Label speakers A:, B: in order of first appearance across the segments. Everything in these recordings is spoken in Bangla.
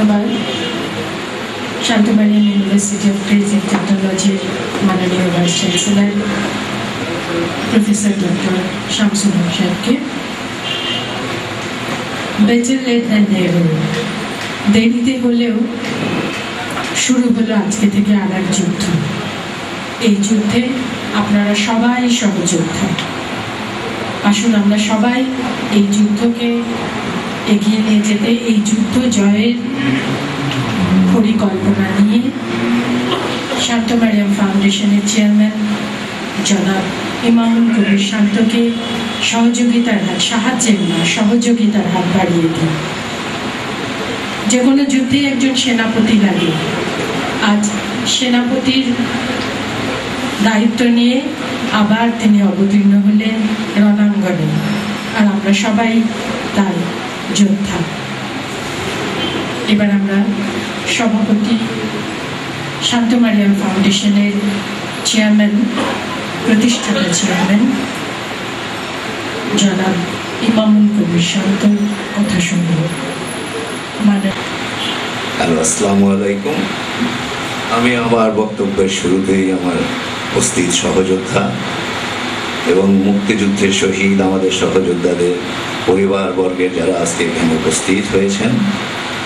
A: ধন্যবাদ শান্তমারিয়াম ইউনিভার্সিটি অফ ট্রেড অ্যান্ড টেকনোলজির মাননীয় vice chancellor professor doctor Shamsul Haque সাহেবকে। বেটার লেট দ্যান নেভার, দেরিতে হলেও শুরু হলো আজকে থেকে আর এক যুদ্ধ। এই যুদ্ধে আপনারা সবাই সহযোদ্ধা। আসুন আমরা সবাই এই যুদ্ধকে এগিয়ে নিয়ে যেতে, এই যুদ্ধ জয়ের পরিকল্পনা নিয়ে শান্তমারিয়াম ফাউন্ডেশনের চেয়ারম্যান জনাব ইমামুল কবির শান্তকে সহযোগিতার হাত, সাহায্যের না সহযোগিতার হাত বাড়িয়ে দিন। যে কোনো যুদ্ধে একজন সেনাপতি লাগে। আজ সেনাপতির দায়িত্ব নিয়ে আবার তিনি অবতীর্ণ হলেন রণাঙ্গনে, আর আমরা সবাই তার যোদ্ধা। এবার আমরা সভাপতি শান্তমারিয়াম ফাউন্ডেশনের চেয়ারম্যান, প্রতিষ্ঠাতা চেয়ারম্যান জনাব ইমামুল কবির শান্ত কথা শুনব।
B: আসসালামু আলাইকুম। আমি আমার বক্তব্যের শুরুতেই আমার উপস্থিত সহযোদ্ধা এবং মুক্তিযুদ্ধের শহীদ আমাদের সহযোদ্ধাদের পরিবারবর্গের যারা আজকে এখানে উপস্থিত হয়েছেন,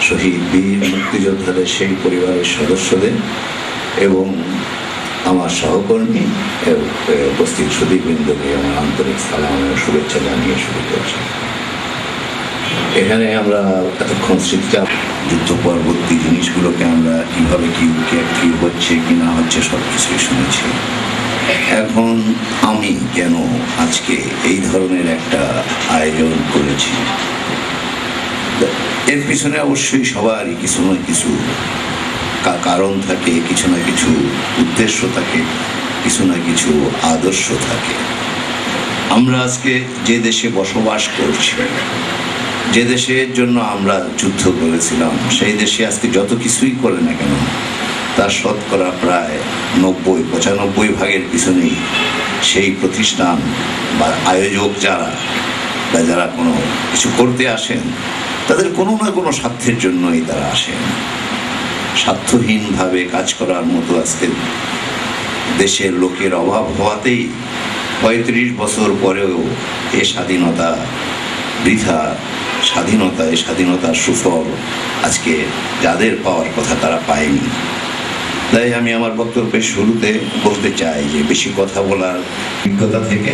B: শহীদ বীর মুক্তিযোদ্ধাদের সেই পরিবারের সদস্যদের এবং আমার সহকর্মী উপস্থিত সুধীবৃন্দকে আমার আন্তরিক সালাম ও শুভেচ্ছা জানিয়ে শুরু করছি। এখানে আমরা এতক্ষণ স্মৃতিচাপ যুদ্ধ পরবর্তী জিনিসগুলোকে আমরা কীভাবে কি হচ্ছে কি না হচ্ছে সব কিছুই শুনেছি। এখন আমি কেন আজকে এই ধরনের একটা আয়োজন করেছি, এর পিছনে অবশ্যই সবারই কিছু না কিছু কারণ থাকে, কিছু না কিছু উদ্দেশ্য থাকে, কিছু না কিছু আদর্শ থাকে। আমরা আজকে যে দেশে বসবাস করছি, যে দেশের জন্য আমরা যুদ্ধ করেছিলাম, সেই দেশে আজকে যত কিছুই করে না কেন তার শতকরা প্রায় 90-95 ভাগের পিছনেই সেই প্রতিষ্ঠান বা আয়োজক যারা কোনো কিছু করতে আসেন, তাদের কোনো না কোনো স্বার্থের জন্যই তারা আসেন। স্বার্থহীনভাবে কাজ করার মতো আজকে দেশের লোকের অভাব হওয়াতেই 35 বছর পরেও এ স্বাধীনতা বৃথা, এই স্বাধীনতার সুফল আজকে যাদের পাওয়ার কথা তারা পায়নি। তাই আমি আমার বক্তব্যের শুরুতে বলতে চাই যে বেশি কথা বলার অভিজ্ঞতা থেকে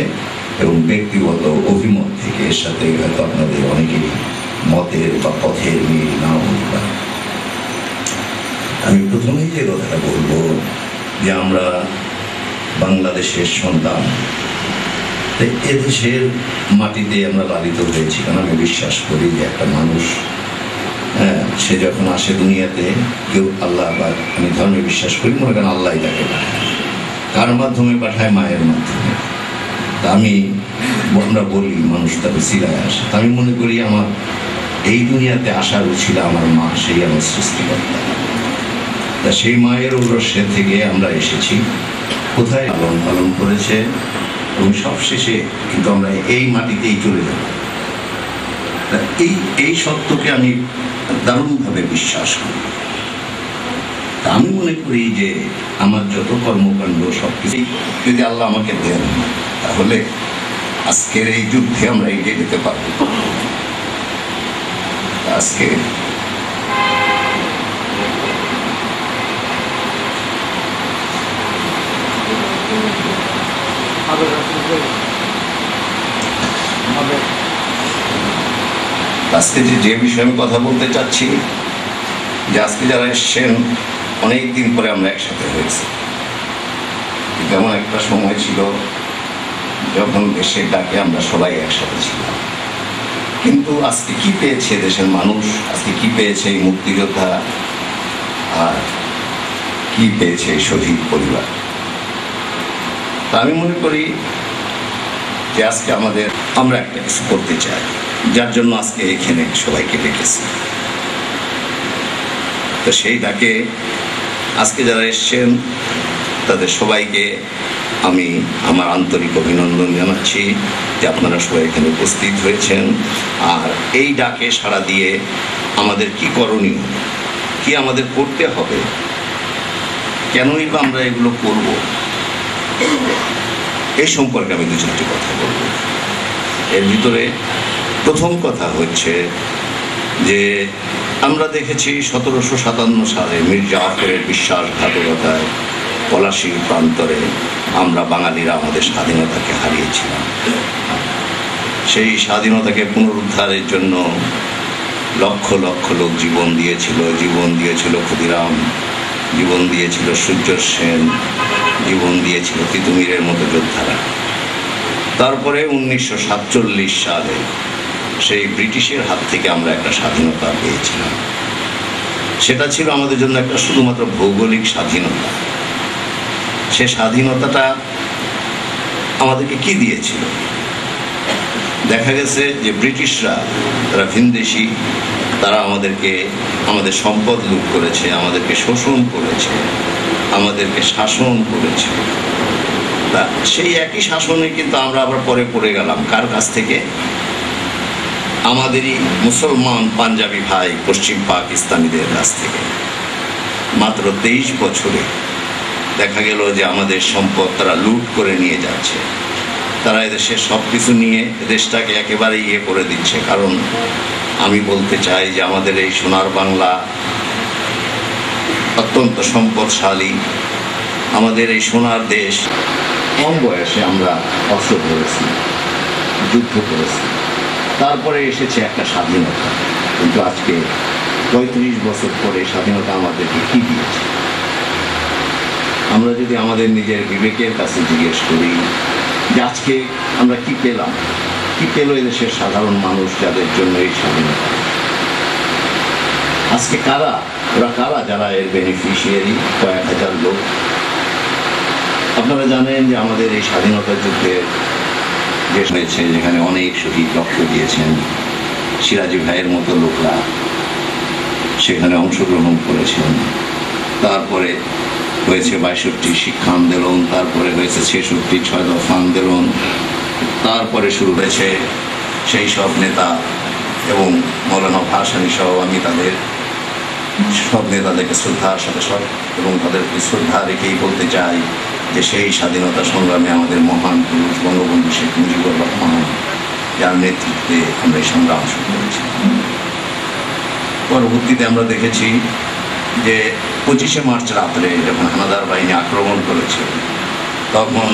B: এবং ব্যক্তিগত অভিমত থেকে এর সাথে হয়তো আপনাদের অনেকেই মতের বা পথের মিল নাও হতে পারে। আমি প্রথমেই যে কথাটা বলবো যে আমরা বাংলাদেশের সন্তান, এদেশের মাটিতে আমরা লালিত হয়েছি। কারণ আমি বিশ্বাস করি যে একটা মানুষ সে যখন আসে দুনিয়াতে, কেউ আল্লাহ বা আমি ধর্মে বিশ্বাস করি, মনে করেন আল্লাহ তাকে পাঠায়। কার মাধ্যমে পাঠায়? মায়ের মাধ্যমে। তা আমরা বলি মানুষ তাকে সিলায় আসে। তা আমি মনে করি আমার এই দুনিয়াতে আসার উচিত আমার মা, সেই আমার সৃষ্টিকর্তা। তা সেই মায়ের ঔরস্যের থেকে আমরা এসেছি। কোথায় লালন পালন করেছে এবং সবশেষে কিন্তু আমরা এই মাটিতেই চলে যাব। এই সত্যকে আমি দারুণভাবে বিশ্বাস করি। তা আমি মনে করি যে আমার যত কর্মকাণ্ড সবকিছুই যদি আল্লাহ আমাকে দেন, তাহলে আজকের এই যুদ্ধে আমরা এগিয়ে যেতে পারব। আজকে যে বিষয়ে আমি কথা বলতে চাচ্ছি, যে আজকে যারা এসছেন অনেক দিন পরে আমরা একসাথে হয়েছি। যেমন একটা সময় ছিল যখন দেশের ডাকে আমরা সবাই একসাথে ছিলাম, কিন্তু আজকে কি পেয়েছে দেশের মানুষ, আজকে কি পেয়েছে এই মুক্তিযোদ্ধা, আর কি পেয়েছে এই শহীদ পরিবার। তা আমি মনে করি যে আজকে আমরা একটা কিছু করতে চাই, যার জন্য আজকে এখানে সবাইকে ডেকেছি। তো সেই ডাকে আজকে যারা এসছেন তাদের সবাইকে আমি আমার আন্তরিক অভিনন্দন জানাচ্ছি যে আপনারা সবাই এখানে উপস্থিত হয়েছেন। আর এই ডাকে সাড়া দিয়ে আমাদের কি করণীয় কি আমাদের করতে হবে, কেনই বা আমরা এগুলো করব, এই সম্পর্কে আমি দু চারটি কথা বলব। এর ভিতরে প্রথম কথা হচ্ছে যে আমরা দেখেছি 1757 সালে মীর জাফরের বিশ্বাসঘাতকতায় পলাশীর প্রান্তরে আমরা বাঙালিরা আমাদের স্বাধীনতাকে হারিয়েছিলাম। সেই স্বাধীনতাকে পুনরুদ্ধারের জন্য লক্ষ লক্ষ লোক জীবন দিয়েছিল ক্ষুদিরাম, জীবন দিয়েছিল সূর্য সেন, জীবন দিয়েছিল তিতুমিরের মতো যোদ্ধারা। তারপরে 1947 সালে সেই ব্রিটিশের হাত থেকে আমরা একটা স্বাধীনতা পেয়েছিলাম। সেটা ছিল আমাদের জন্য একটা শুধুমাত্র ভৌগোলিক স্বাধীনতা। সে স্বাধীনতাটা আমাদেরকে কি দিয়েছিল? দেখা গেছে যে ব্রিটিশরা, তারা ভিনদেশী, তারা আমাদের সম্পদ লুট করেছে, আমাদেরকে শোষণ করেছে, আমাদেরকে শাসন করেছে। তা সেই একই শাসনে কিন্তু আমরা আবার পরে পড়ে গেলাম কার কাছ থেকে? আমাদেরই মুসলমান পাঞ্জাবি ভাই পশ্চিম পাকিস্তানিদের কাছ থেকে। মাত্র 23 বছরে দেখা গেল যে আমাদের সম্পদ তারা লুট করে নিয়ে যাচ্ছে। তারা এদেশের সব কিছু নিয়ে দেশটাকে একেবারে করে দিচ্ছে। কারণ আমি বলতে চাই যে আমাদের এই সোনার বাংলা অত্যন্ত সম্পদশালী, আমাদের এই সোনার দেশ। কম বয়সে আমরা অস্ত্র ধরেছি, যুদ্ধ করেছি, তারপরে এসেছে একটা স্বাধীনতা। কিন্তু আজকে 35 বছর পরে স্বাধীনতা আমাদেরকে কি দিয়েছে? আমরা যদি আমাদের নিজের বিবেকের কাছে জিজ্ঞেস করি যে আজকে আমরা কি পেলাম, কি পেল এদেশের সাধারণ মানুষ যাদের জন্য এই স্বাধীনতা? আজকে ওরা কারা যারা এর বেনিফিশিয়ারি? কয়েক হাজার লোক। আপনারা জানেন যে আমাদের এই স্বাধীনতা যুদ্ধে যে হয়েছে, যেখানে অনেক শহীদ রক্ত দিয়েছেন, সিরাজি ভাইয়ের মতো লোকরা সেখানে অংশগ্রহণ করেছেন। তারপরে হয়েছে 62 শিক্ষা আন্দোলন, তারপরে হয়েছে 66 6 দফা আন্দোলন, তারপরে শুরু হয়েছে সেই সব নেতা এবং মৌলানা ভাসানী সহ আমি তাদের সব নেতাদেরকে শ্রদ্ধার সাথে এবং তাদের শ্রদ্ধা রেখেই বলতে চাই যে সেই স্বাধীনতা সংগ্রামে আমাদের মহান পুরুষ বঙ্গবন্ধু শেখ মুজিবুর রহমান, যার নেতৃত্বে আমরা এই সংগ্রাম শুরু করেছি। পরবর্তীতে আমরা দেখেছি যে 25শে মার্চ রাত্রে যখন হানাদার বাহিনী আক্রমণ করেছে, তখন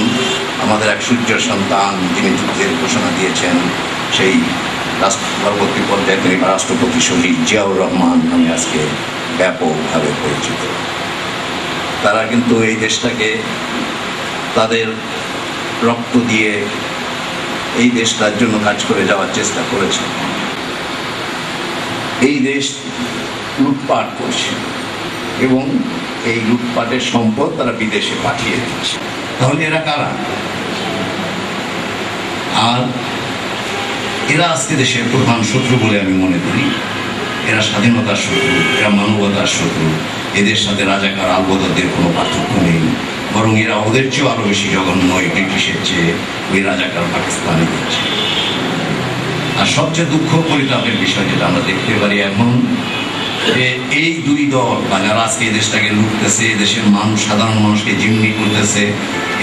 B: আমাদের এক সূর্য সন্তান, যিনি যুদ্ধের ঘোষণা দিয়েছেন, সেই পরবর্তী পর্যায়ে তিনি রাষ্ট্রপতি শহীদ জিয়াউর রহমান নামে আজকে ব্যাপকভাবে পরিচিত। তারা কিন্তু এই দেশটাকে তাদের রক্ত দিয়ে এই দেশটার জন্য কাজ করে যাওয়ার চেষ্টা করেছে। এই দেশ লুটপাট করছে এবং এই লুটপাটের সম্পদ তারা বিদেশে পাঠিয়ে দিচ্ছে। তাহলে এরা কারা? আর এরা আজকে দেশের প্রধান শত্রু বলে আমি মনে করি। এরা স্বাধীনতার শত্রু, এরা মানবতার শত্রু। এদের সাথে রাজাকার আলবদরদের কোনো পার্থক্য নেই, বরং এরা ওদের চেয়েও আরো বেশি জঘন্য, ব্রিটিশের চেয়ে ওই রাজাকার পাকিস্তানিদের চেয়ে। আর সবচেয়ে দুঃখ পরিতাপের বিষয় যেটা আমরা দেখতে পারি এখন, যে এই দুই দল বা যারা আজকে এই দেশটাকে লুটতেছে, দেশের মানুষ, সাধারণ মানুষকে জিম্মি করতেছে,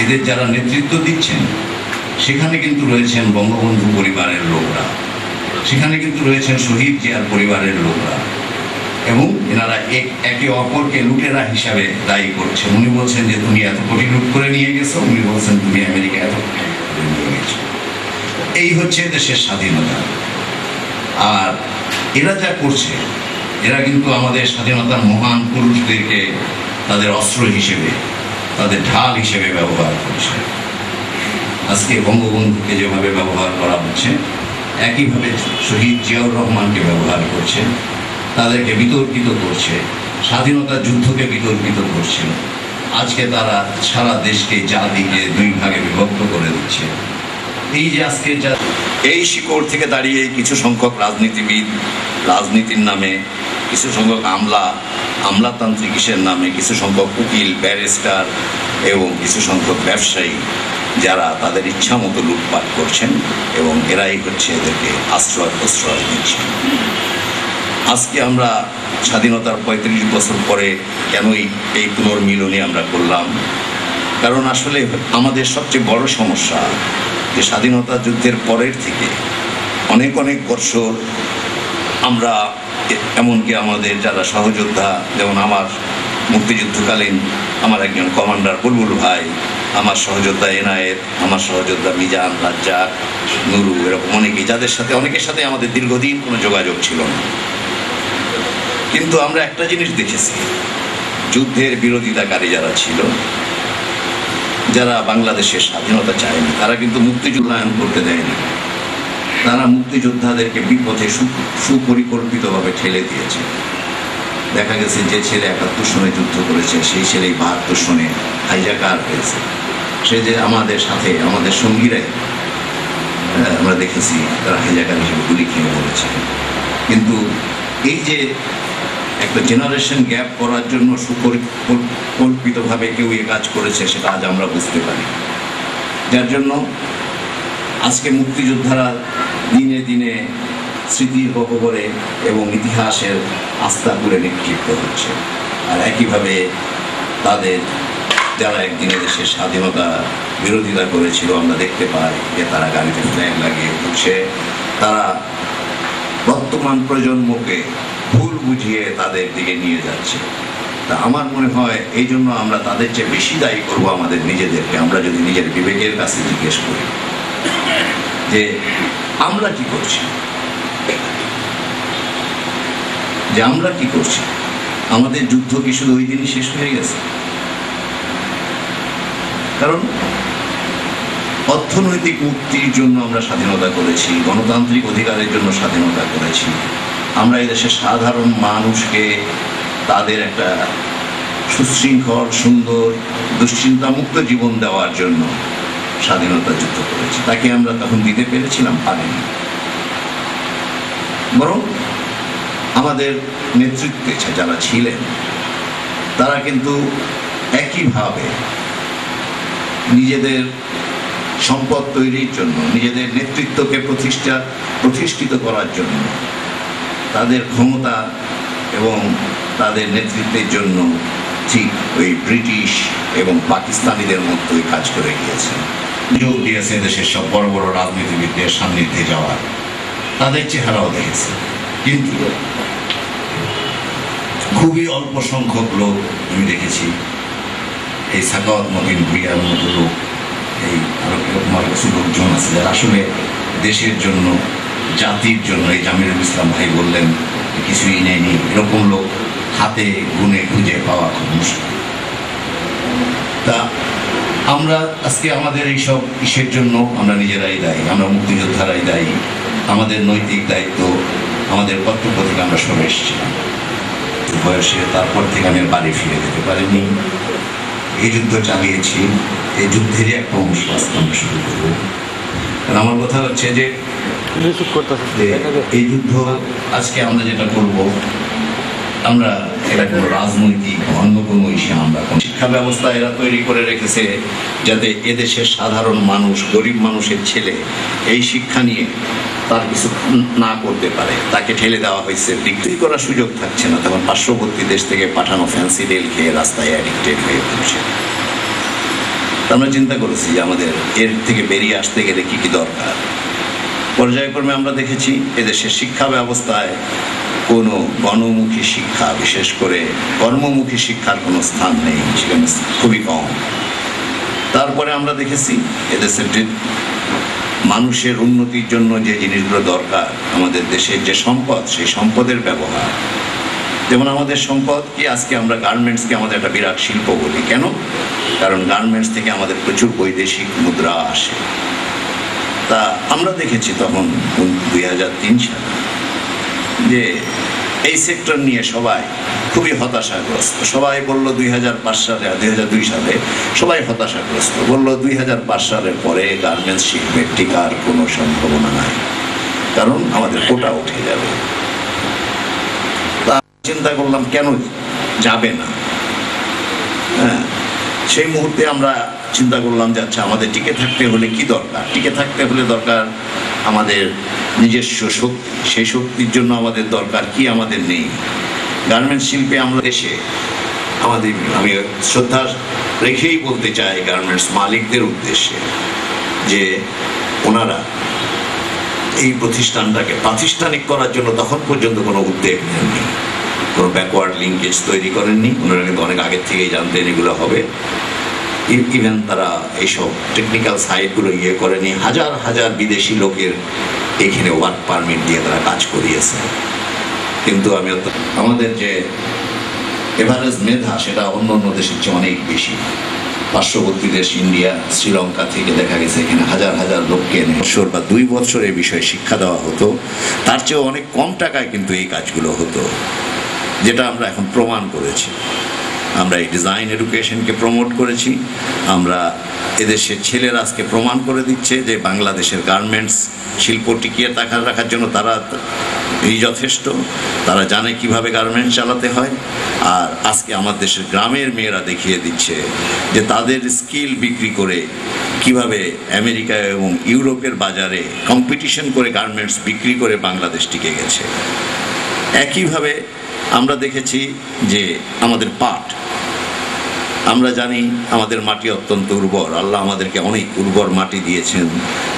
B: এদের যারা নেতৃত্ব দিচ্ছেন, সেখানে কিন্তু রয়েছেন বঙ্গবন্ধু পরিবারের লোকরা, সেখানে কিন্তু রয়েছেন শহীদ জিয়ার পরিবারের লোকরা, এবং এনারা একে অপরকে লুটেরা হিসাবে দায়ী করছেন। উনি বলছেন যে তুমি এত কোটি লুট করে নিয়ে গেছো, উনি বলছেন তুমি আমেরিকা এত কোটি করে নিয়ে গেছো। এই হচ্ছে দেশের স্বাধীনতা। আর এরা যা করছে, এরা কিন্তু আমাদের স্বাধীনতার মহান পুরুষদেরকে তাদের অস্ত্র হিসেবে, তাদের ঢাল হিসেবে ব্যবহার করছে। আজকে বঙ্গবন্ধুকে যেভাবে ব্যবহার করা হচ্ছে, একইভাবে শহীদ জিয়াউর রহমানকে ব্যবহার করছে, তাদেরকে বিতর্কিত করছে, স্বাধীনতা যুদ্ধকে বিতর্কিত করছে। আজকে তারা সারা দেশকে, জাতিকে দুই ভাগে বিভক্ত করে দিচ্ছে। এই যে আজকে এই শিকড় থেকে দাঁড়িয়ে কিছু সংখ্যক রাজনীতিবিদ, রাজনীতির নামে কিছু সংখ্যক আমলাতান্ত্রিকের নামে কিছু সংখ্যক উকিল, ব্যারিস্টার এবং কিছু সংখ্যক ব্যবসায়ী, যারা তাদের ইচ্ছা মতো লুটপাট করছেন এবং এরাই হচ্ছে এদেরকে আশ্রয় প্রশ্রয় দিচ্ছেন। আজকে আমরা স্বাধীনতার ৩৫ বছর পরে কেনই এই পুনর্মিলনী আমরা করলাম, কারণ আসলে আমাদের সবচেয়ে বড় সমস্যা যে স্বাধীনতা যুদ্ধের পরের থেকে অনেক অনেক বছর আমরা, এমনকি আমাদের যারা সহযোদ্ধা, যেমন আমার মুক্তিযুদ্ধকালীন আমার একজন কমান্ডার বুলবুল ভাই, আমার সহযোদ্ধা এনায়েত, আমার সহযোদ্ধা মিজান, রাজ্জাক, নুরু, এরকম অনেকেই, যাদের সাথে অনেকের সাথে আমাদের দীর্ঘদিন কোনো যোগাযোগ ছিল না। কিন্তু আমরা একটা জিনিস দেখেছি, যুদ্ধের বিরোধিতাকারী যারা ছিল, যারা বাংলাদেশের স্বাধীনতা চায়নি, তারা কিন্তু মুক্তিযুদ্ধায়ন করতে দেয়নি। তারা মুক্তিযোদ্ধাদেরকে বিপথে সুপরিকল্পিতভাবে ঠেলে দিয়েছে। দেখা গেছে যে ছেলে ৭১ সনে যুদ্ধ করেছে, সেই ছেলেই ৭২ সনে হাইজাকার হয়েছে। সে যে আমাদের সাথে আমাদের সঙ্গীরাই আমরা দেখেছি তারা হাইজাকার হিসেবে গুলি খেয়ে মরেছে। কিন্তু এই যে একটা জেনারেশন গ্যাপ করার জন্য সুপরিকল্পিতভাবে কেউ এ কাজ করেছে, সেটা আজ আমরা বুঝতে পারি। যার জন্য আজকে মুক্তিযোদ্ধারা দিনে দিনে স্মৃতির গহ্বরে এবং ইতিহাসের আস্থা করে নিক্ষিপ্ত হচ্ছে। আর একইভাবে তাদের যারা একদিনে দেশের স্বাধীনতা বিরোধিতা করেছিল, আমরা দেখতে পাই যে তারা গাড়িতে ফ্ল্যাগ লাগিয়ে ঘুরছে। তারা বর্তমান প্রজন্মকে ভুল বুঝিয়ে তাদের দিকে নিয়ে যাচ্ছে। তা আমার মনে হয় এই জন্য আমরা তাদের চেয়ে বেশি দায়ী করবো আমাদের নিজেদেরকে। আমরা যদি নিজের বিবেকের কাছে জিজ্ঞেস করি যে আমরা কি করছি, আমাদের যুদ্ধ কি শুধু ওই দিনই শেষ হয়ে গেছে? কারণ অর্থনৈতিক মুক্তির জন্য আমরা স্বাধীনতা করেছি, গণতান্ত্রিক অধিকারের জন্য স্বাধীনতা করেছি। আমরা এদেশের সাধারণ মানুষকে তাদের একটা সুশৃঙ্খল, সুন্দর, দুশ্চিন্তামুক্ত জীবন দেওয়ার জন্য স্বাধীনতা যুদ্ধ করেছি। তাকে আমরা তখন দিতে পেরেছিলাম? পারিনি। বরং আমাদের নেতৃত্বে যারা ছিলেন তারা কিন্তু একইভাবে নিজেদের সম্পদ তৈরির জন্য, নিজেদের নেতৃত্বকে প্রতিষ্ঠিত করার জন্য, তাদের ক্ষমতা এবং তাদের নেতৃত্বের জন্য ঠিক ওই ব্রিটিশ এবং পাকিস্তানিদের মতোই কাজ করে গিয়েছেন। যোগ দিয়েছে দেশের সব বড় বড় রাজনীতিবিদদের সান্নিধ্যে যাওয়ার, তাদের চেহারাও দেখেছে। কিন্তু খুবই অল্প সংখ্যক লোক আমি দেখেছি, এই সাকাওয়াত মতিন ভুইয়ার মতো লোক, এই আরো কিছু লোকজন আছে যারা আসলে দেশের জন্য, জাতির জন্য, এই জামিরুল ইসলাম ভাই বললেন কিছুই নেয়নি, এরকম লোক হাতে গুনে খুঁজে পাওয়া খুব মুশকিল। তা আমরা আজকে আমাদের এইসব ইসের জন্য আমরা নিজেরাই দায়ী, আমরা মুক্তিযোদ্ধারাই দায়ী। আমাদের নৈতিক দায়িত্ব, আমাদের কর্তব্য থেকে আমরা সরে এসেছিলাম বয়সে। তারপর থেকে আমি বাড়ি ফিরে যেতে পারিনি। এই যুদ্ধ চালিয়েছি, এই যুদ্ধেরই একটা অংশ আজকে আমরা শুরু করবো। কারণ আমার কথা হচ্ছে যে এই যুদ্ধ আজকে আমরা যেটা করব, আমরা এটা কোনো রাজনৈতিক অন্য কোনো ইস্যু, আমরা শিক্ষা ব্যবস্থা এরা তৈরি করে রেখেছে যাতে এদেশের সাধারণ মানুষ, গরিব মানুষের ছেলে এই শিক্ষা নিয়ে তার কিছু না করতে পারে, তাকে ঠেলে দেওয়া হয়েছে। বিক্রি করার সুযোগ থাকছে না, তখন পার্শ্ববর্তী দেশ থেকে পাঠানো ফ্যান্সি ডেল খেয়ে রাস্তায় অ্যাডিক্টেড হয়ে পড়ছে। আমরা চিন্তা করেছি যে আমাদের এর থেকে বেরিয়ে আসতে গেলে কি কি দরকার। পর্যায়ক্রমে আমরা দেখেছি এদেশের শিক্ষা ব্যবস্থায় কোনো গণমুখী শিক্ষা, বিশেষ করে কর্মমুখী শিক্ষার কোনো স্থান নেই, সেখানে খুবই কম। তারপরে আমরা দেখেছি এদেশের মানুষের উন্নতির জন্য যে জিনিসগুলো দরকার, আমাদের দেশের যে সম্পদ, সেই সম্পদের ব্যবহার। যেমন আমাদের সম্পদ কি, আজকে আমরা গার্মেন্টসকে আমাদের একটা বিরাট শিল্প বলি। কেন? কারণ গার্মেন্টস থেকে আমাদের প্রচুর বৈদেশিক মুদ্রা আসে। তা আমরা দেখেছি তখন 2003 সালে যে এই সেক্টর নিয়ে সবাই খুবই হতাশাগ্রস্ত। সবাই বলল 2005 সালে, 2002 সালে সবাই হতাশাগ্রস্ত, বলল 2005 সালের পরে গার্মেন্টস শিল্পের টিকার কোনো সম্ভাবনা নাই, কারণ আমাদের কোটা উঠে যাবে। তা চিন্তা করলাম কেন যাবে না। হ্যাঁ, সেই মুহূর্তে আমরা চিন্তা করলাম যে আচ্ছা আমাদের টিকে থাকতে হলে কি দরকার, টিকে থাকতে হলে দরকার আমাদের নিজস্ব শক্তি, সেই শক্তির জন্য আমাদের দরকার কি আমাদের নেই। গার্মেন্টস শিল্পে আমরা দেশে আমাদের, আমি শ্রদ্ধা রেখেই বলতে চাই গার্মেন্টস মালিকদের উদ্দেশ্যে যে ওনারা এই প্রতিষ্ঠানটাকে প্রাতিষ্ঠানিক করার জন্য তখন পর্যন্ত কোনো উদ্যোগ নেননি, কোনো ব্যাকওয়ার্ড লিঙ্কেজ তৈরি করেননি। ওনারা কিন্তু অনেক আগের থেকেই জানতেন এগুলো হবে। ইভেন তারা এইসব টেকনিক্যাল সাইটগুলো করেনি। হাজার হাজার বিদেশি লোকের এখানে ওয়ার্ক পারমিট দিয়ে তারা কাজ করিয়েছে। কিন্তু আমাদের যে এভারেজ মেধা সেটা অন্য অন্য দেশের চেয়ে অনেক বেশি। পার্শ্ববর্তী দেশ ইন্ডিয়া, শ্রীলঙ্কা থেকে দেখা গেছে এখানে হাজার হাজার লোককে বছর বা 2 বছর এই বিষয়ে শিক্ষা দেওয়া হতো, তার চেয়েও অনেক কম টাকায় কিন্তু এই কাজগুলো হতো, যেটা আমরা এখন প্রমাণ করেছি। আমরা এই ডিজাইন এডুকেশনকে প্রমোট করেছি। আমরা এদেশের ছেলেরা আজকে প্রমাণ করে দিচ্ছে যে বাংলাদেশের গার্মেন্টস শিল্প টিকিয়ে রাখার জন্য তারা যথেষ্ট, তারা জানে কিভাবে গার্মেন্টস চালাতে হয়। আর আজকে আমার দেশের গ্রামের মেয়েরা দেখিয়ে দিচ্ছে যে তাদের স্কিল বিক্রি করে কিভাবে আমেরিকা এবং ইউরোপের বাজারে কম্পিটিশন করে গার্মেন্টস বিক্রি করে বাংলাদেশ টিকে গেছে। একইভাবে আমরা দেখেছি যে আমাদের পাট, আমরা জানি আমাদের মাটি অত্যন্ত উর্বর। আল্লাহ আমাদেরকে অনেক উর্বর মাটি দিয়েছেন,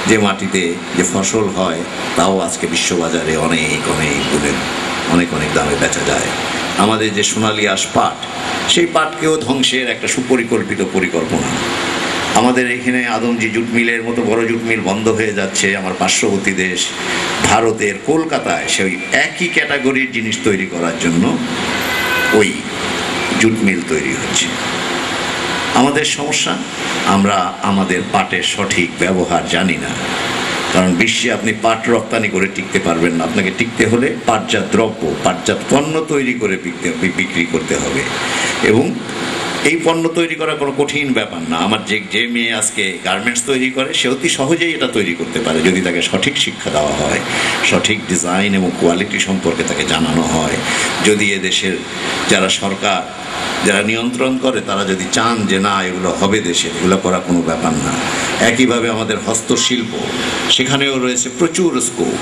B: যে মাটিতে যে ফসল হয় তাও আজকে বিশ্ববাজারে অনেক অনেক গুণের অনেক অনেক দামে বেচা যায়। আমাদের যে সোনালী আঁশ পাট, সেই পাটকেও ধ্বংসের একটা সুপরিকল্পিত পরিকল্পনা। আমাদের এখানে আদমজি জুট মিলের মতো বড় জুট মিল বন্ধ হয়ে যাচ্ছে। আমার পার্শ্ববর্তী দেশ ভারতের কলকাতায় সেই একই ক্যাটাগরির জিনিস তৈরি করার জন্য ওই জুট মিল তৈরি হচ্ছে। আমাদের সমস্যা, আমরা আমাদের পাটের সঠিক ব্যবহার জানি না। কারণ বিশ্বে আপনি পাট রপ্তানি করে টিকতে পারবেন না। আপনাকে টিকতে হলে পাটজাত দ্রব্য, পাটজাত পণ্য তৈরি করে বিক্রি করতে হবে। এবং এই পণ্য তৈরি করা কোনো কঠিন ব্যাপার না। আমার যে মেয়ে আজকে গার্মেন্টস তৈরি করে সে অতি সহজেই এটা তৈরি করতে পারে, যদি তাকে সঠিক শিক্ষা দেওয়া হয়, সঠিক ডিজাইন এবং কোয়ালিটি সম্পর্কে তাকে জানানো হয়। যদি এদেশের যারা সরকার, যারা নিয়ন্ত্রণ করে, তারা যদি চান যে না এগুলো হবে দেশে, এগুলো করা কোনো ব্যাপার না। একইভাবে আমাদের হস্তশিল্প, সেখানেও রয়েছে প্রচুর স্কোপ।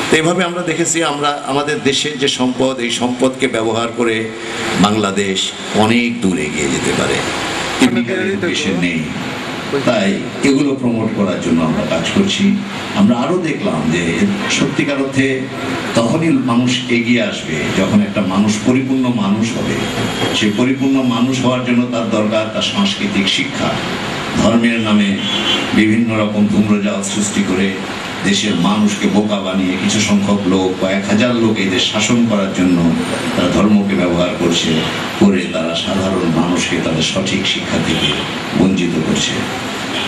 B: তো এইভাবে আমরা দেখেছি আমরা আমাদের দেশের যে সম্পদ, এই সম্পদকে ব্যবহার করে বাংলাদেশ অনেক দূর এগিয়ে যেতে পারে। টেকনিক্যাল এডুকেশন নেই, তাই এগুলো প্রমোট করার জন্য আমরা কাজ করছি। আমরা আরও দেখলাম যে সত্যিকার অর্থে তখনই মানুষ এগিয়ে আসবে যখন একটা মানুষ পরিপূর্ণ মানুষ হবে। সেই পরিপূর্ণ মানুষ হওয়ার জন্য তার দরকার তার সাংস্কৃতিক শিক্ষা। ধর্মের নামে বিভিন্ন রকম ধূম্রজাল সৃষ্টি করে দেশের মানুষকে বোকা বানিয়ে কিছু সংখ্যক লোক, কয়েক হাজার লোক এই দেশ শাসন করার জন্য তারা ধর্মকে ব্যবহার করছে, করে তারা সাধারণ মানুষকে তাদের সঠিক শিক্ষা থেকে বঞ্চিত করছে।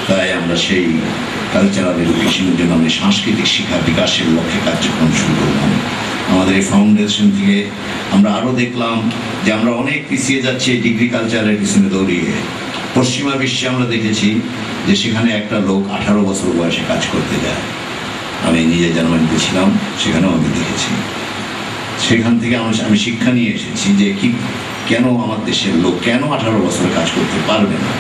B: তাই আমরা সেই কালচারাল এডুকেশনের জন্য আমি সাংস্কৃতিক শিক্ষা বিকাশের লক্ষ্যে কার্যক্রম শুরু করলাম। আমাদের এই ফাউন্ডেশন থেকে আমরা আরও দেখলাম যে আমরা অনেক পিছিয়ে যাচ্ছি ডিগ্রি কালচারের পিছনে দৌড়িয়ে। পশ্চিমা বিশ্বে আমরা দেখেছি যে সেখানে একটা লোক 18 বছর বয়সে কাজ করতে যায়। আমি নিজে জার্মানিতে ছিলাম, সেখানেও আমি দেখেছি। সেখান থেকে আমি শিক্ষা নিয়ে এসেছি যে কেন আমার দেশের লোক কেন 18 বছর কাজ করতে পারবে না,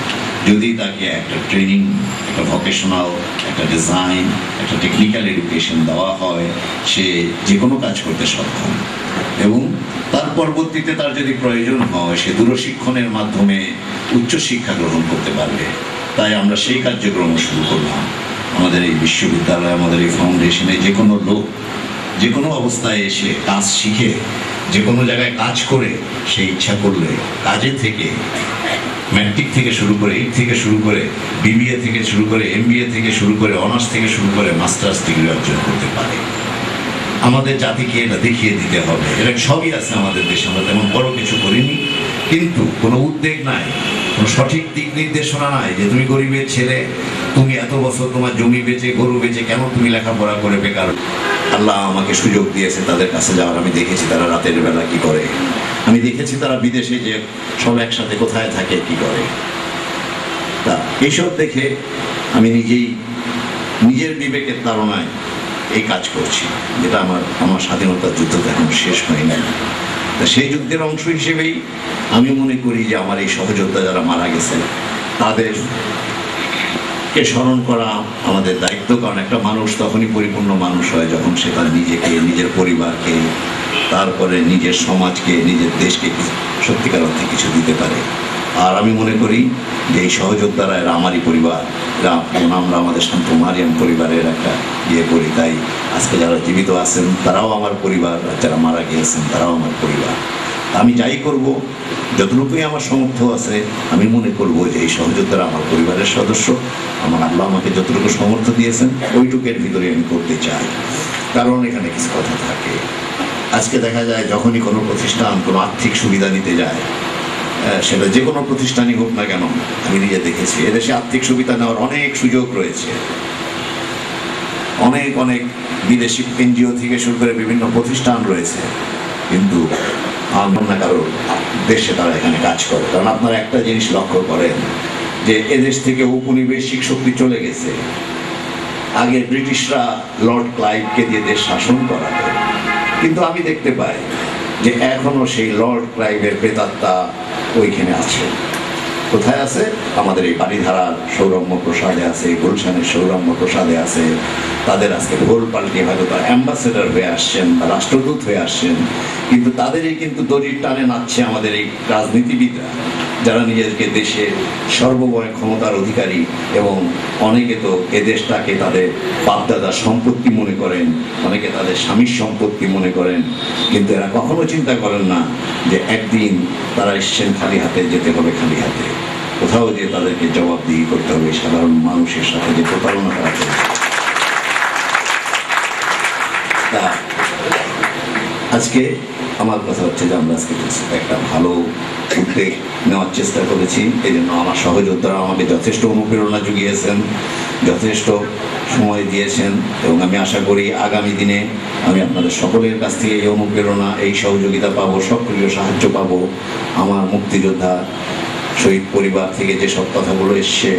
B: যদি তাকে একটা ট্রেনিং, একটা ভোকেশনাল, একটা ডিজাইন, একটা টেকনিক্যাল এডুকেশন দেওয়া হয়, সে যে কোনো কাজ করতে সক্ষম। এবং তার পরবর্তীতে তার যদি প্রয়োজন হয় সে দূরশিক্ষণের মাধ্যমে উচ্চশিক্ষা গ্রহণ করতে পারবে। তাই আমরা সেই কার্যক্রম শুরু করলাম। আমাদের এই বিশ্ববিদ্যালয়, আমাদের এই ফাউন্ডেশনে যে কোনো লোক যে কোনো অবস্থায় এসে কাজ শিখে যে কোনো জায়গায় কাজ করে সে ইচ্ছা করলে কাজে থেকে ম্যাট্রিক থেকে শুরু করে, 8 থেকে শুরু করে, বিবিএ থেকে শুরু করে, এমবিএ থেকে শুরু করে, অনার্স থেকে শুরু করে মাস্টার্স ডিগ্রি অর্জন করতে পারে। আমাদের জাতিকে এটা দেখিয়ে দিতে হবে। এটা সবই আছে আমাদের দেশে, আমরা তেমন বড় কিছু করিনি, কিন্তু কোনো উদ্যোগ নাই, কোনো সঠিক দিক নির্দেশনা নাই যে তুমি গরিবের ছেলে, তুমি এত বছর তোমার জমি বেচে, গরু বেচে কেন তুমি লেখাপড়া করে বেকার। আল্লাহ আমাকে সুযোগ দিয়েছে তাদের কাছে যাওয়ার। আমি দেখেছি তারা রাতের বেলা কি করে, আমি দেখেছি তারা বিদেশে যে সব একসাথে কোথায় থাকে, কি করে। তা এইসব দেখে আমি নিজের বিবেকের তাড়নায় এই কাজ করছি, যেটা আমার স্বাধীনতার যুদ্ধ এখন শেষ হয় না। তা সেই যুদ্ধের অংশ হিসেবেই আমি মনে করি যে আমার এই সহযোদ্ধা যারা মারা গেছেন তাদের কে স্মরণ করা আমাদের দায়িত্ব, কারণ একটা মানুষ তখনই পরিপূর্ণ মানুষ হয় যখন সে তার নিজেকে, নিজের পরিবারকে, তারপরে নিজের সমাজকে, নিজের দেশকে সত্যিকার অর্থে কিছু দিতে পারে। আর আমি মনে করি যে এই সহযোদ্ধারা এরা আমারই পরিবার, এরা আমরা আমাদের শান্ত মারিয়াম পরিবারের একটা ইয়ে করি, তাই আজকে যারা জীবিত আছেন তারাও আমার পরিবার, আর যারা মারা গিয়েছেন তারাও আমার পরিবার। আমি যাই করব, যতটুকুই আমার সামর্থ্য আছে, আমি মনে করব যে এই সহযোদ্ধারা আমার পরিবারের সদস্য। আমার আল্লাহ আমাকে যতটুকু সামর্থ্য দিয়েছেন ওইটুকের ভিতরে আমি করতে চাই, কারণ এখানে কিছু কথা থাকে। আজকে দেখা যায় যখনই কোনো প্রতিষ্ঠান কোনো আর্থিক সুবিধা নিতে যায়, সেটা যে কোনো প্রতিষ্ঠানই হোক না কেন, আমি নিজে দেখেছি এদেশে আর্থিক সুবিধা নেওয়ার অনেক সুযোগ রয়েছে। অনেক অনেক বিদেশি এনজিও থেকে শুরু করে বিভিন্ন প্রতিষ্ঠান রয়েছে, কিন্তু আমার না কারো দেশে তারা এখানে কাজ করে। কারণ আপনারা একটা জিনিস লক্ষ্য করেন যে এদেশ থেকে উপনিবেশিক শক্তি চলে গেছে। আগে ব্রিটিশরা লর্ড ক্লাইভকে দিয়ে দেশ শাসন করাতো, কিন্তু আমি দেখতে পাই যে এখনো সেই লর্ড ক্লাইভের প্রেতাত্মা ওইখানে আছে। কোথায় আছে? আমাদের এই বাড়িধারার সৌরম্য প্রসাদে আছে, গুলশানের সৌরম্য প্রসাদে আছে। তাদের আজকে ভোল পাল্টিয়ে হয়তো তারা অ্যাম্বাসেডর হয়ে আসছেন বা রাষ্ট্রদূত হয়ে আসছেন, কিন্তু তাদেরই কিন্তু দড়ির টানে নাচছে আমাদের এই রাজনীতিবিদরা, যারা নিজেদেরকে দেশে সর্বময় ক্ষমতার অধিকারী, এবং অনেকে তো এ দেশটাকে তাদের বাপদাদার সম্পত্তি মনে করেন, অনেকে তাদের স্বামীর সম্পত্তি মনে করেন, কিন্তু এরা কখনো চিন্তা করেন না যে একদিন তারা এসছেন খালি হাতে, যেতে হবে খালি হাতে। কোথাও যে তাদেরকে জবাবদিহি করতে হবে সাধারণ মানুষের সাথে যে প্রতারণা করা হয়েছে। তা আজকে আমার কথা হচ্ছে যে আমরা আজকে একটা ভালো উদ্যোগ নেওয়ার চেষ্টা করেছি। এই জন্য আমার সহযোদ্ধারা আমাকে যথেষ্ট অনুপ্রেরণা জুগিয়েছেন, যথেষ্ট সময় দিয়েছেন, এবং আমি আশা করি আগামী দিনে আমি আপনাদের সকলের কাছ থেকে এই অনুপ্রেরণা, এই সহযোগিতা পাবো, সক্রিয় সাহায্য পাবো। আমার মুক্তিযোদ্ধা শহীদ পরিবার থেকে যেসব কথাগুলো এসছে,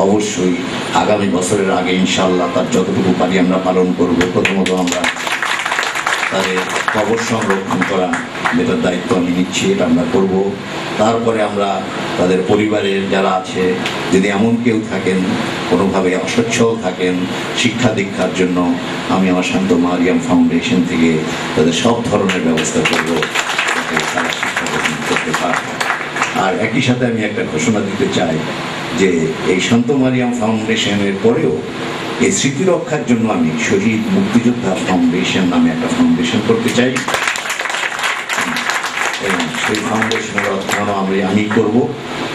B: অবশ্যই আগামী বছরের আগে ইনশাআল্লাহ তার যতটুকু পারি আমরা পালন করব। প্রথমত আমরা তাদের কবর সংরক্ষণ করা, যেটার দায়িত্ব আমি নিচ্ছি, এটা আমরা করব। তারপরে আমরা তাদের পরিবারের যারা আছে, যদি এমন কেউ থাকেন কোনোভাবে অসচ্ছল থাকেন শিক্ষা দীক্ষার জন্য, আমি আমার শান্ত মারিয়াম ফাউন্ডেশন থেকে তাদের সব ধরনের ব্যবস্থা করব যাতে তারা শিক্ষা গ্রহণ করতে পারে। আর একই সাথে আমি একটা ঘোষণা দিতে চাই যে এই শান্ত মারিয়াম ফাউন্ডেশনের পরেও এই স্মৃতি রক্ষার জন্য আমি শহীদ মুক্তিযোদ্ধা ফাউন্ডেশন নামে একটা ফাউন্ডেশন করতে চাই, এবং সেই ফাউন্ডেশনের অর্থায়ন আমি করব।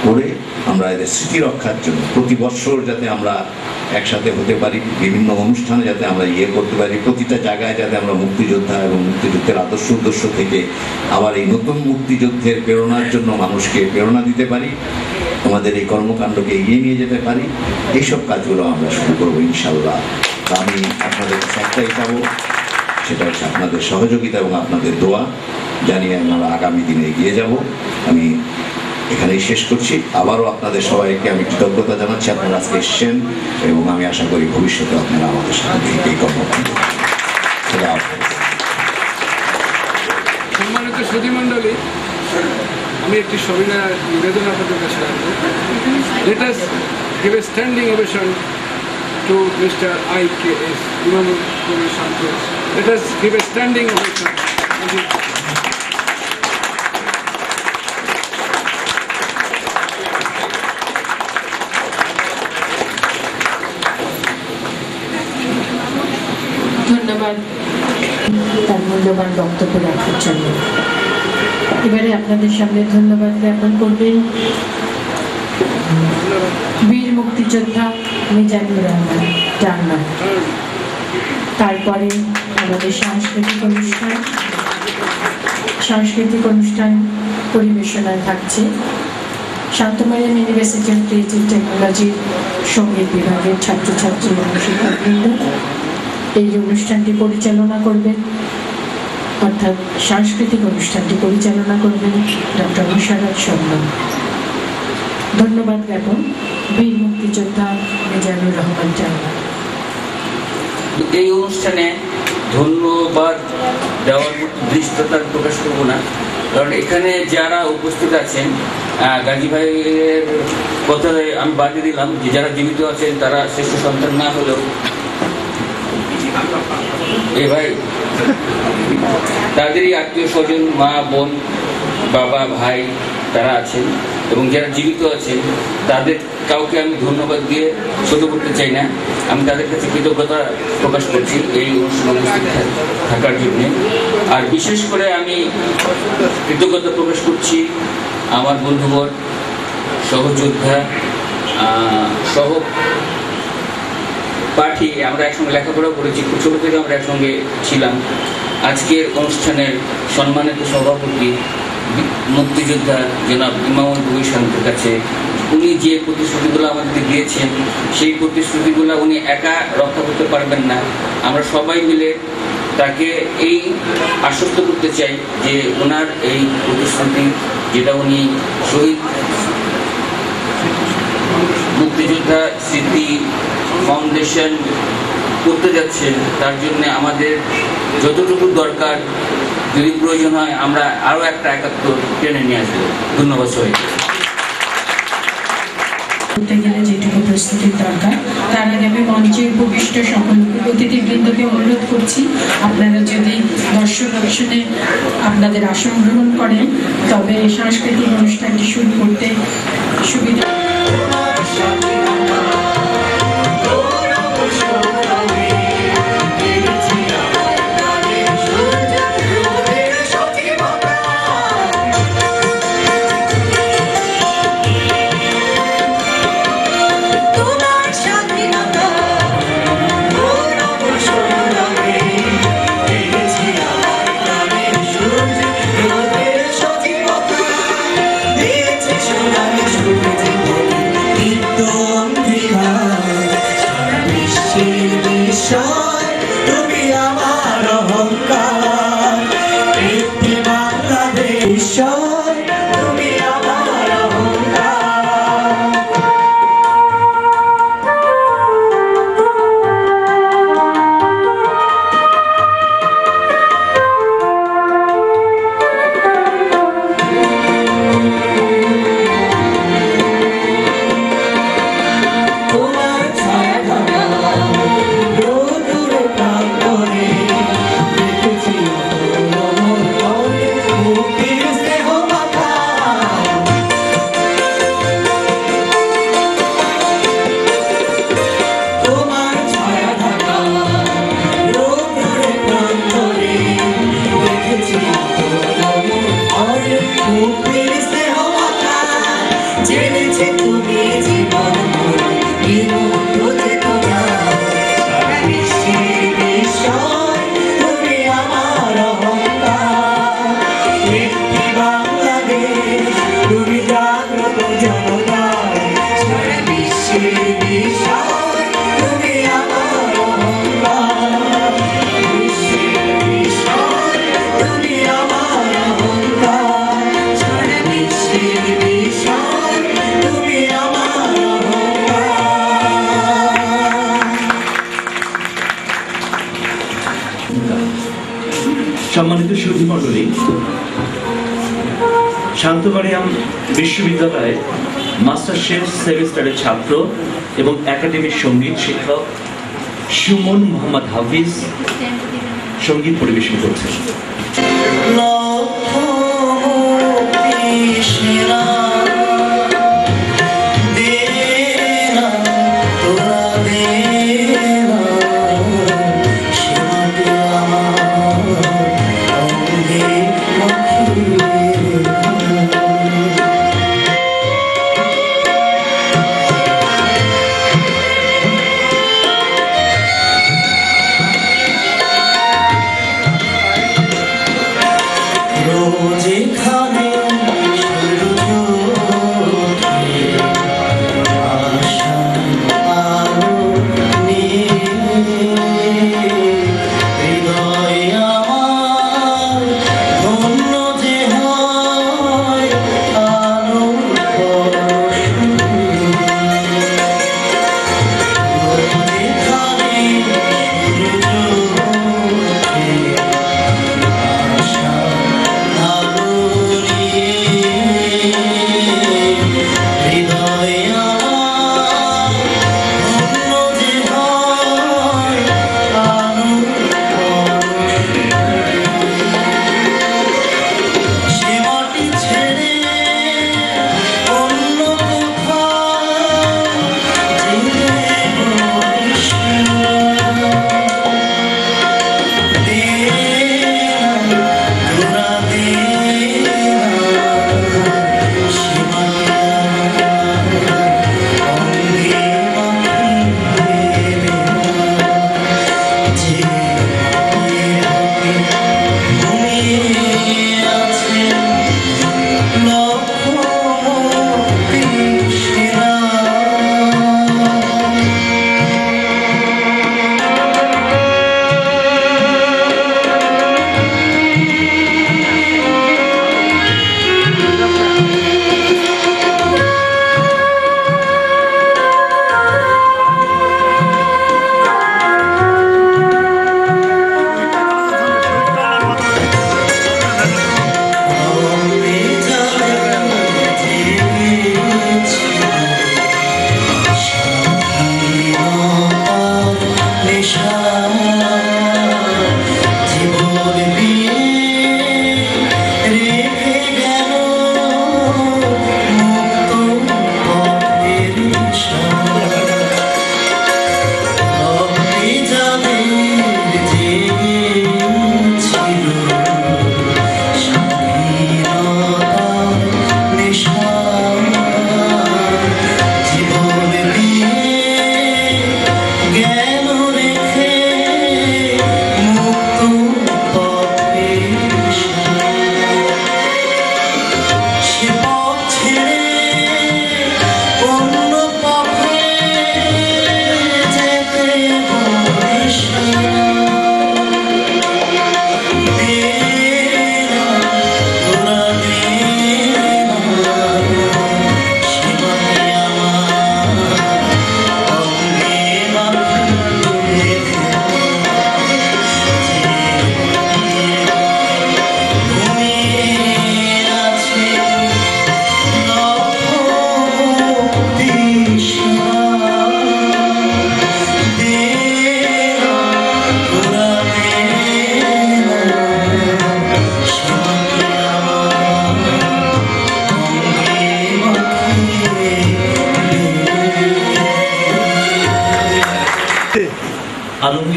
B: করে আমরা এদের স্মৃতি রক্ষার জন্য প্রতি বছর যাতে আমরা একসাথে হতে পারি, বিভিন্ন অনুষ্ঠানে যাতে আমরা করতে পারি, প্রতিটা জায়গায় যাতে আমরা মুক্তিযোদ্ধা এবং মুক্তিযুদ্ধের আদর্শ উদ্দেশ্য থেকে আবার এই নতুন মুক্তিযুদ্ধের প্রেরণার জন্য মানুষকে প্রেরণা দিতে পারি, আমাদের এই কর্মকাণ্ডকে এগিয়ে নিয়ে যেতে পারি। এইসব কাজগুলো আমরা শুরু করবো ইনশাল্লাহ। আমি আপনাদের কাছে একটাই চাবো, সেটা হচ্ছে আপনাদের সহযোগিতা এবং আপনাদের দোয়া জানিয়ে আমরা আগামী দিনে এগিয়ে যাব। আমি এখানেই শেষ করছি। আবারও আপনাদের সবাইকে আমি কৃতজ্ঞতা জানাচ্ছি, আপনারা আজকে এসছেন, এবং আমি আশা করি ভবিষ্যতে আপনারা আমাদের সাথে এই কর্মকাণ্ড।
C: সম্মানিত সুধীমণ্ডলী, আমি একটি সবিনয় নিবেদন আপনাদের কাছে রাখবো। Let us give a standing ovation to Mr. IKS, Imamul Kobir Santos. Let us give a standing ovation.
A: ধন্যবাদ তার মূল্যবান বক্তব্য রাখার জন্য। এবারে আপনাদের সামনে ধন্যবাদ জ্ঞাপন করবেন বীর মুক্তিযোদ্ধা মিজানুর রহমান জান্নাত। তারপরে আমাদের সাংস্কৃতিক অনুষ্ঠান পরিবেশনায় থাকছে শান্ত মারিয়াম ইউনিভার্সিটি অফ ক্রিয়েটিভ টেকনোলজির সঙ্গীত বিভাগের ছাত্রছাত্রী এবং শিক্ষকবৃন্দ। এই অনুষ্ঠানটি পরিচালনা করবেন, অর্থাৎ সাংস্কৃতিক অনুষ্ঠানটি পরিচালনা করবেন ডক্টর মুশাররফ শর্মা। ধন্যবাদ জ্ঞাপন বীর মুক্তিযোদ্ধা মিজানুর রহমান জান্নাত।
D: এই অনুষ্ঠানে ধন্যবাদ দেওয়ার মতো দৃষ্টতা প্রকাশ করব না, কারণ এখানে যারা উপস্থিত আছেন, গাজী ভাইয়ের কথায় আমি বাদে দিলাম যে যারা জীবিত আছেন তারা শ্রেষ্ঠ সন্তান না হলেও ভাই তাদেরই আত্মীয় স্বজন, মা বোন, বাবা ভাই তারা আছেন, এবং যারা জীবিত আছেন তাদের কাউকে আমি ধন্যবাদ দিয়ে ছোট করতে চাই না। আমি তাদের কাছে কৃতজ্ঞতা প্রকাশ করছি এই অনুষ্ঠানে উপস্থিত থাকার জন্য। আর বিশেষ করে আমি কৃতজ্ঞতা প্রকাশ করছি আমার বন্ধুবর, সহযোদ্ধা, সহ পাঠী, আমরা একসঙ্গে লেখাপড়া করেছি, খুব ছোটো থেকে আমরা একসঙ্গে ছিলাম। আজকের অনুষ্ঠানের সম্মানিত সভাপতি মুক্তিযোদ্ধা জনাব ইমামুল কবির শান্তির কাছে উনি যে প্রতিশ্রুতিগুলো আমাদেরকে দিয়েছেন, সেই প্রতিশ্রুতিগুলো উনি একা রক্ষা করতে পারবেন না। আমরা সবাই মিলে তাকে এই আশ্বস্ত করতে চাই যে ওনার এই প্রতিশ্রুতি, যেটা উনি শহীদ মুক্তিযোদ্ধা স্মৃতি ফাউন্ডেশন করতে যাচ্ছেন, তার জন্য আমাদের যতটুকু দরকার, যদি প্রয়োজন হয় আমরা আরও একটা ৭১ টেনে নিয়ে আসবো। ধন্যবাদ সবাইকে।
A: করতে গেলে যেটুকু প্রস্তুতির দরকার, তার আগে আমি মঞ্চে উপবিষ্ট সকল অতিথিবৃন্দকে অনুরোধ করছি, আপনারা যদি দর্শক আসনে আপনাদের আসন গ্রহণ করেন তবে সাংস্কৃতিক অনুষ্ঠানটি শুরু করতে সুবিধা।
E: সম্মানিত সুধীমণ্ডলী, শান্তমারিয়াম বিশ্ববিদ্যালয়ে মাস্টারশেফ সেমিস্টারের ছাত্র এবং একাডেমির সঙ্গীত শিক্ষক সুমন মোহাম্মদ হাফিজ সঙ্গীত পরিবেশন করছেন।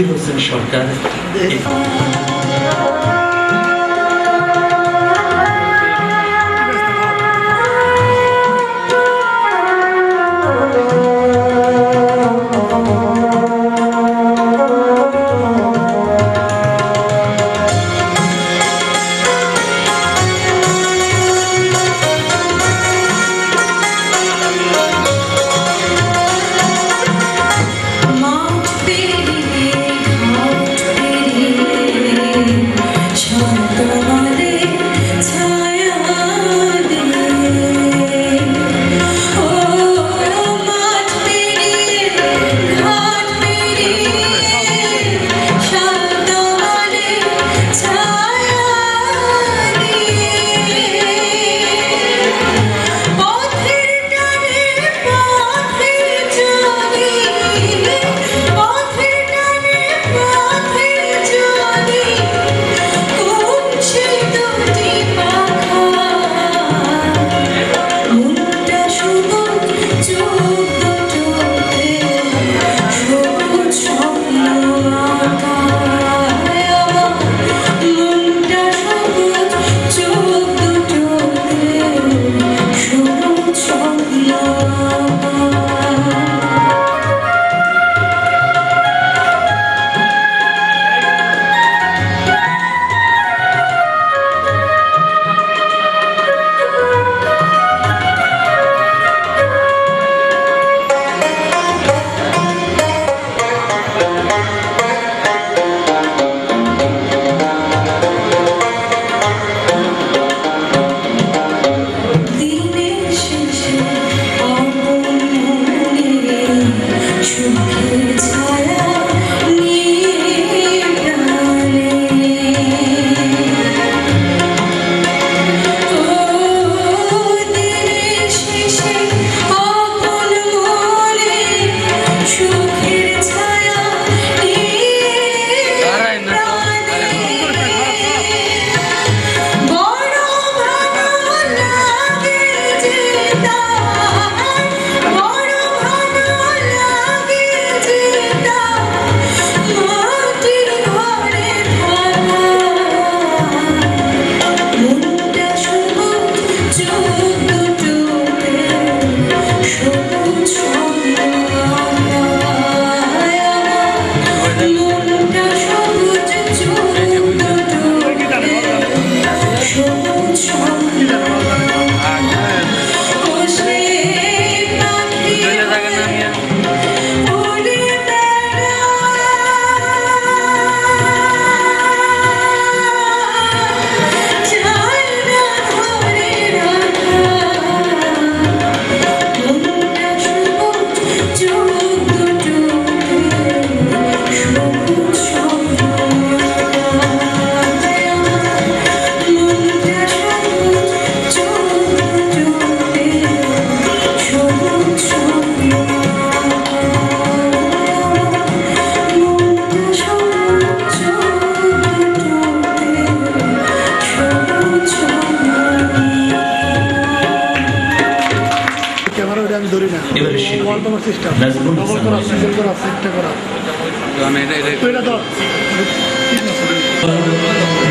E: জাহাঙ্গীর হোসেন সরকার।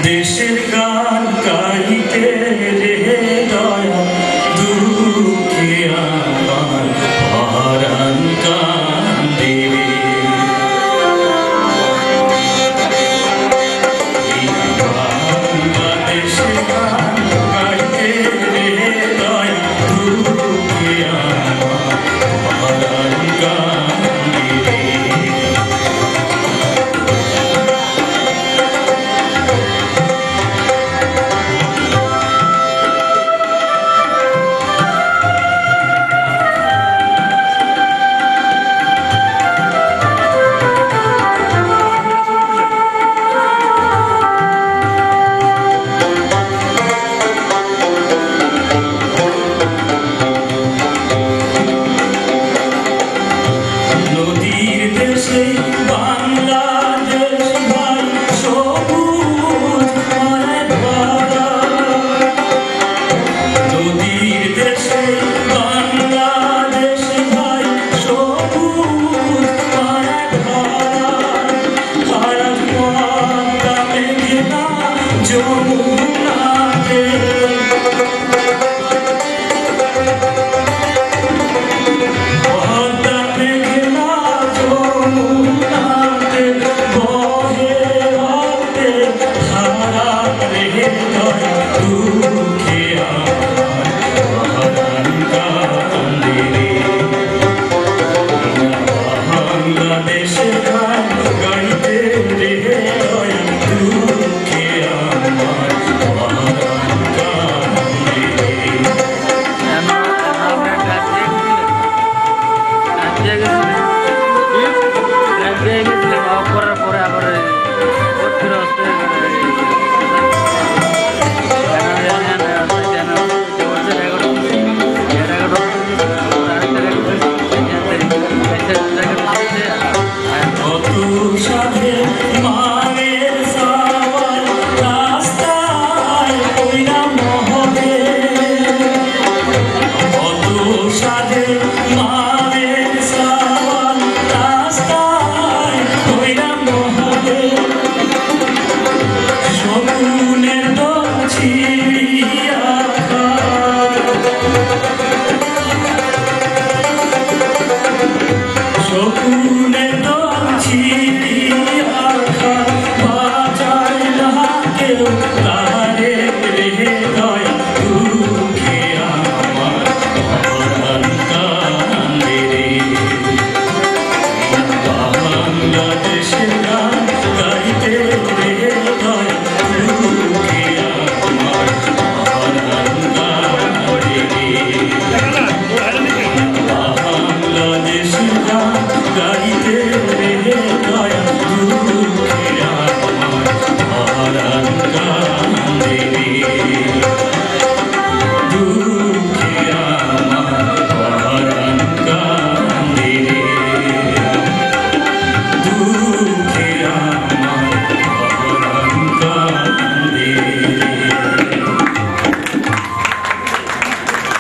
F: দেশের গান গাইতে রে দয়া দুঃখে আমার পরাণ কান্দে রে। বাংলাদেশের গান গাইতে রে দয়া দুঃখে আমার পরাণ কান্দে রে।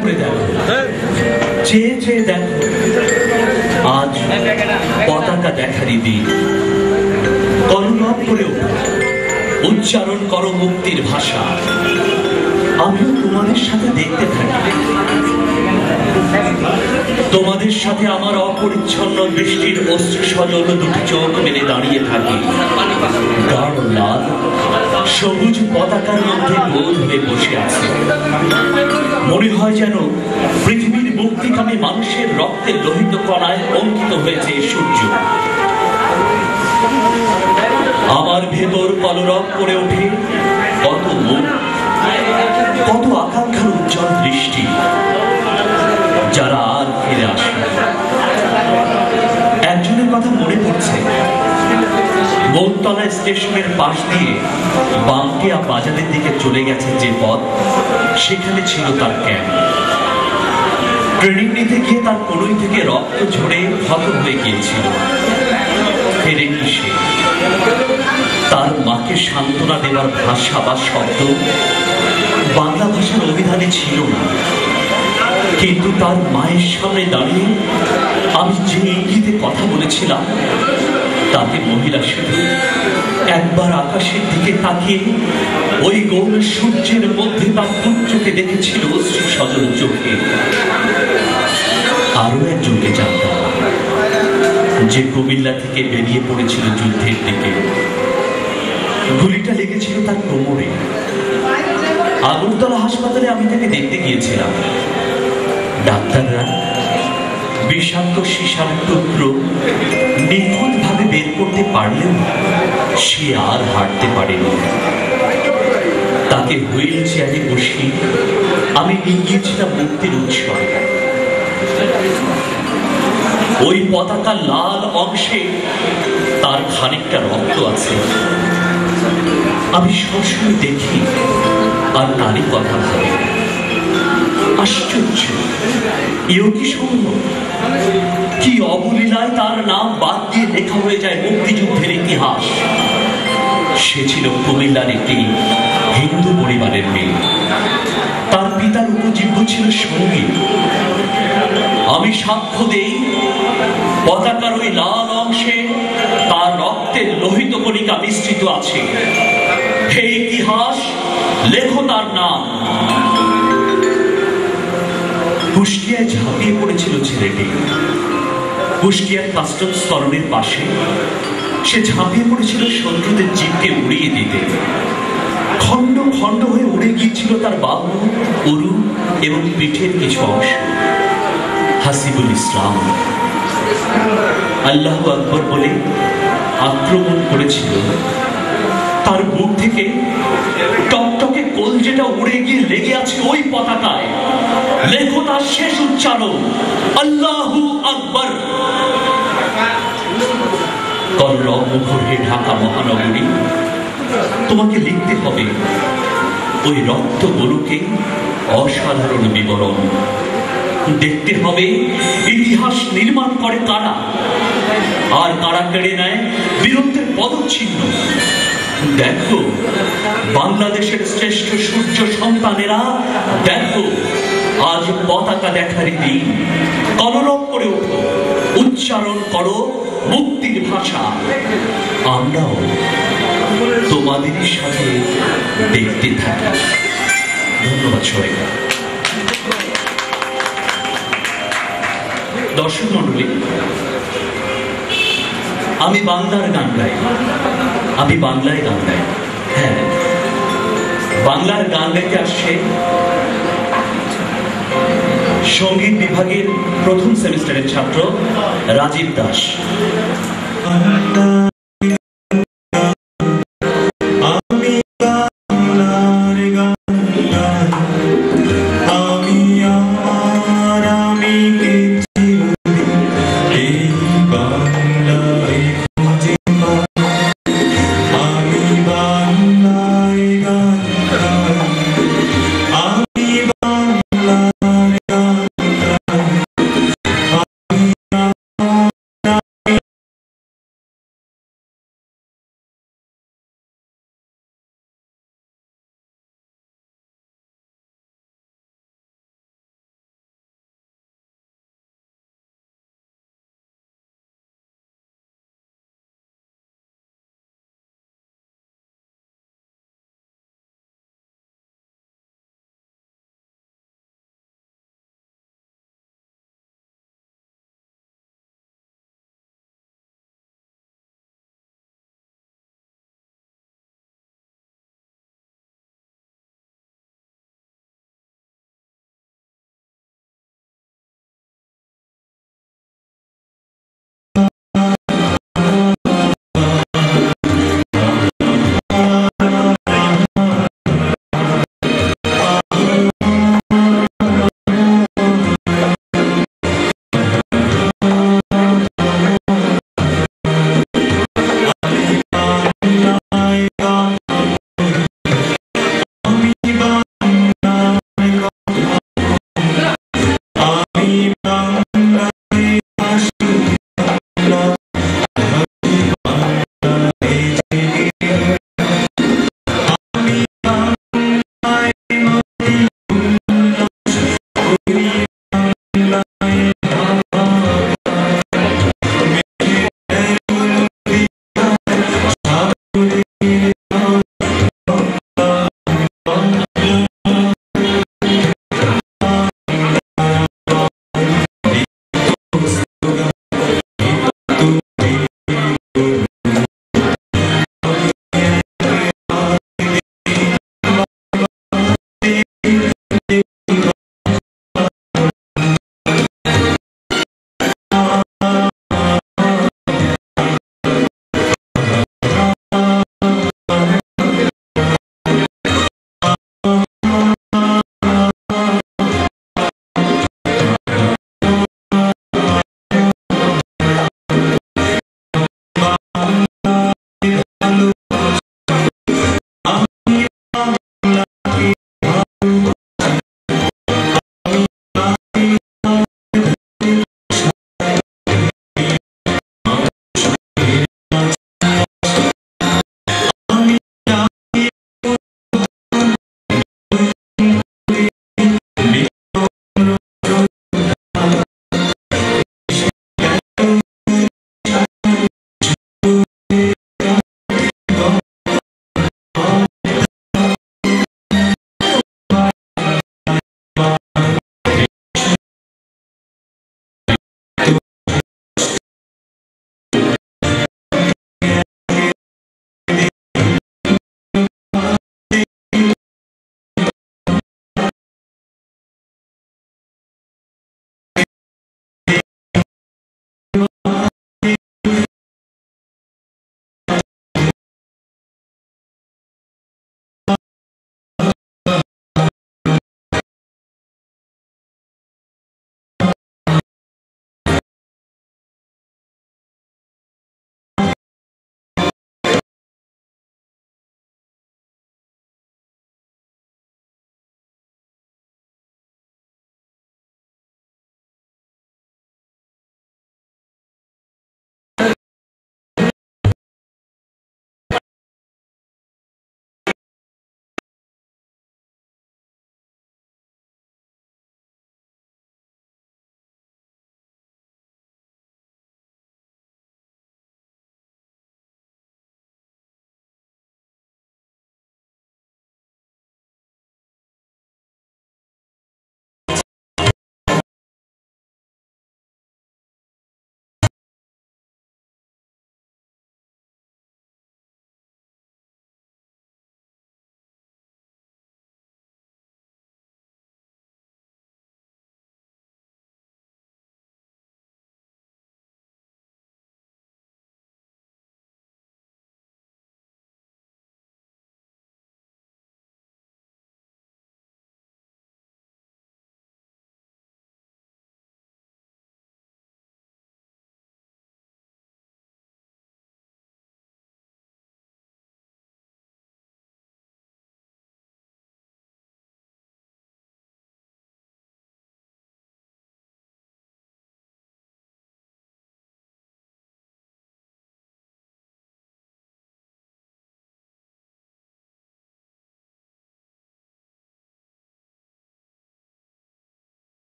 E: করে দেখো, চেয়ে চেয়ে দেখো, আজ পতাকা দেখারই দিন। কলরব করে ওঠো, উচ্চারণ করো মুক্তির ভাষা। আমিও তোমাদের সাথে দেখতে থাকি, তোমাদের সাথে আমার অপরিচ্ছন্ন দৃষ্টির অশ্রু সজল দুটি চোখ মেলে দাঁড়িয়ে থাকি। গাঢ় লাল সবুজ পতাকার মধ্যে গোল হয়ে বসে আছে। মনে হয় যেন পৃথিবীর মুক্তিকামী মানুষের রক্তের লোহিত কণায় অঙ্কিত হয়েছে সূর্য। আমার ভেতর কলরব করে ওঠে কত মুখ, কত আকাঙ্ক্ষার উজ্জ্বল দৃষ্টি, যারা আর ফিরে আসে। একজনের কথা মনে পড়ছে, মৌতলা স্টেশনের পাশ দিয়ে বামটিয়া বাজারের দিকে চলে গেছে যে পথ, সেখানে ছিল তার ক্যাম্প। ট্রেনিং নিতে গিয়ে তার কোনই থেকে রক্ত ঝরে ক্ষত হয়ে গিয়েছিল। ফেরেনি সে। তার মাকে সান্ত্বনা দেওয়ার ভাষা বা শব্দ বাংলা ভাষার অভিধানে ছিল না, কিন্তু তার মায়ের সামনে দাঁড়িয়ে আমি যে ইঙ্গিতে কথা বলেছিলাম, তাতে মহিলা শুধু একবার আকাশের দিকে তাকিয়ে ওই গৌর সূর্যের মধ্যে তার পুত্রকে দেখেছিল অশ্রু সজল চোখে। আরো একজনকে জানতাম, যে কুমিল্লা থেকে বেরিয়ে পড়েছিল যুদ্ধের দিকে। গুলিটা লেগেছিল তার কোমরে। আগরতলা হাসপাতালে আমি তাকে দেখতে গিয়েছিলাম। ডাক্তাররা বিষাক্ত সীসার টুকরো নিখুঁত ভাবে বের করতে পারলেও সে আর হাঁটতে পারেনি। তাকে হুইল চেয়ারে বসিয়ে আমি নিয়ে গিয়েছিলাম মুক্তির উৎসব। ওই পতাকার লাল অংশে তার খানিকটা রক্ত আছে। আমি সবসময় দেখি আর তারই কথা ভাবি। আশ্চর্য, এও কি সম্ভব? কি অবলীলায় তার নাম বাদ দিয়ে লেখা হয়ে যায় মুক্তিযুদ্ধের ইতিহাস। সে ছিল কুমিল্লার একটি হিন্দু পরিবারের মেয়ে। তার পিতার উপজীব্য ছিল সঙ্গীত। আমি সাক্ষ্য দেই, পতাকার ওই লাল অংশে তার রক্তের লোহিত কণিকা মিশ্রিত আছে। হে ইতিহাস, লেখো তার নাম। কুষ্টিয়ায় ঝাঁপিয়ে পড়েছিল ছেলেটি। কুষ্টিয়ার কাস্টম স্তরণের পাশে সে ঝাঁপিয়ে পড়েছিল শত্রুদের জিপকে উড়িয়ে দিতে। খণ্ড খণ্ড হয়ে উড়ে গিয়েছিল তার বাহু, উরু এবং পিঠের কিছু অংশ। হাসিবুল ইসলাম আল্লাহু আকবর বলে আক্রমণ করেছিল। তার বুক থেকে টকটকে কলজেটা উড়ে গিয়ে লেগে আছে ওই পতাকায়। লেখো তার শেষ উচ্চারণ, আল্লাহু আকবর। কলরব মুখর হে ঢাকা মহানগরী, তোমাকে লিখতে হবে ওই রক্ত গরুকে অসাধারণ বিবরণ। দেখতে হবে ইতিহাস নির্মাণ করে কারা, আর কারা কেড়ে নেয় বীরত্বের পদচিহ্ন। দেখো বাংলাদেশের শ্রেষ্ঠ সূর্য সন্তানেরা, দেখো আজ পতাকা দেখারই দিন। কলরব করে ওঠো, উচ্চারণ করো মুক্তির ভাষা। আমরাও তোমাদেরই সাথে দেখতে থাকি। ধন্যবাদ সবাইকে। দর্শক মন্ডলী, আমি বাংলার গান গাই, আমি বাংলায় গান গাই। হ্যাঁ, বাংলার গান গাইতে আসছে সঙ্গীত বিভাগের প্রথম সেমিস্টারের ছাত্র রাজীব দাস।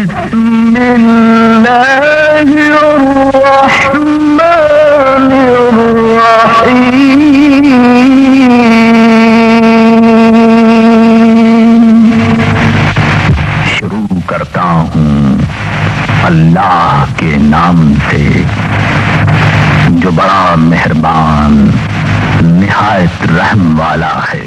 G: بسم الله الرحمن الرحيم शुरू करता हूँ अल्लाह के नाम से जो बड़ा मेहरबान निहायत रहम वाला है।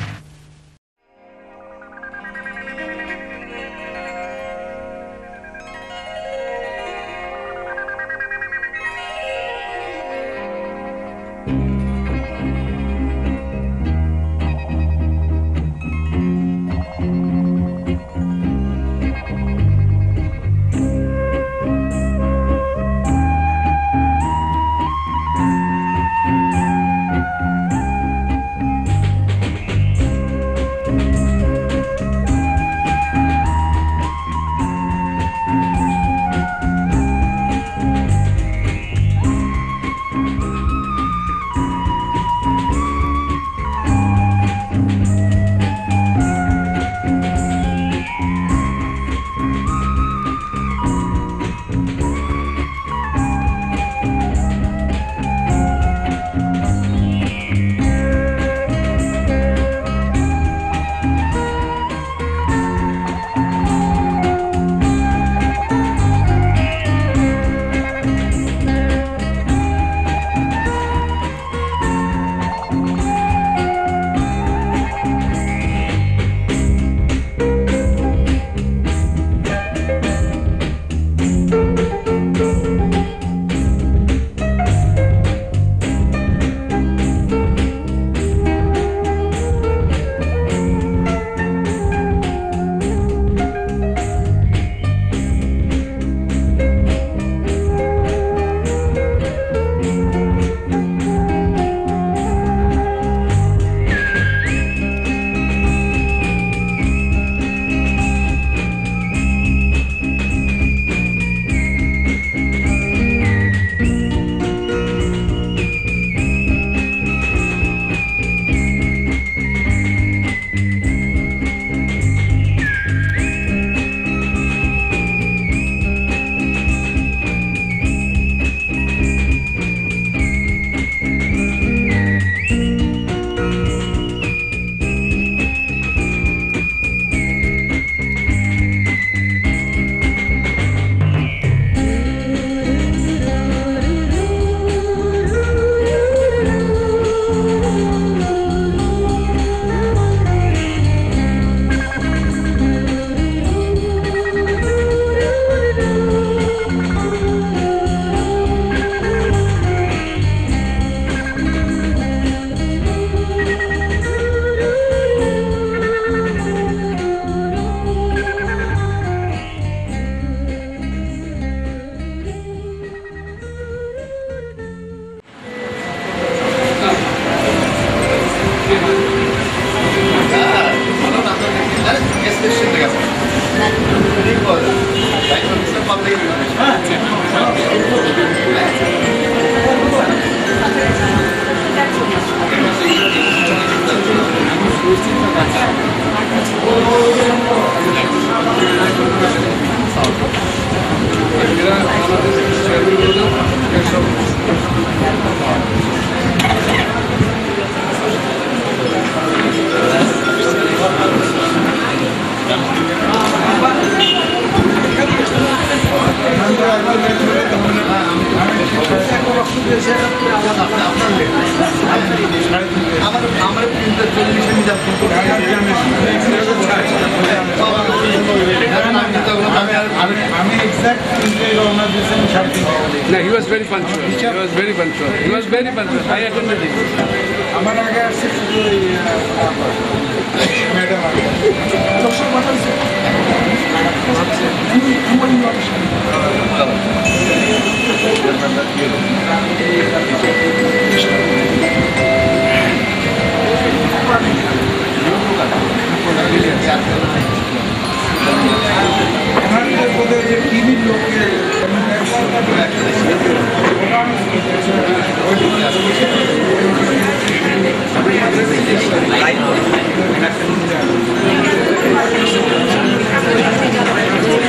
C: No, he was very punctual. He was very punctual. He was very punctual. I attended him.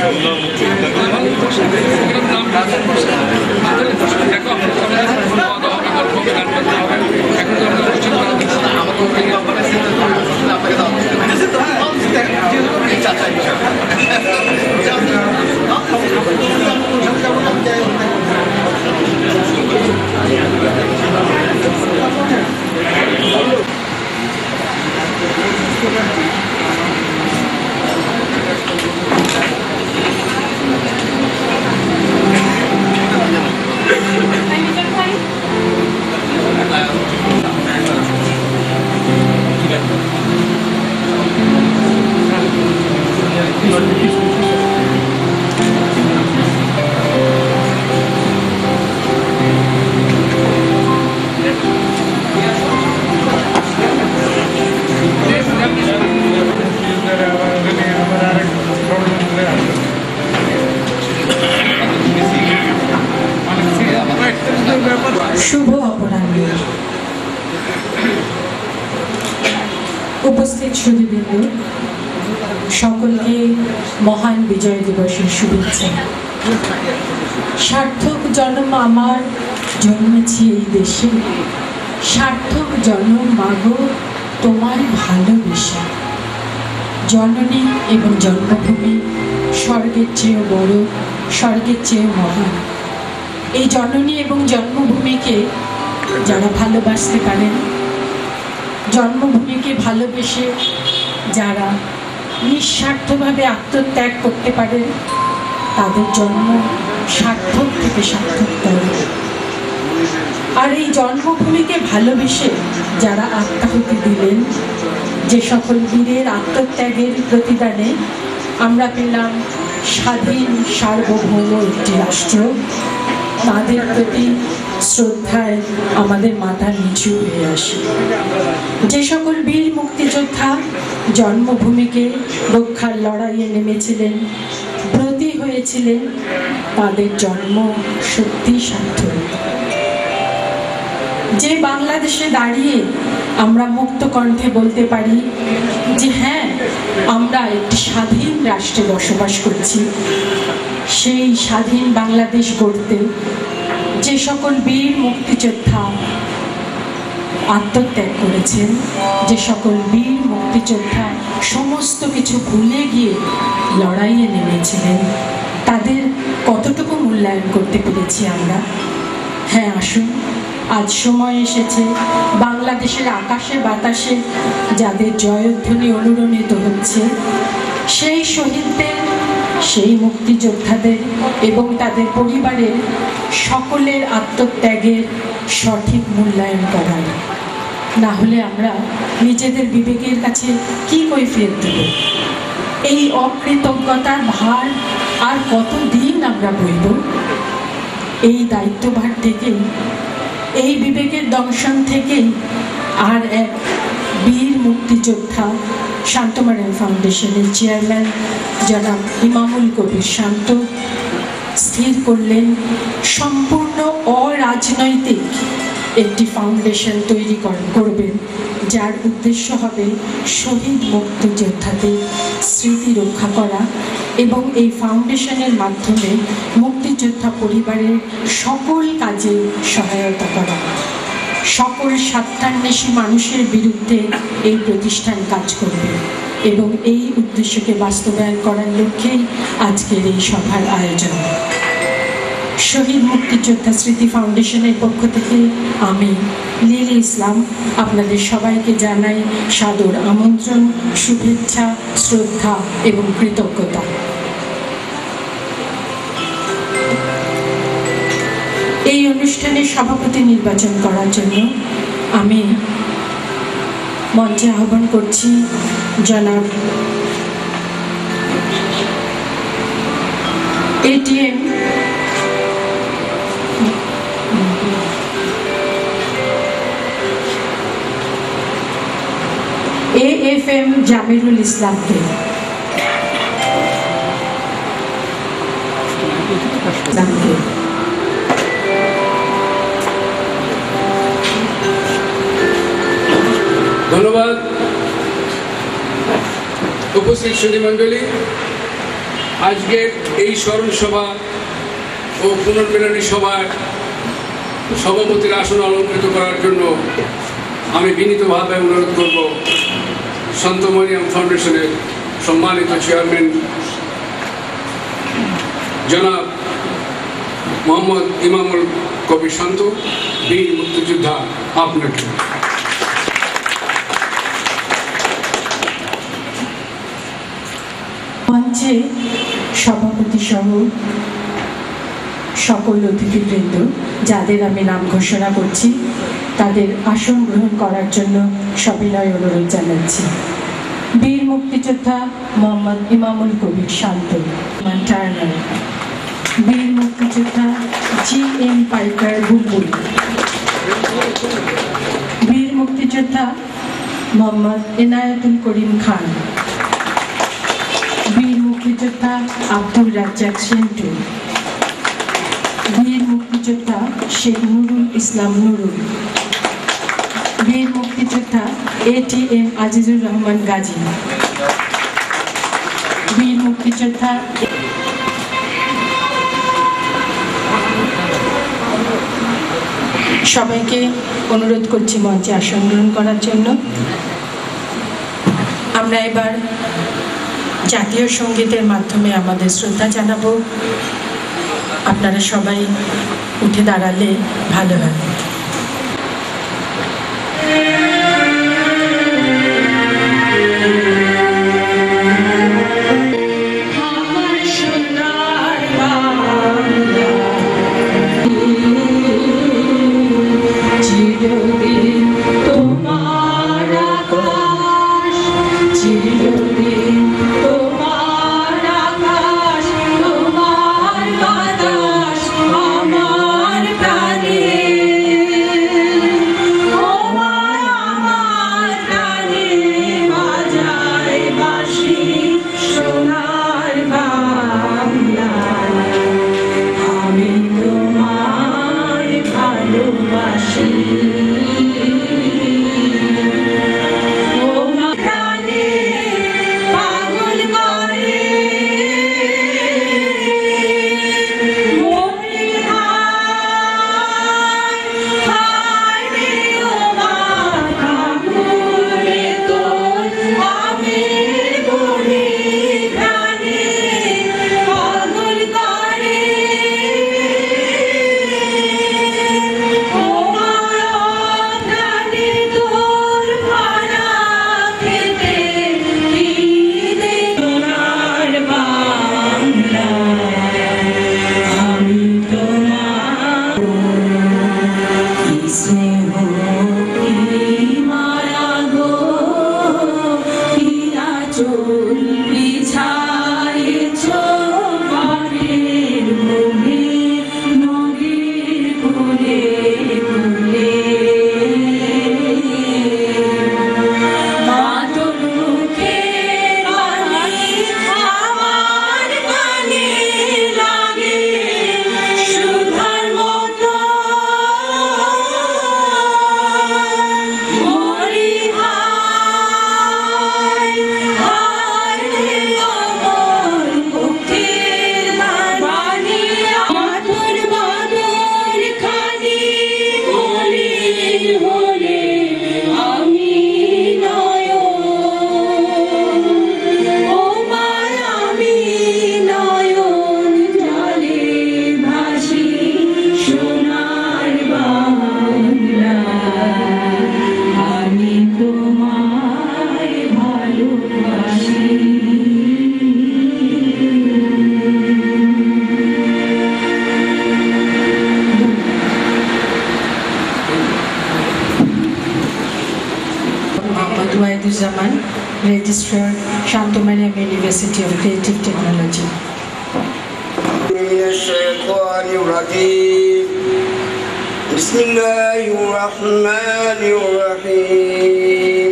F: Allah
C: দেখো গান করতে হবে এখন
A: শুভ অপরাহ্ন। উপস্থিত সুধীবৃন্দ, সকলকে মহান বিজয় দিবসের শুভেচ্ছা। সার্থক জন্ম আমার, জন্মেছি এই দেশে, সার্থক জন্ম মাগো তোমার ভালোবেসে। জননী এবং জন্মভূমি স্বর্গের চেয়েও বড়, স্বর্গের চেয়েও মহান। এই জননী এবং জন্মভূমিকে যারা ভালোবাসতে পারেন, জন্মভূমিকে ভালোবেসে যারা নিঃস্বার্থভাবে আত্মত্যাগ করতে পারেন, তাদের জন্ম সার্থক থেকে সার্থকতর। আর এই জন্মভূমিকে ভালোবেসে যারা আত্মাহুতি দিলেন, যে সকল বীরের আত্মত্যাগের প্রতিদানে আমরা পেলাম স্বাধীন সার্বভৌম একটি রাষ্ট্র, তাদের প্রতি শ্রদ্ধায় আমাদের মাথা নিচু হয়ে আসে। যে সকল বীর মুক্তিযোদ্ধা জন্মভূমিকে রক্ষার লড়াইয়ে নেমেছিলেন, ব্রতী হয়েছিলেন, তাদের জন্ম সত্যি সার্থক। যে বাংলাদেশে দাঁড়িয়ে আমরা মুক্ত কণ্ঠে বলতে পারি যে হ্যাঁ, আমরা একটি স্বাধীন রাষ্ট্রে বসবাস করছি, সেই স্বাধীন বাংলাদেশ গড়তে যে সকল বীর মুক্তিযোদ্ধা আত্মত্যাগ করেছেন, যে সকল বীর মুক্তিযোদ্ধা সমস্ত কিছু ভুলে গিয়ে লড়াইয়ে নেমেছিলেন, তাদের কতটুকু মূল্যায়ন করতে পেরেছি আমরা? হ্যাঁ, আসুন, আজ সময় এসেছে বাংলাদেশের আকাশে বাতাসে যাদের জয়ধ্বনি অনুরণিত হচ্ছে, সেই শহীদদের, সেই মুক্তিযোদ্ধাদের এবং তাদের পরিবারের সকলের আত্মত্যাগের সঠিক মূল্যায়ন করার। না হলে আমরা নিজেদের বিবেকের কাছে কি কৈফিয়ত দেব? এই অকৃতজ্ঞতার ভার আর কতদিন আমরা বইব? এই দায়িত্বভার থেকেই, এই বিবেকের দংশন থেকেই আর এক বীর মুক্তিযোদ্ধা, শান্তমারায়ণ ফাউন্ডেশনের চেয়ারম্যান জনাব ইমামুল কবির শান্ত স্থির করলেন সম্পূর্ণ অরাজনৈতিক একটি ফাউন্ডেশন তৈরি করবেন, যার উদ্দেশ্য হবে শহীদ মুক্তিযোদ্ধাদের স্মৃতি রক্ষা করা এবং এই ফাউন্ডেশনের মাধ্যমে মুক্তিযোদ্ধা পরিবারের সকল কাজে সহায়তা করা। সকল স্বার্থান্বেষী মানুষের বিরুদ্ধে এই প্রতিষ্ঠান কাজ করবে এবং এই উদ্দেশ্যকে বাস্তবায়ন করার লক্ষ্যেই আজকের এই সভার আয়োজন। শহীদ মুক্তিযোদ্ধা স্মৃতি ফাউন্ডেশনের পক্ষ থেকে আমি লিলি ইসলাম আপনাদের সবাইকে জানাই সাদর আমন্ত্রণ, শুভেচ্ছা, শ্রদ্ধা এবং কৃতজ্ঞতা। এই অনুষ্ঠানে সভাপতি নির্বাচন করার জন্য আমি মঞ্চে আহ্বান করছি জনাব এটিএম AFM জামিরুল ইসলামকে।
C: ধন্যবাদ। উপস্থিত সুধী মণ্ডলী, আজকের এই স্মরণ সভা ও পুনর্মিলনী সভায় সভাপতির আসন অলঙ্কৃত করার জন্য আমি বিনীতভাবে অনুরোধ করব সন্ত মরিয়ম ফাউন্ডেশনের সম্মানিত চেয়ারম্যান জনাব মোহাম্মদ ইমামুল কবির শান্ত, বীর মুক্তিযোদ্ধা, আপনাকে।
A: মঞ্চে সভাপতি সহ সকল অতিথিবৃন্দ যাদের আমি নাম ঘোষণা করছি তাদের আসন গ্রহণ করার জন্য সবিনয় অনুরোধ জানাচ্ছি। বীর মুক্তিযোদ্ধা মোহাম্মদ ইমামুল কবির শান্ত, টার্নার। বীর মুক্তিযোদ্ধা GM পাইকার বুলবুল। বীর মুক্তিযোদ্ধা মোহাম্মদ এনায়েতুল করিম খান। বীর মুক্তিযোদ্ধা আব্দুল রাজ্জাক সিন্টু। বীর মুক্তিযোদ্ধা শেখ নুরুল ইসলাম নুরুল। বীর মুক্তিযোদ্ধা ATM আজিজুর রহমান গাজী। বীর মুক্তিযোদ্ধা সবাইকে অনুরোধ করছি মঞ্চে আসন গ্রহণ করার জন্য। আমরা এবার জাতীয় সঙ্গীতের মাধ্যমে আমাদের শ্রদ্ধা জানাবো। আপনারা সবাই উঠে দাঁড়ালে ভালো হয়। Registrar, Shanto Mariam University of Creative Technology.
H: بسم الله الرحمن الرحيم.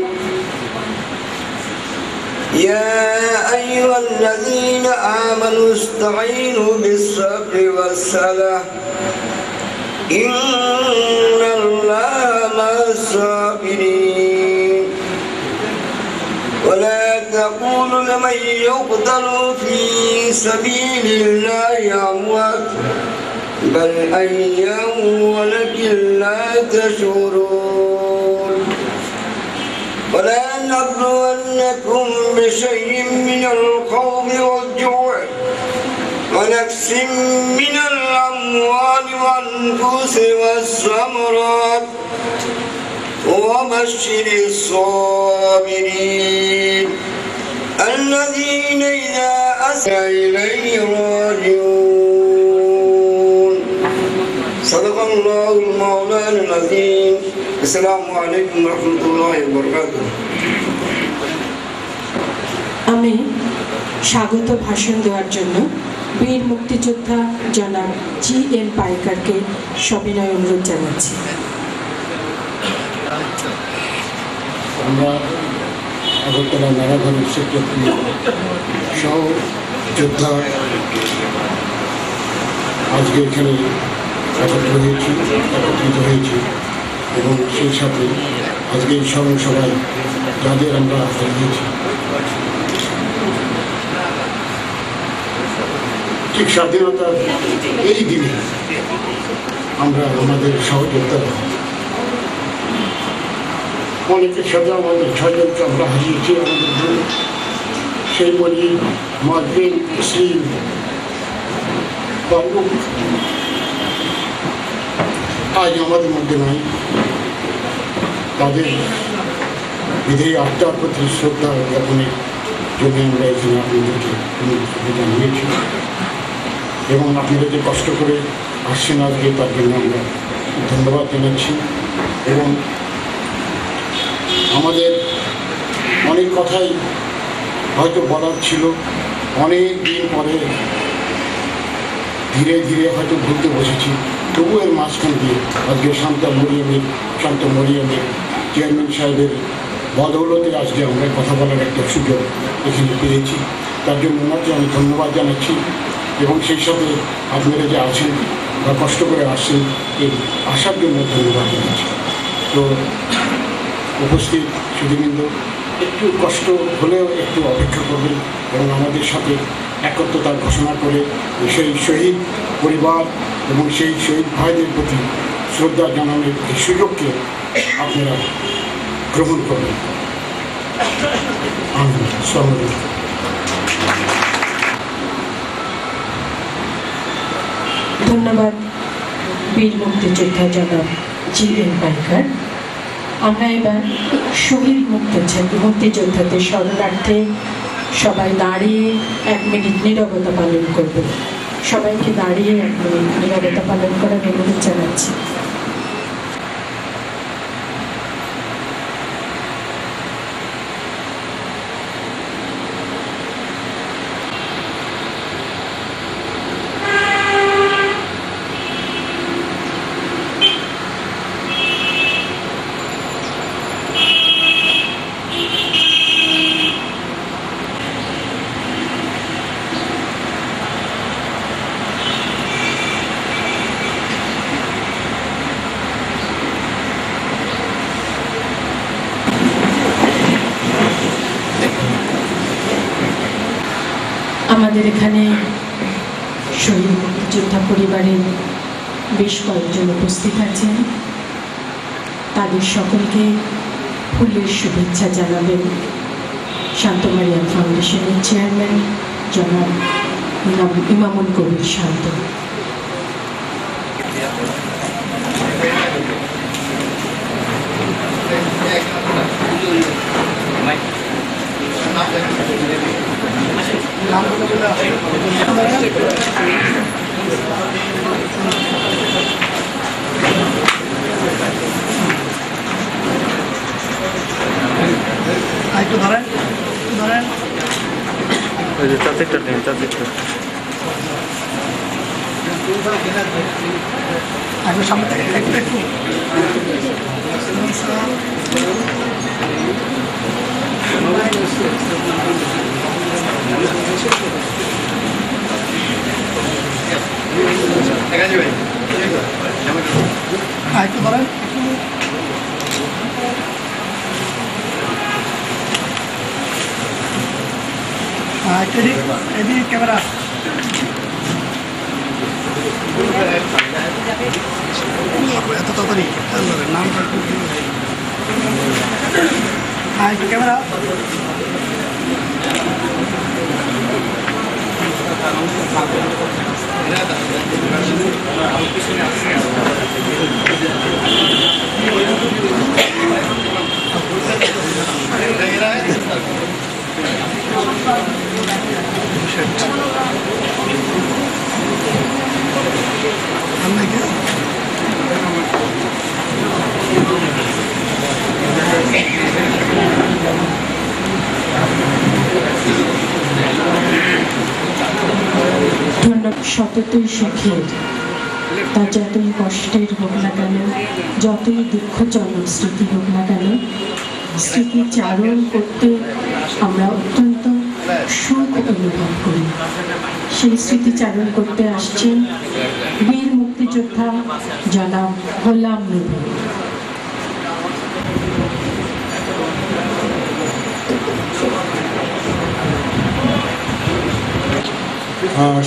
H: يا أيها الذين آمنوا استعينوا بالصبر والصلاة إن الله مع الصابرين. ولا تقولوا لمن يقتل في سبيل الله أموات بل أحياء ولكن لا تشعرون ولا نبلونكم بشيء من الخوف والجوع ونقص من الأموال والأنفس والثمرات وبشر الصابرين الذين إذا أسرع إليه راجعون صدق الله المولانا العظيم السلام عليكم ورحمة الله وبركاته
A: আমি স্বাগত ভাষণ দেওয়ার জন্য বীর মুক্তিযোদ্ধা জনাব জি.এন. পাইকারকে সবিনয় অনুরোধ জানাচ্ছি।
I: আমরা আগরতলা নারাঘরের সেক্টর সহ যোদ্ধা আজকে এখানে একত্রিত হয়েছি এবং সেই সাথে আজকে এই স্মরণ সভায় যাদের আমরা হারিয়েছি ঠিক স্বাধীনতার এই দিনে আমরা আমাদের সহযোদ্ধারা অনেকের সাথে আমাদের ছয়জনকে আমরা হারিয়েছি আমাদের জন্য সেই বলি মাদ্রিন মুসলিম বাবুক আজ আমাদের মধ্যে নাই তাদের বিধেয়ী আত্মার প্রতি শ্রদ্ধা জ্ঞাপনের জন্য আমরা এখানে আপনাদেরকে জানিয়েছি এবং আপনারা যে কষ্ট করে আসছেন আজকে তার জন্য আমরা ধন্যবাদ জানাচ্ছি এবং আমাদের অনেক কথাই হয়তো বলার ছিল অনেক দিন পরে ধীরে ধীরে হয়তো ভুলতে বসেছি তবু এর মাঝখান দিয়ে আজকে শান্ত মরিয়মের চেয়ারম্যান সাহেবের বদৌলতে আজকে আমরা কথা বলার একটা সুযোগ এখানে পেয়েছি তার জন্য ওনাকে আমি ধন্যবাদ জানাচ্ছি এবং সেই সাথে আপনারা যে আছেন বা কষ্ট করে আসছেন এই আসার জন্য ধন্যবাদ জানাচ্ছি। তো উপস্থিত সুধীবৃন্দ একটু কষ্ট হলেও একটু অপেক্ষা করবেন এবং আমাদের সাথে একত্রতা ঘোষণা করে সেই শহীদ পরিবার এবং সেই শহীদ ভাইদের প্রতি শ্রদ্ধা জানানোর এই সুযোগকে আপনারা গ্রহণ করবেন।
A: ধন্যবাদ বীর মুক্তিযোদ্ধা জনাব জি.এন. পাইকার। আমরা এবার শহীদ মুক্তিযোদ্ধাদের স্মরণার্থে সবাই দাঁড়িয়ে 1 মিনিট নীরবতা পালন করব। সবাইকে দাঁড়িয়ে 1 মিনিট নীরবতা পালন করার অনুরোধ জানাচ্ছি। আমাদের এখানে শহীদ মুক্তিযোদ্ধা পরিবারের বেশ কয়েকজন উপস্থিত আছেন, তাদের সকলকে ফুলের শুভেচ্ছা জানাবেন শান্ত মারিয়াম ফাউন্ডেশনের চেয়ারম্যান জনাব ইমামুল কবির শান্ত।
J: একটু ধরেন ওই যে চারদিকটা নেন চারদিকটা আগে সামনে থেকে একটু একটু ধরেন এদিকে ক্যামেরা তাড়াতাড়ি নামটা একটু ক্যামেরা
A: সততই সুখের, তা যতই কষ্টের হোক না কেন, যতই দুঃখজনক স্মৃতি হোক না কেন, স্মৃতিচারণ করতে আমরা অত্যন্ত সুখ অনুভব করি। সেই স্মৃতিচারণ করতে আসছেন বীর মুক্তিযোদ্ধা জনাব গোলাম নবী।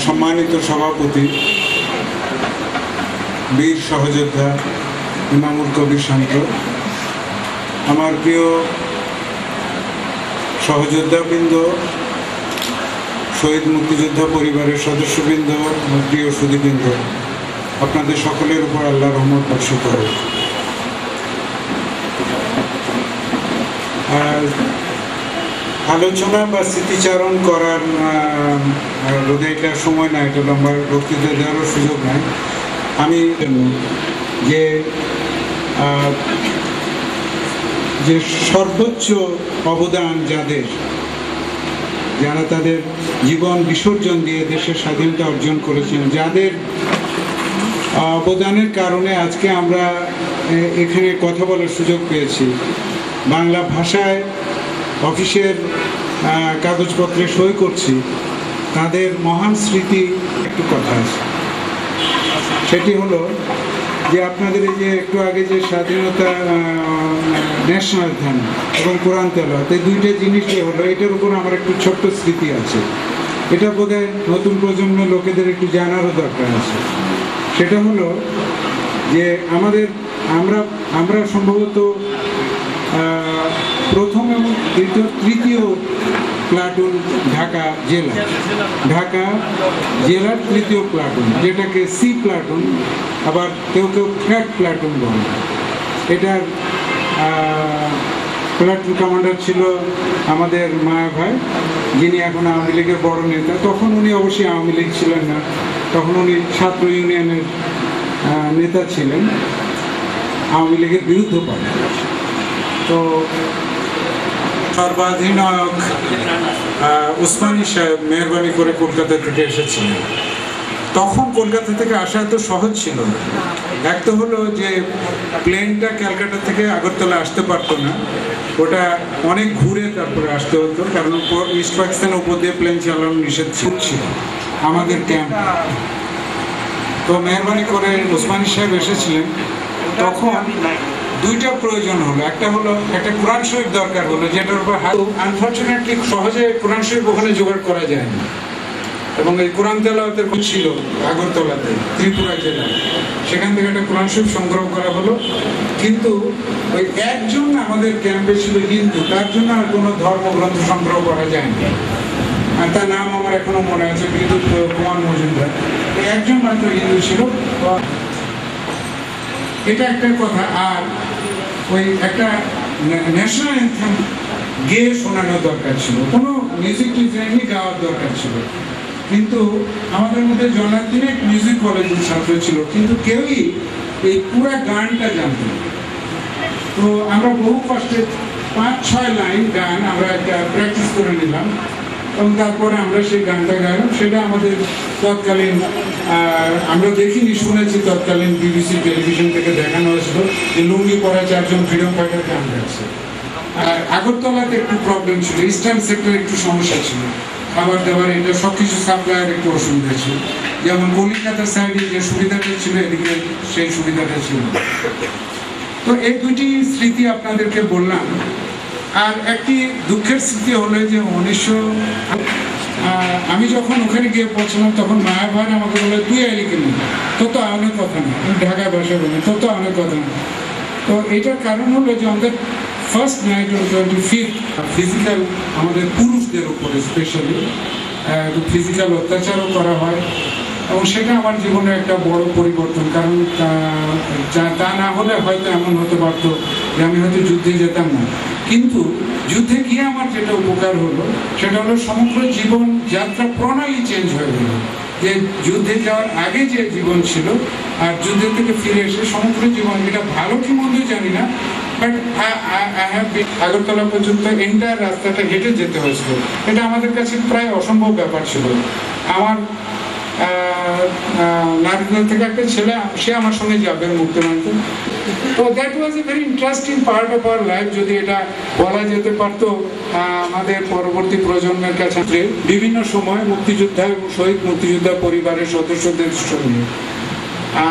K: সম্মানিত সভাপতি, বীর সহযোদ্ধা ইমামুল কবির শান্ত, আমার প্রিয় সহযোদ্ধাবৃন্দ, শহীদ মুক্তিযোদ্ধা পরিবারের সদস্যবৃন্দ, প্রিয় সুধীবৃন্দ, আপনাদের সকলের উপর আল্লাহর রহমত বর্ষিত হোক। আলোচনা বা স্মৃতিচারণ করার বোধহয় এটা সময় না, এটা লম্বা বক্তৃতা দেওয়ারও সুযোগ নাই। আমি যে যে সর্বোচ্চ অবদান যারা তাদের জীবন বিসর্জন দিয়ে দেশের স্বাধীনতা অর্জন করেছেন, যাদের অবদানের কারণে আজকে আমরা এখানে কথা বলার সুযোগ পেয়েছি, বাংলা ভাষায় অফিসের কাগজপত্রে সই করছি, তাদের মহান স্মৃতি একটু কথা আছে। সেটি হলো যে আপনাদের এই যে একটু আগে যে স্বাধীনতা ন্যাশনাল ধ্যান এবং কোরআন তেলাওয়াত, এই দুইটা জিনিস যে হলো, এটার উপর আমার একটু ছোট্ট স্মৃতি আছে। এটা বোধহয় নতুন প্রজন্মের লোকেদের একটু জানারও দরকার আছে। সেটা হলো যে আমরা সম্ভবত প্রথম এবং তৃতীয় প্লাটুন ঢাকা জেলার তৃতীয় প্লাটুন, যেটাকে সি প্লাটুন, আবার কেউ ফ্ল্যাগ প্লাটুন বলে। এটার প্লাটুন কমান্ডার ছিল আমাদের মায়া ভাই, যিনি এখন আওয়ামী লীগের বড় নেতা। তখন উনি অবশ্যই আওয়ামী লীগ ছিলেন না, তখন উনি ছাত্র ইউনিয়নের নেতা ছিলেন, আওয়ামী লীগের বিরুদ্ধ পার্টি। তো সর্বাধিনায়ক উসমানী সাহেব মেহরবানি করে কলকাতা থেকে এসেছিলেন। তখন কলকাতা থেকে আসা এত সহজ ছিল না। এক তো হলো যে প্লেনটা ক্যালকাটা থেকে আগরতলা আসতে পারতো না, ওটা অনেক ঘুরে তারপরে আসতে হতো, কারণ ইস্ট পাকিস্তানের উপর দিয়ে প্লেন চালানো নিষেধ ছিল আমাদের ক্যাম্প। তো মেহরবানি করে উসমানী সাহেব এসেছিলেন। তখন দুইটা প্রয়োজন হলো, একটা হলো একটা কোরআন শরীফ দরকার হলো, যেটার উপর আনফর্চুনেটলি সহজে কোরআন শরীফ ওখানে জোগাড় করা যায় না, এবং এই কোরআন তেলাওয়াতের ছিল আগরতলাতে, ত্রিপুরা জেলায়। সেখান থেকে একটা কোরআন শরীফ সংগ্রহ করা হলো, কিন্তু ওই একজন আমাদের ক্যাম্পে ছিল হিন্দু, তার জন্য আর কোনো ধর্মগ্রন্থ সংগ্রহ করা যায়নি। আর তার নাম আমার এখনো মনে আছে, বিদ্যুৎ কুমার মজুমদার। একজন মাত্র হিন্দু ছিল, এটা একটা কথা। আর ওই একটা ন্যাশনাল অ্যানথেম গেয়ে শোনানো দরকার ছিল, কোনো মিউজিক টিচারই গাওয়ার দরকার ছিল। কিন্তু আমাদের মধ্যে জনার্দিনে মিউজিক কলেজের ছাত্র ছিল, কিন্তু কেউই এই পুরো গানটা জানত না। তো আমরা বহু কষ্টে 5-6 লাইন গান আমরা একটা প্র্যাকটিস করে নিলাম, এবং তারপরে আমরা সেই গানটা গাইলাম। সেটা আমাদের তৎকালীন, আমরা দেখিনি, শুনেছি তৎকালীন বিবিসি টেলিভিশন থেকে দেখানো হয়েছিল যে লুঙ্গি পরা 4 জন ফ্রিডম ফাইটার গান গাইছে। আর আগরতলাতে একটু প্রবলেম ছিল, ইস্টার্ন সেক্টরে একটু সমস্যা ছিল, খাবার দাবার এটা সব কিছু সাপ্লাইয়ের একটু অসুবিধা ছিল। যেমন কলিকাতার সাইডে যে সুবিধাটা ছিল, এদিকে সেই সুবিধাটা ছিল। তো এই দুটি স্মৃতি আপনাদেরকে বললাম। আর একটি দুঃখের স্মৃতি হলো যে আমি যখন ওখানে গিয়ে পৌঁছলাম তখন মায়া ভাই আমাকে বলে তুই এলি কেন, তোর তো অনেক কথা না, ঢাকায় ভাষায় বলে তোর তো অনেক কথা না। তো এটার কারণ হলো যে আমাদের first night on 25th physical আমাদের পুরুষদের উপরে স্পেশালি ফিজিক্যাল অত্যাচারও করা হয়, এবং সেটা আমার জীবনে একটা বড় পরিবর্তন। কারণ তা না হলে হয়তো এমন হতে পারতো যে আমি হয়তো যুদ্ধে যেতাম না, কিন্তু যুদ্ধে গিয়ে আমার যেটা উপকার হলো সেটা হলো সমগ্র জীবন যাত্রা প্রণালী চেঞ্জ হয়ে গেল। যে যুদ্ধে যাওয়ার আগে যে জীবন ছিল আর যুদ্ধ থেকে ফিরে এসে সমগ্র জীবন, এটা ভালো কি মন্দ জানি না, বাট আগরতলা পর্যন্ত এন্টায়ার রাস্তাটা হেঁটে যেতে হয়েছিল। এটা আমাদের কাছে প্রায় অসম্ভব ব্যাপার ছিল। আমার নারকেল থেকে একটা ছেলে, সে আমার সঙ্গে যাবে মুক্তমন্ত্রী। তো that was a very interesting part of our life, যদি এটা বলা যেতে পারতো আমাদের পরবর্তী প্রজন্মের কাছে। বিভিন্ন সময় মুক্তিযোদ্ধা এবং শহীদ মুক্তিযোদ্ধা পরিবারের সদস্যদের সঙ্গে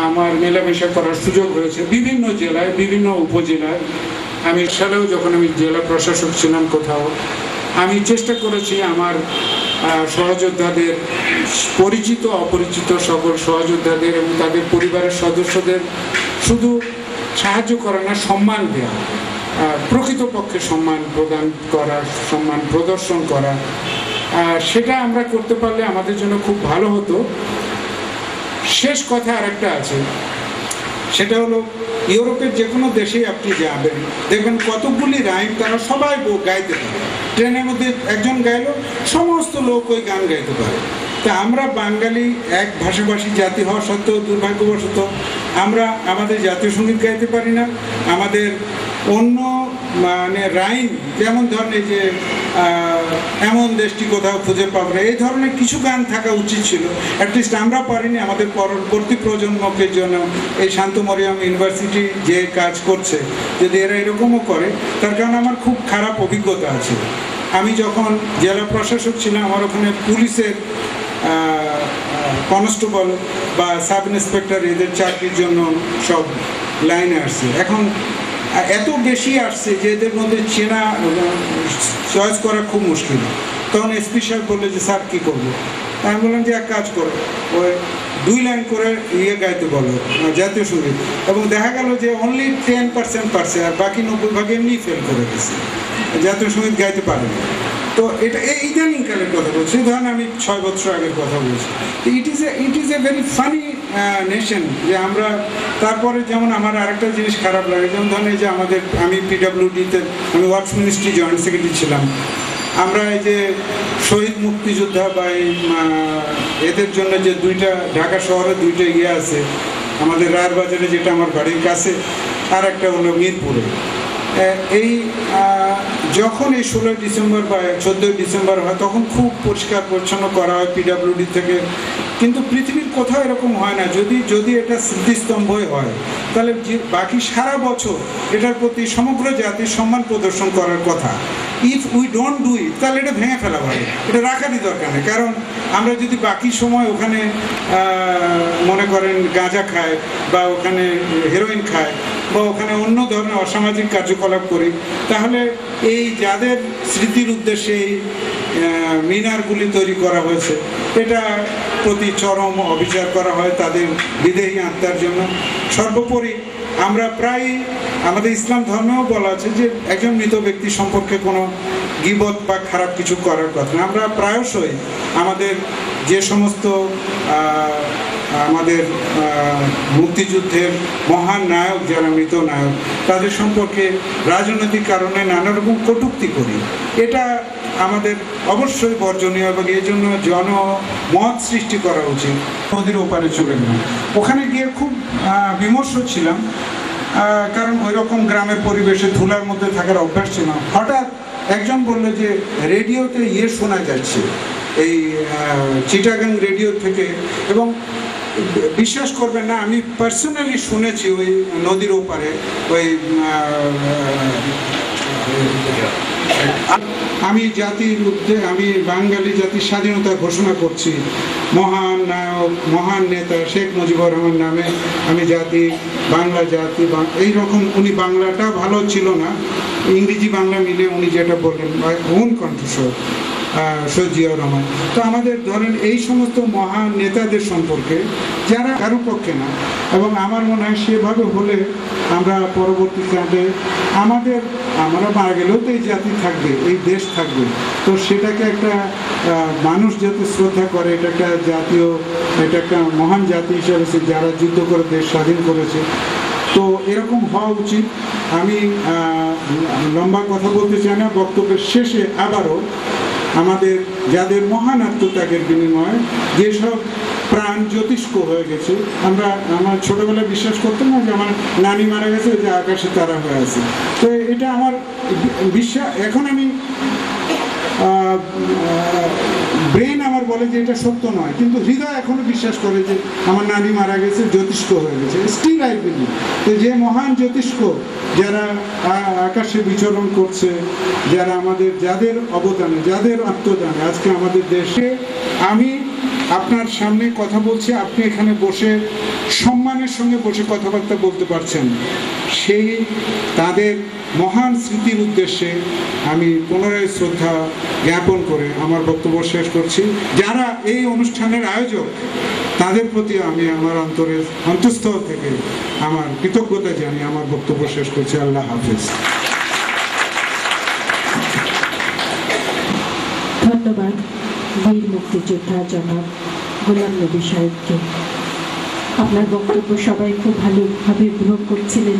K: আমার মেলামেশা করার সুযোগ হয়েছে বিভিন্ন জেলায়, বিভিন্ন উপজেলায়। আমি সালেও যখন আমি জেলা প্রশাসক ছিলাম কোথাও, আমি চেষ্টা করেছি আমার সহযোদ্ধাদের, পরিচিত অপরিচিত সকল সহযোদ্ধাদের এবং তাদের পরিবারের সদস্যদের শুধু সাহায্য করা না, সম্মান দেওয়া, প্রকৃতপক্ষে সম্মান প্রদান করা, সম্মান প্রদর্শন করা। সেটা আমরা করতে পারলে আমাদের জন্য খুব ভালো হতো। শেষ কথা আরেকটা আছে, সেটা হলো ইউরোপের যে কোনো দেশেই আপনি যাবেন, দেখবেন কতগুলি রাইম তারা সবাই গাইতে পারে। ট্রেনের মধ্যে একজন গাইলো, সমস্ত লোক ওই গান গাইতে পারে। তা আমরা বাঙালি এক ভাষাভাষী জাতি হওয়া সত্ত্বেও দুর্ভাগ্যবশত আমরা আমাদের জাতীয় সঙ্গীত গাইতে পারি না। আমাদের অন্য মানে রাইম, যেমন ধরনের যে এমন দেশটি কোথাও খুঁজে পাবো, এই ধরনের কিছু গান থাকা উচিত ছিল। অ্যাটলিস্ট আমরা পারিনি। আমাদের পরবর্তী প্রজন্মকে জন্য এই শান্ত মরিয়ম ইউনিভার্সিটি যে কাজ করছে, যদি এরা এরকমও করে, তার কারণে আমার খুব খারাপ অভিজ্ঞতা আছে। আমি যখন জেলা প্রশাসক ছিলাম, আমার ওখানে পুলিশের কনস্টেবল বা সাব ইন্সপেক্টর এদের চাকরির জন্য সব লাইনে আসছে। এখন এত বেশি আসছে যে এদের মধ্যে চেনা চয়েস করা খুব মুশকিল। তখন এসপি সাহেব বললো যে স্যার কী করবো? আমি বললাম যে এক কাজ করো, ওই 2 লাইন করে গাইতে বলো জাতীয় সঙ্গীত। এবং দেখা গেল যে অনলি 10% পারছে, আর বাকি 90% এমনি ফেল করে গেছে, জাতীয় সঙ্গীত গাইতে পারে না। তো এটা এই ইদানিংকালের কথা বলছি, ধরেন আমি 6 বছর আগের কথা বলছি। It is a very funny nation যে আমরা। তারপরে যেমন আমার আরেকটা জিনিস খারাপ লাগে, যেমন ধরেন এই যে আমি পিডাব্লিউডিতে আমি ওয়ার্কস মিনিস্ট্রি জয়েন্ট সেক্রেটারি ছিলাম। আমরা এই যে শহীদ মুক্তিযোদ্ধা বা এদের জন্য যে ঢাকা শহরে 2টা আছে, আমাদের রায়ের বাজারে যেটা আমার বাড়ির কাছে, আর একটা হলো মিরপুরে। এই যখন এই 16 ডিসেম্বর বা 14 ডিসেম্বর হয়, তখন খুব পরিষ্কার পরিচ্ছন্ন করা হয় পিডাব্লিউডি থেকে। কিন্তু পৃথিবীর কোথাও এরকম হয় না। যদি এটা স্মৃতিস্তম্ভই হয়, তাহলে বাকি সারা বছর এটার প্রতি সমগ্র জাতির সম্মান প্রদর্শন করার কথা। If we don't do it, তাহলে এটা ভেঙে ফেলা হয়, এটা রাখারই দরকার নেই। কারণ আমরা যদি বাকি সময় ওখানে মনে করেন গাঁজা খায় বা ওখানে হেরোইন খায় বা ওখানে অন্য ধরনের অসামাজিক কার্যকলাপ করি, তাহলে এই যাদের স্মৃতির উদ্দেশ্যে এই মিনারগুলি তৈরি করা হয়েছে, এটা প্রতি চরম অবিচার করা হয় তাদের বিদেহী আত্মার জন্য। সর্বোপরি আমরা প্রায় আমাদের ইসলাম ধর্মেও বলা আছে যে একজন মৃত ব্যক্তি সম্পর্কে কোনো গীবত বা খারাপ কিছু করার কথা না। আমরা প্রায়শই আমাদের যে সমস্ত আমাদের মুক্তিযুদ্ধের মহান নায়ক, যারা মৃত নায়ক, তাদের সম্পর্কে রাজনৈতিক কারণে নানা রকম কটূক্তি করি। এটা আমাদের অবশ্যই বর্জনীয় এবং এই জন্য জনমত সৃষ্টি করা উচিত। নদীর ওপারে চলে গেলাম, ওখানে গিয়ে খুব বিমর্ষ ছিলাম, কারণ ওই রকম গ্রামের পরিবেশে ধুলার মধ্যে থাকার অভ্যাস ছিল না। হঠাৎ একজন বললো যে রেডিওতে শোনা যাচ্ছে, এই চিটাগাং রেডিও থেকে। এবং বিশ্বাস করবেন না, আমি পার্সোনালি শুনেছি ওই নদীর ওপারে ওই আমি বাঙালি জাতির স্বাধীনতা ঘোষণা করছি, মহান নায়ক, মহান নেতা শেখ মুজিবুর রহমান নামে আমি বাংলা জাতি এইরকম। উনি বাংলাটা ভালো ছিল না, ইংরেজি বাংলা মিলে উনি যেটা বললেন ওন কণ্ঠস্বর, শহীদ জিয়াউর রহমান। তো আমাদের ধরেন এই সমস্ত মহান নেতাদের সম্পর্কে যারা কারো পক্ষে না, এবং আমার মনে হয় সেভাবে হলে আমরা পরবর্তীকালে আমরা মারা গেলেও তো এই জাতি থাকবে, এই দেশ থাকবে, তো সেটাকে একটা মানুষ যাতে শ্রদ্ধা করে, এটা একটা মহান জাতি হিসাবে যারা যুদ্ধ করে দেশ স্বাধীন করেছে, তো এরকম হওয়া উচিত। আমি লম্বা কথা বলতে চাই না, বক্তব্যের শেষে আবারও আমাদের যাদের মহান আত্মত্যাগের বিনিময়ে যেসব প্রাণ জ্যোতিষ্ক হয়ে গেছে, আমার ছোটবেলায় বিশ্বাস করতাম না যে আমার নানি মারা গেছে যে আকাশে তারা হয়ে আছে, তো এটা আমার বিশ্বাস। এখন আমি ব্রেন আমার বলে যে এটা সত্য নয়, কিন্তু হৃদয় এখনো বিশ্বাস করে যে আমার নানি মারা গেছে, জ্যোতিষ্ক হয়ে গেছে। স্টিল আই বিলিভ তো যে মহান জ্যোতিষ্ক যারা আকাশে বিচরণ করছে, যারা যাদের অবদানে, যাদের আত্মদানে আজকে আমাদের দেশে আমি আপনার সামনে কথা বলছি, আপনি এখানে বসে সম্মানের সঙ্গে বসে কথাবার্তা বলতে পারছেন, সেই তাদের মহান স্মৃতির উদ্দেশ্যে আমি পুনরায় শ্রদ্ধা জ্ঞাপন করে আমার বক্তব্য শেষ করছি। যারা এই অনুষ্ঠানের আয়োজক তাদের প্রতি আমি আমার অন্তঃস্থল থেকে আমার কৃতজ্ঞতা জানিয়ে আমার বক্তব্য শেষ করছি। আল্লাহ হাফেজ।
A: ধন্যবাদ বীর মুক্তিযোদ্ধা জনাব গোলাম নবী সাহেবকে। আপনার বক্তব্য সবাই খুব ভালোভাবে উপভোগ করছিলেন,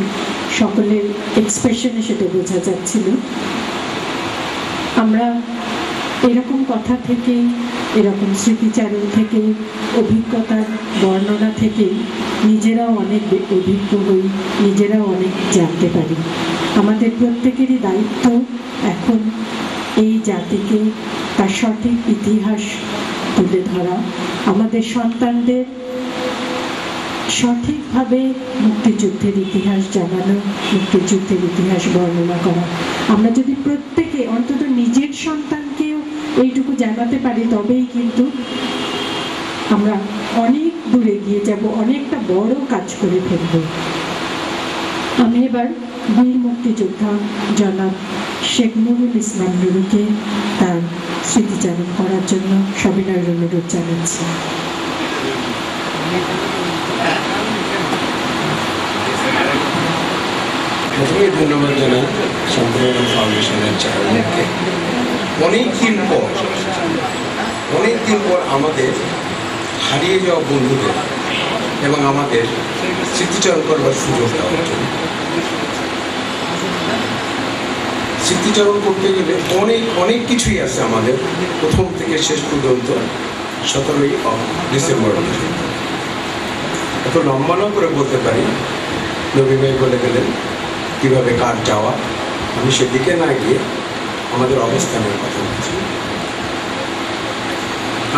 A: সকলের এক্সপ্রেশনে সেটা বোঝা যাচ্ছিল। আমরা এরকম কথা থেকে, এরকম স্মৃতিচারণ থেকে, অভিজ্ঞতার বর্ণনা থেকে নিজেরাও অনেক অভিজ্ঞ হই, নিজেরাও অনেক জানতে পারি। আমাদের প্রত্যেকেরই দায়িত্ব এখন এই জাতিকে তার সঠিক ইতিহাস তুলে ধরা, আমাদের সন্তানদের সঠিকভাবে মুক্তিযুদ্ধের ইতিহাস জানানো, মুক্তিযুদ্ধের ইতিহাস বর্ণনা করা। আমরা যদি প্রত্যেকে অন্তত নিজের সন্তানকেও এইটুকু জানাতে পারি, তবেই কিন্তু আমরা অনেক দূরে গিয়ে যাব, অনেকটা বড় কাজ করে ফেলব। আমি এবার বীর মুক্তিযোদ্ধা জনাব শেখ নুরুল ইসলাম নুরুকে তার স্মৃতিচারণ করার জন্য সবিনয় অনুরোধ জানাচ্ছি।
L: প্রথমে ধন্যবাদ জানাই শান্তিনিকেতন ফাউন্ডেশনের চেয়ারম্যানকে। অনেকদিন পর আমাদের হারিয়ে যাওয়া বন্ধুদের এবং আমাদের স্মৃতিচারণ করবার সুযোগ দেওয়ার জন্য। স্মৃতিচারণ করতে গেলে অনেক কিছুই আছে আমাদের, প্রথম থেকে শেষ পর্যন্ত 17ই ডিসেম্বর। এত লম্বা না করে বলতে পারি, নবী ভাই বলে গেলেন কীভাবে কার যাওয়া, আমি সেদিকে না গিয়ে আমাদের অবস্থানের কথা বলছি।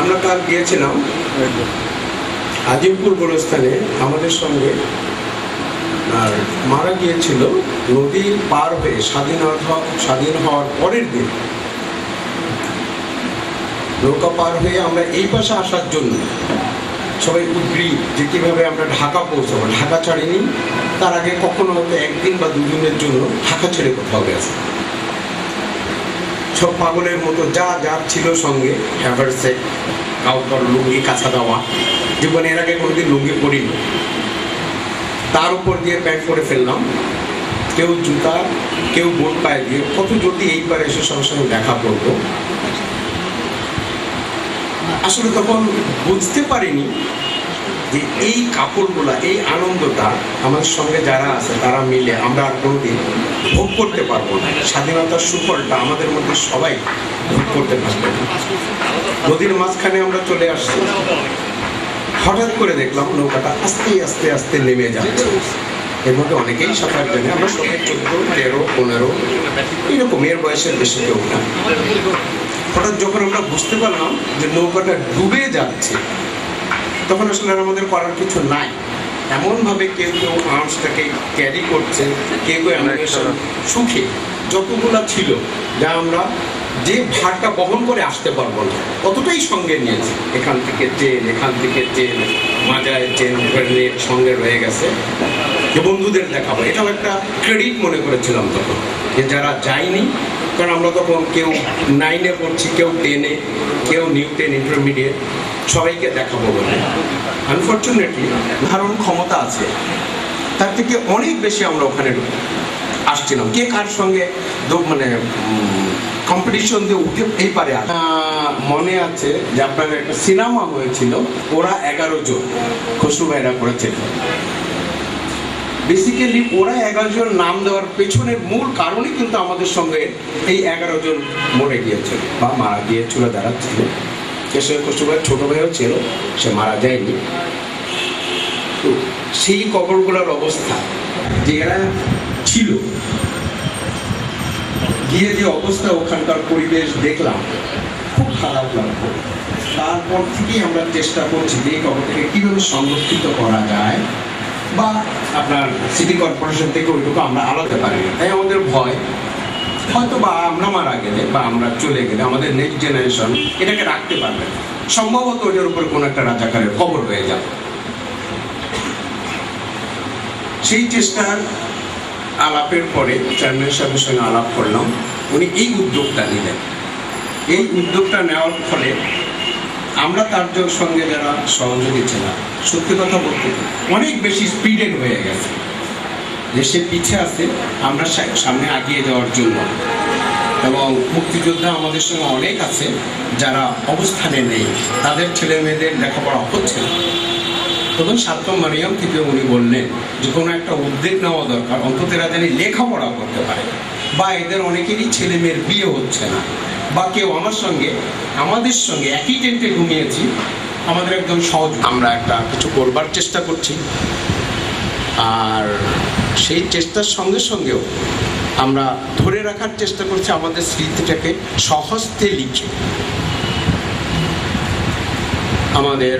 L: আমরা কাল গিয়েছিলাম আজিমপুর গোরস্থানে, আমাদের সঙ্গে আর মারা গিয়েছিল নদী পার হয়ে স্বাধীন হওয়ার পরের দিন নৌকা পার হয়ে আমরা এই পাশে আসার জন্য সবাই উদ্গ্রীব যে কীভাবে আমরা ঢাকা পৌঁছাবো। ঢাকা ছাড়িনি, তার আগে কখনো হয়তো একদিন বা দুদিনের জন্য ঢাকা ছেড়ে কোথাও গেছে। সব পাগলের মতো যার ছিল সঙ্গে হ্যাভারসেট, কাউকার লুঙ্গি কাছা দেওয়া, জীবনে এর আগে কোনোদিন লুঙ্গি পরিনি, তার উপর দিয়ে প্যান্ট পরে ফেললাম, কেউ জুতা, কেউ বোট পায়ে দিয়ে, কত যদি এইবার এসে সবার সঙ্গে দেখা করবো। আসলে তখন বুঝতে পারিনি যে এই কাপড়গুলা, এই আনন্দটা আমাদের সঙ্গে যারা আছে তারা মিলে আমরা আর কোনোদিন ভোগ করতে পারবো না। স্বাধীনতার সুফলটা আমাদের মধ্যে সবাই ভোগ করতে পারবে না। নদীর মাঝখানে আমরা চলে আসছি, হঠাৎ করে দেখলাম নৌকাটা আস্তে আস্তে আস্তে নেমে যাচ্ছে। এর মধ্যে অনেকেই সাঁতার জানে, আমরা সবাই 14, 13, 15 এরকম এর বয়সের বেশি কেউ না। হঠাৎ যখন আমরা বুঝতে পারলাম যে নৌকাটা ডুবে যাচ্ছে, তখন আসলে আমাদের করার কিছু নাই। এমনভাবে কেউ আর্মসটাকে ক্যারি করছে, কেউ অ্যানিমেশন সুখে যতগুলা ছিল, যা আমরা যে ভারটা বহন করে আসতে পারবো না অতটাই সঙ্গে নিয়েছি। এখান থেকে চেন, মাজায় চেন ধরে সঙ্গে রয়ে গেছে, যে বন্ধুদের দেখাবো। এটাও একটা ক্রেডিট মনে করেছিলাম তখন, যে যারা যায়নি কারণ আমরা তখন কেউ 9-এ পড়ছি, কেউ 10-এ, কেউ নিউ 10 ইন্টারমিডিয়েট, সবাইকে দেখাবো বলে। আনফর্চুনেটলি ধারণ ক্ষমতা আছে, তার থেকে অনেক বেশি আমরা ওখানে আসছিলাম। কে কার সঙ্গে মানে কম্পিটিশন দিয়ে উঠেই পারে। মনে আছে যে আপনার একটা সিনেমা হয়েছিল, ওরা 11 জন, খসরু ভাইরা করেছিল। বেসিক্যালি ওরা 11 জন নাম দেওয়ার পেছনের মূল কারণই কিন্তু আমাদের সঙ্গে এই 11 জন মরে গিয়েছিল বা মারা গিয়েছিল যারা ছিল। খসরু ভাইয়ের ছোট ভাইও ছিল, সে মারা যায়নি। তো সেই কবরগুলোর অবস্থা যে এরা ছিল, গিয়ে যে অবস্থা ওখানকার পরিবেশ দেখলাম, খুব খারাপ লাগলো। তারপর থেকেই আমরা চেষ্টা করছি যে এই কবরটাকে কীভাবে সংরক্ষিত করা যায়, বা আপনার সিটি কর্পোরেশন থেকে ওইটুকু আমরা আলাদা পারি। তাই আমাদের ভয় হয়তো বা আমরা মারা গেলে বা আমরা চলে গেলে আমাদের নেক্সট জেনারেশন এটাকে রাখতে পারবে না, সম্ভবত ওইটার উপর কোনো একটা রাজাকারের কবর হয়ে যাবে। সেই চেষ্টার আলাপের পরে চেয়ারম্যান সাহেবের সঙ্গে আলাপ করলাম, উনি এই উদ্যোগটা নিলেন। এই উদ্যোগটা নেওয়ার ফলে আমরা তার সঙ্গে যারা সহযোগী ছিলাম, সত্যি কথা বলতে অনেক বেশি স্পিডেড হয়ে গেছে। দেশে পিছিয়ে আছে, আমরা সামনে আগিয়ে যাওয়ার জন্য। এবং মুক্তিযোদ্ধা আমাদের সঙ্গে অনেক আছে যারা অবস্থানে নেই, তাদের ছেলে মেয়েদের লেখাপড়া হচ্ছে না। তখন ছাত্র মারিয়াম থেকে উনি বললেন যে কোনো একটা উদ্যোগ নেওয়া দরকার, অন্তত এরা জানি লেখাপড়া করতে পারে, বা এদের অনেকেরই ছেলে মেয়ের বিয়ে হচ্ছে না, বা কেউ আমাদের সঙ্গে একই টেন্টে ঘুমিয়েছি, আমাদের একদম সহজ। আমরা একটা কিছু করবার চেষ্টা করছি, আর সেই চেষ্টার সঙ্গে সঙ্গেও আমরা ধরে রাখার চেষ্টা করছি আমাদের স্মৃতিটাকে সহজতে লিখে। আমাদের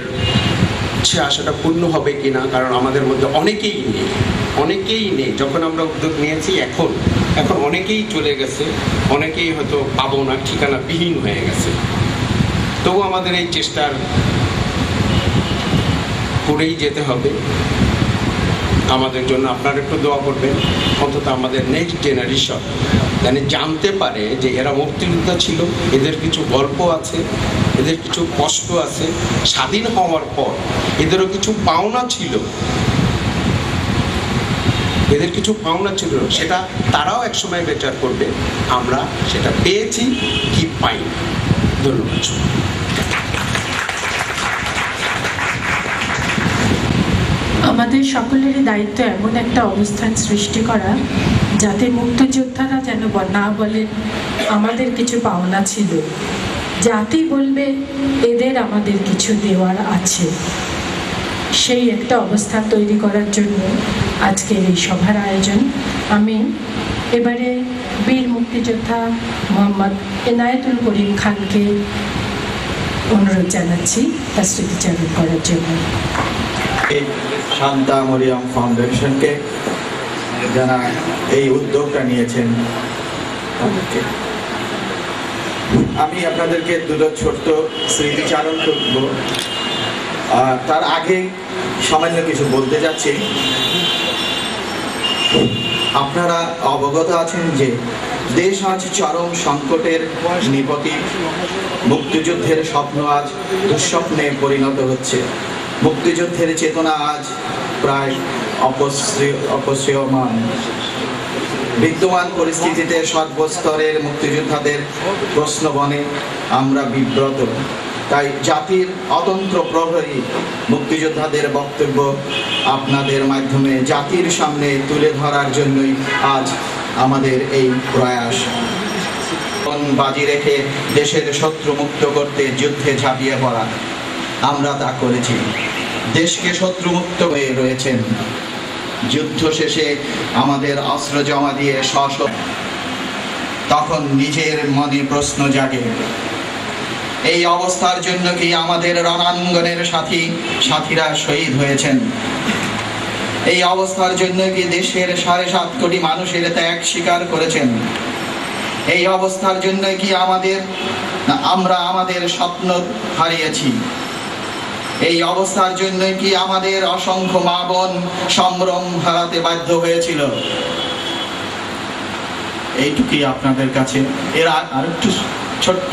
L: সে আশাটা পূর্ণ হবে কিনা, কারণ আমাদের মধ্যে অনেকেই নেই। যখন আমরা উদ্যোগ নিয়েছি এখন অনেকেই চলে গেছে, অনেকেই হয়তো পাবো না, ঠিকানা বিহীন হয়ে গেছে। তবু আমাদের এই চেষ্টার করেই যেতে হবে। আমাদের জন্য আপনারা একটু দোয়া করবেন, অন্তত আমাদের নেক্সট জেনারেশন যেন জানতে পারে যে এরা মুক্তিযোদ্ধা ছিল, এদের কিছু গল্প আছে, এদের কিছু কষ্ট আছে। স্বাধীন হওয়ার পর এদেরও কিছু পাওনা ছিল, সেটা তারাও একসময় বিচার করবে আমরা সেটা পেয়েছি কি পাই। ধন্যবাদ।
A: আমাদের সকলেরই দায়িত্ব এমন একটা অবস্থান সৃষ্টি করা যাতে মুক্তিযোদ্ধারা যেন না বলেন আমাদের কিছু পাওনা ছিল, যাতে বলবে এদের আমাদের কিছু দেওয়ার আছে। সেই একটা অবস্থা তৈরি করার জন্য আজকের এই সভার আয়োজন। আমি এবারে বীর মুক্তিযোদ্ধা মোহাম্মদ এনায়েতুল করিম খানকে অনুরোধ জানাচ্ছি তার স্মৃতিচারণ করার জন্য।
M: শান্তা মরিয়াম ফাউন্ডেশনকে যারা এই উদ্যোগটা নিয়েছেন তাদেরকে আমি আপনাদেরকে দুটো ছোট্ট স্মৃতিচারণ করব। তার আগে সামান্য কিছু বলতে যাচ্ছি। আপনারা অবগত আছেন যে দেশ আজ চরম সংকটের নিপতি। মুক্তিযুদ্ধের স্বপ্ন আজ দুঃস্বপ্নে পরিণত হচ্ছে। মুক্তিযুদ্ধের চেতনা আজ প্রায় অপশ্রিয়মান। বিদ্যমান পরিস্থিতিতে সর্বস্তরের মুক্তিযোদ্ধাদের প্রশ্নবনে আমরা বিব্রত। তাই জাতির অতন্ত্র প্রহরী মুক্তিযোদ্ধাদের বক্তব্য আপনাদের মাধ্যমে জাতির সামনে তুলে ধরার জন্যই আজ আমাদের এই প্রয়াস। বাজি রেখে দেশের শত্রু মুক্ত করতে যুদ্ধে ঝাঁপিয়ে পড়া, আমরা তা করেছি। দেশকে শত্রুমুক্ত হয়ে রয়েছেন। যুদ্ধ শেষে আমাদের অস্ত্র জমা দিয়ে তখন নিজের মনে প্রশ্ন জাগে, এই অবস্থার জন্য কি আমাদের রণাঙ্গনের সাথীরা শহীদ হয়েছেন? এই অবস্থার জন্য কি দেশের 7.5 কোটি মানুষের ত্যাগ স্বীকার করেছেন? এই অবস্থার জন্য কি আমরা আমাদের স্বপ্ন হারিয়েছি? এই অবস্থার জন্য কি আমাদের অসংখ্য মা বোন সম্ভ্রম হারাতে বাধ্য হয়েছিল? এইটুকুই আপনাদের কাছে। এর আরেকটু ছোট্ট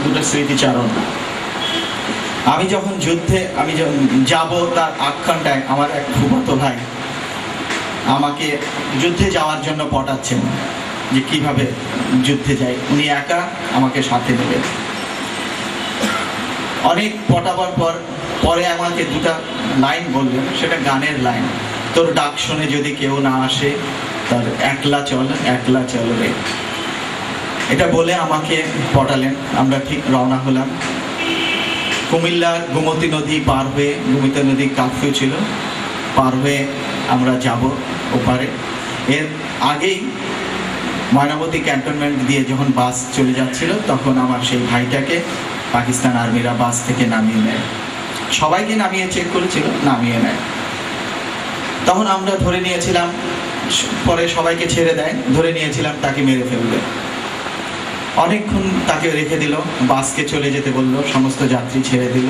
M: দুটো স্মৃতিচারণ। আমি যখন যুদ্ধে যাব তার আখ্যানটায় আমার এক ফুফাতো ভাই আমাকে যুদ্ধে যাওয়ার জন্য পটাচ্ছেন যে কিভাবে যুদ্ধে যাই। উনি একা আমাকে সাথে নেবেন। অনেক পটাবার পরে আমাকে দুটা লাইন বললেন, সেটা গানের লাইন। তোর ডাক শুনে যদি কেউ না আসে তার একলা চল রে। এটা বলে আমাকে পটালেন। আমরা ঠিক রওনা হলাম। কুমিল্লার গোমতী নদী পার হয়ে, গোমতী নদী কারফিউ ছিল, পার হয়ে আমরা যাব ওপারে। এর আগেই ময়নামতি ক্যান্টনমেন্ট দিয়ে যখন বাস চলে যাচ্ছিল তখন আমার সেই ভাইটাকে পাকিস্তান আর্মিরা বাস থেকে নামিয়ে নেয়। সবাইকে নামিয়ে চেক করেছিল, নামিয়ে নেয়। তখন আমরা ধরে নিয়েছিলাম, পরে সবাইকে ছেড়ে দেয়, ধরে নিয়েছিলাম তাকে মেরে ফেলবে। অনেকক্ষণ তাকে রেখে দিল, বাসকে চলে যেতে বলল, সমস্ত যাত্রী ছেড়ে দিল।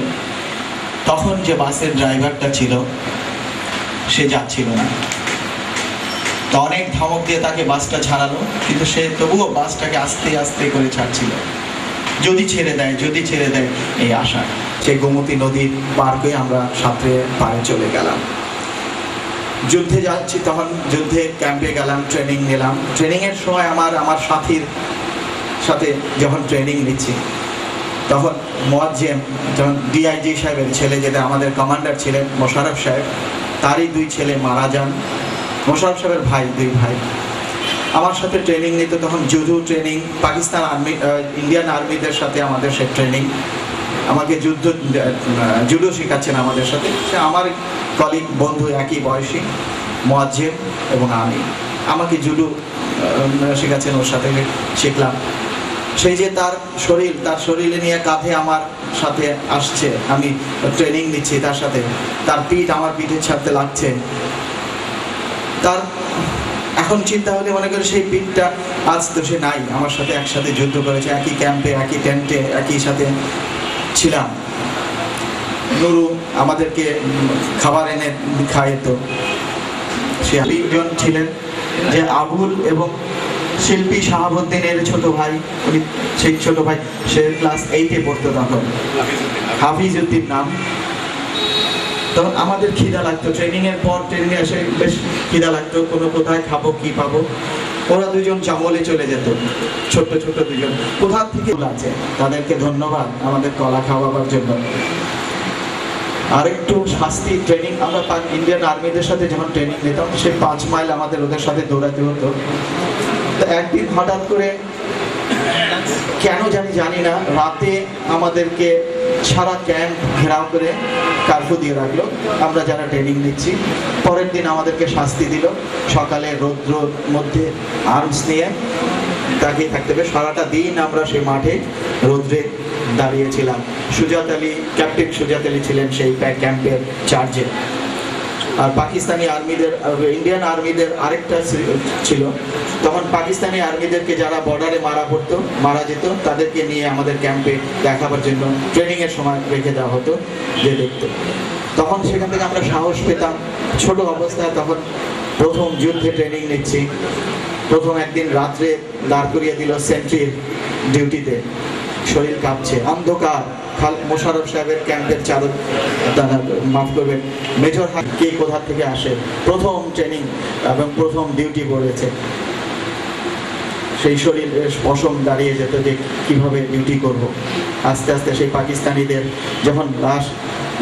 M: তখন যে বাসের ড্রাইভারটা ছিল সে যাচ্ছিল না। তো অনেক ধমক দিয়ে তাকে বাসটা ছাড়ালো, কিন্তু সে তবুও বাসটাকে আস্তে আস্তে করে ছাড়ছিল, যদি ছেড়ে দেয় এই আশা। সেই গোমতী নদীর পার হয়ে আমরা সাঁতরে পাড়ে চলে গেলাম। যুদ্ধে যাচ্ছি, তখন যুদ্ধে ক্যাম্পে গেলাম, ট্রেনিং নিলাম। ট্রেনিংয়ের সময় আমার সাথীর সাথে যখন ট্রেনিং নিচ্ছি তখন মোয়াজ্জেম, যখন ডিআইজি সাহেবের ছেলে, যেটা আমাদের কমান্ডার ছিলেন মোশাররফ সাহেব, তারই 2 ছেলে মারা যান। মোশাররফ সাহেবের ভাই, 2 ভাই আমার সাথে ট্রেনিং নিত। তখন judo training, Pakistan army, Indian আর্মিদের সাথে আমাদের সে ট্রেনিং। আমাকে জুডো শেখাচ্ছেন আমাদের সাথে। সে আমার কলিগ, বন্ধু, একই বয়সী মোয়াজ্জেম এবং আমি। আমাকে জুডো শেখাচ্ছেন, ওর সাথে শিখলাম। সেই যে তার শরীরে নিয়ে কাঁধে আমার সাথে আসছে, আমি ট্রেনিং নিচ্ছি তার সাথে, তার পিঠ আমার পিঠের সাথে লাগছে। তার এখন চিন্তা হলে মনে করে সেই পিঠটা আজ তো সে নাই, আমার সাথে একসাথে যুদ্ধ করেছে, একই ক্যাম্পে, একই টেন্টে, একই সাথে ছিলাম। নুরু আমাদেরকে খাবার এনে খাইতো। সে 2 জন ছিলেন, যে আবুল এবং শিল্পী শাহাবুদ্দিনের ছোট ভাই। উনি সেই ছোট ভাই, সে ক্লাস 8-এ পড়তো তখন, হাফিজউদ্দিন নাম। তখন আমাদের খিদা লাগতো, ট্রেনিংয়ের পর ট্রেনিংয়ে এসে বেশ খিদা লাগতো, কোথায় খাবো কি পাবো। ওরা 2 জন জঙ্গলে চলে যেত, ছোট্ট 2 জন। কোথা থেকে আছে, তাদেরকে ধন্যবাদ আমাদের কলা খাওয়াবার জন্য। আরেকটু শাস্তি ট্রেনিং, আমরা ইন্ডিয়ান আর্মিদের সাথে যখন ট্রেনিং নিতাম, সে 5 মাইল আমাদের ওদের সাথে দৌড়াতে হতো। তো একদিন হঠাৎ করে কেন জানি না, রাতে আমাদেরকে সারা ক্যাম্প ঘেরাও করে কারফিউ দিয়ে রাখলো, আমরা যারা ট্রেনিং নিচ্ছি। পরের দিন আমাদেরকে শাস্তি দিল, সকালে রৌদ্রর মধ্যে আর্মস নিয়ে তাকিয়ে থাকতে হবে। সারাটা দিন আমরা সেই মাঠে রৌদ্রে দাঁড়িয়েছিলাম। সুজাত আলী, ক্যাপ্টেন সুজাত আলী ছিলেন সেই ক্যাম্পের চার্জে। আর পাকিস্তানি আর্মিদের, ইন্ডিয়ান আর্মিদের আরেকটা ছিল, তখন পাকিস্তানি আর্মিদেরকে যারা বর্ডারে মারা যেত, তাদেরকে নিয়ে আমাদের ক্যাম্পে দেখাবার জন্য ট্রেনিংয়ের সময় রেখে দেওয়া হতো, যে দেখত। তখন সেখান থেকে আমরা সাহস পেতাম। ছোট অবস্থায় তখন প্রথম যুদ্ধে ট্রেনিং নিচ্ছি। প্রথম একদিন রাত্রে দাঁড় করিয়ে দিল সেন্ট্রির ডিউটিতে, শরীর কাঁপছে, অন্ধকার। মোশাররফ সাহেবের ক্যাম্পের মাফ করবেন, মেজর কে কোথা থেকে আসে, প্রথম ট্রেনিং এবং প্রথম ডিউটি পড়েছে। সেই শরীর পশম দাঁড়িয়ে যেত যে কিভাবে ডিউটি করব। আস্তে আস্তে সেই পাকিস্তানিদের যখন লাশ